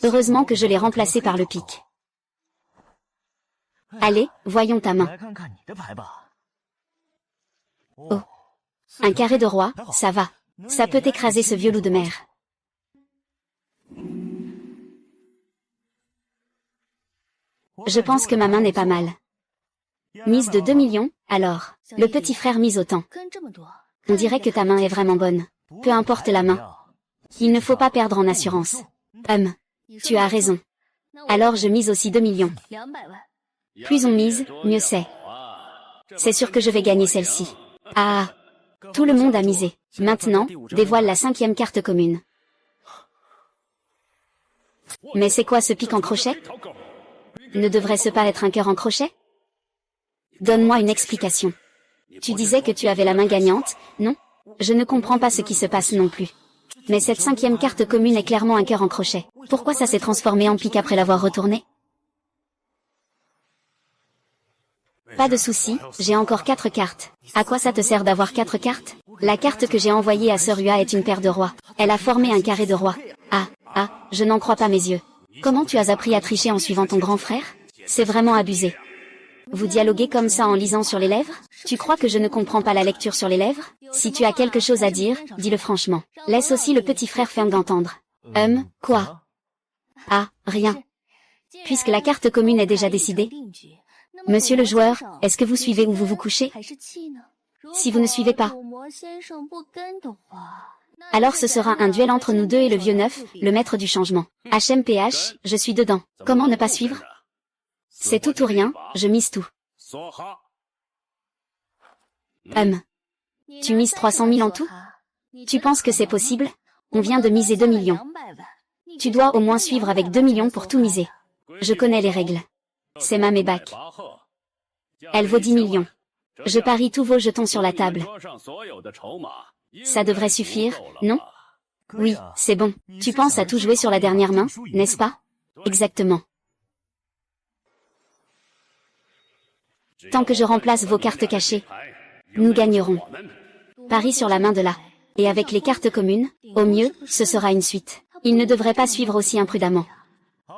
Speaker 1: Heureusement que je l'ai remplacé par le pique. Allez, voyons ta main. Oh. Un carré de roi, ça va. Ça peut écraser ce vieux loup de mer. Je pense que ma main n'est pas mal. Mise de 2 millions, alors. Le petit frère mise autant. On dirait que ta main est vraiment bonne. Peu importe la main. Il ne faut pas perdre en assurance. Tu as raison. Alors je mise aussi 2 millions. Plus on mise, mieux c'est. C'est sûr que je vais gagner celle-ci. Ah! Tout le monde a misé. Maintenant, dévoile la 5e carte commune. Mais c'est quoi ce pic en crochet? Ne devrait-ce pas être un cœur en crochet? Donne-moi une explication. Tu disais que tu avais la main gagnante, non? Je ne comprends pas ce qui se passe non plus. Mais cette 5e carte commune est clairement un cœur en crochet. Pourquoi ça s'est transformé en pique après l'avoir retourné? Pas de souci, j'ai encore 4 cartes. À quoi ça te sert d'avoir 4 cartes? La carte que j'ai envoyée à Sœur Ua est une paire de rois. Elle a formé un carré de roi. Ah, je n'en crois pas mes yeux. Comment tu as appris à tricher en suivant ton grand frère? C'est vraiment abusé. Vous dialoguez comme ça en lisant sur les lèvres? Tu crois que je ne comprends pas la lecture sur les lèvres? Si tu as quelque chose à dire, dis-le franchement. Laisse aussi le petit frère Feng d'entendre. Quoi? Ah, rien. Puisque la carte commune est déjà décidée. Monsieur le joueur, est-ce que vous suivez ou vous vous couchez? Si vous ne suivez pas, alors ce sera un duel entre nous deux et le vieux neuf, le maître du changement. HMPH, je suis dedans. Comment ne pas suivre? C'est tout ou rien, je mise tout. Tu mises 300 000 en tout? Tu penses que c'est possible? On vient de miser 2 millions. Tu dois au moins suivre avec 2 millions pour tout miser. Je connais les règles. C'est ma mébac. Elle vaut 10 millions. Je parie tous vos jetons sur la table. Ça devrait suffire, non? Oui, c'est bon. Tu penses à tout jouer sur la dernière main, n'est-ce pas? Exactement. Tant que je remplace vos cartes cachées, nous gagnerons. Parie sur la main de là. Et avec les cartes communes, au mieux, ce sera une suite. Il ne devrait pas suivre aussi imprudemment.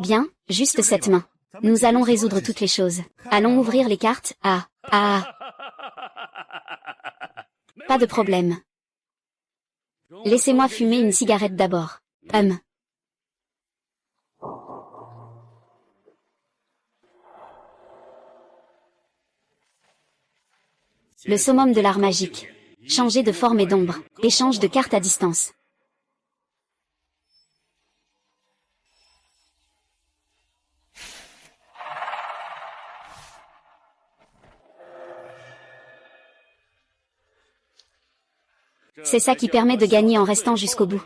Speaker 1: Bien, juste cette main. Nous allons résoudre toutes les choses. Allons ouvrir les cartes. Pas de problème. Laissez-moi fumer une cigarette d'abord. Le summum de l'art magique. Changer de forme et d'ombre. Échange de cartes à distance. C'est ça qui permet de gagner en restant jusqu'au bout.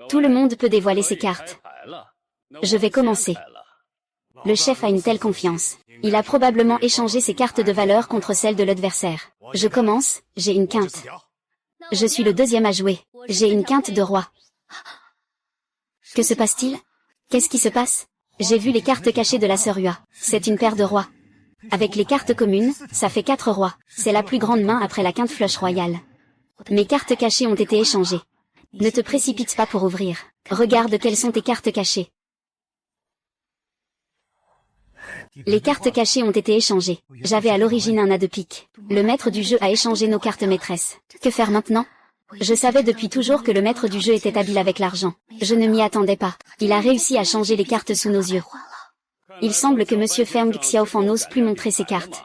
Speaker 1: Tout le monde peut dévoiler ses cartes. Je vais commencer. Le chef a une telle confiance. Il a probablement échangé ses cartes de valeur contre celles de l'adversaire. Je commence, j'ai une quinte. Je suis le deuxième à jouer. J'ai une quinte de roi. Que se passe-t-il? Qu'est-ce qui se passe? J'ai vu les cartes cachées de la sœur Hua. C'est une paire de rois. Avec les cartes communes, ça fait 4 rois. C'est la plus grande main après la quinte flush royale. Mes cartes cachées ont été échangées. Ne te précipite pas pour ouvrir. Regarde quelles sont tes cartes cachées. Les cartes cachées ont été échangées. J'avais à l'origine un as de pique. Le maître du jeu a échangé nos cartes maîtresses. Que faire maintenant? Je savais depuis toujours que le maître du jeu était habile avec l'argent. Je ne m'y attendais pas. Il a réussi à changer les cartes sous nos yeux. Il semble que Monsieur Feng Xiaofan n'ose plus montrer ses cartes.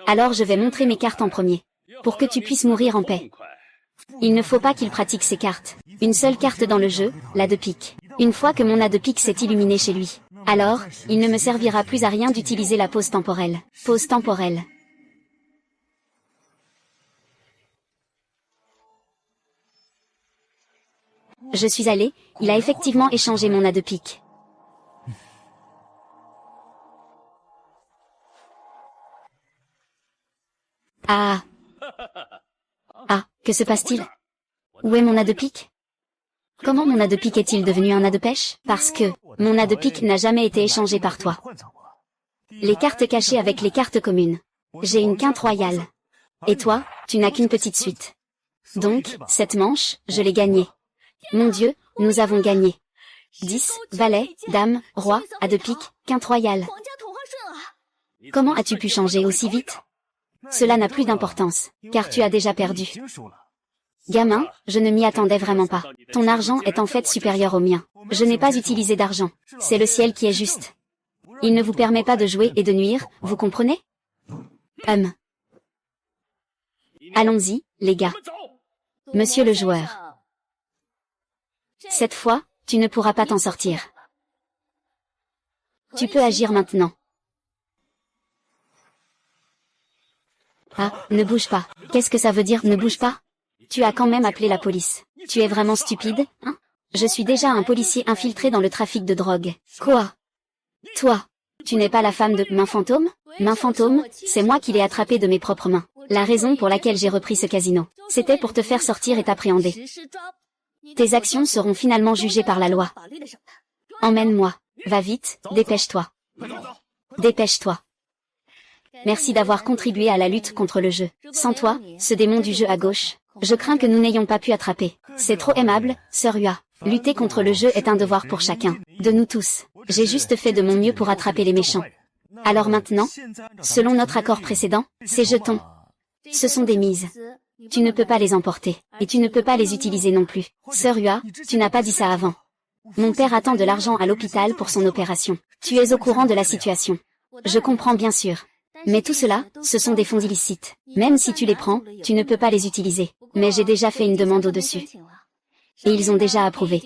Speaker 1: Alors je vais montrer mes cartes en premier. Pour que tu puisses mourir en paix. Il ne faut pas qu'il pratique ses cartes. Une seule carte dans le jeu, l'as de pique. Une fois que mon as de pique s'est illuminé chez lui, alors, il ne me servira plus à rien d'utiliser la pause temporelle. Pause temporelle. Je suis allé, il a effectivement échangé mon as de pique. Que se passe-t-il? Où est mon as de pique? Comment mon as de pique est-il devenu un as de pêche? Parce que, mon as de pique n'a jamais été échangé par toi. Les cartes cachées avec les cartes communes. J'ai une quinte royale. Et toi, tu n'as qu'une petite suite. Donc, cette manche, je l'ai gagnée. Mon Dieu, nous avons gagné. 10, valet, dame, roi, as de pique, quinte royale. Comment as-tu pu changer aussi vite? Cela n'a plus d'importance, car tu as déjà perdu. Gamin, je ne m'y attendais vraiment pas. Ton argent est en fait supérieur au mien. Je n'ai pas utilisé d'argent. C'est le ciel qui est juste. Il ne vous permet pas de jouer et de nuire, vous comprenez? Allons-y, les gars. Monsieur le joueur. Cette fois, tu ne pourras pas t'en sortir. Tu peux agir maintenant. Ne bouge pas. Qu'est-ce que ça veut dire, ne bouge pas? Tu as quand même appelé la police. Tu es vraiment stupide, hein? Je suis déjà un policier infiltré dans le trafic de drogue. Quoi? Toi, tu n'es pas la femme de Main Fantôme? Main Fantôme, c'est moi qui l'ai attrapée de mes propres mains. La raison pour laquelle j'ai repris ce casino, c'était pour te faire sortir et t'appréhender. Tes actions seront finalement jugées par la loi. Emmène-moi. Va vite, dépêche-toi. Dépêche-toi. Merci d'avoir contribué à la lutte contre le jeu. Sans toi, ce démon du jeu à gauche, je crains que nous n'ayons pas pu attraper. C'est trop aimable, Sœur Hua. Lutter contre le jeu est un devoir pour chacun, de nous tous. J'ai juste fait de mon mieux pour attraper les méchants. Alors maintenant, selon notre accord précédent, ces jetons, ce sont des mises. Tu ne peux pas les emporter, et tu ne peux pas les utiliser non plus. Sœur Hua, tu n'as pas dit ça avant. Mon père attend de l'argent à l'hôpital pour son opération. Tu es au courant de la situation. Je comprends bien sûr. Mais tout cela, ce sont des fonds illicites. Même si tu les prends, tu ne peux pas les utiliser. Mais j'ai déjà fait une demande au-dessus. Et ils ont déjà approuvé.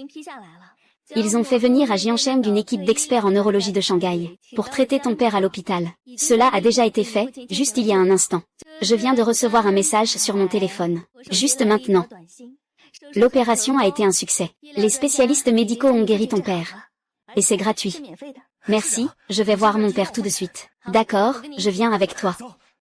Speaker 1: Ils ont fait venir à Jiangsheng une équipe d'experts en neurologie de Shanghai, pour traiter ton père à l'hôpital. Cela a déjà été fait, juste il y a un instant. Je viens de recevoir un message sur mon téléphone. Juste maintenant. L'opération a été un succès. Les spécialistes médicaux ont guéri ton père. Et c'est gratuit. Merci, je vais voir mon père tout de suite. D'accord, je viens avec toi.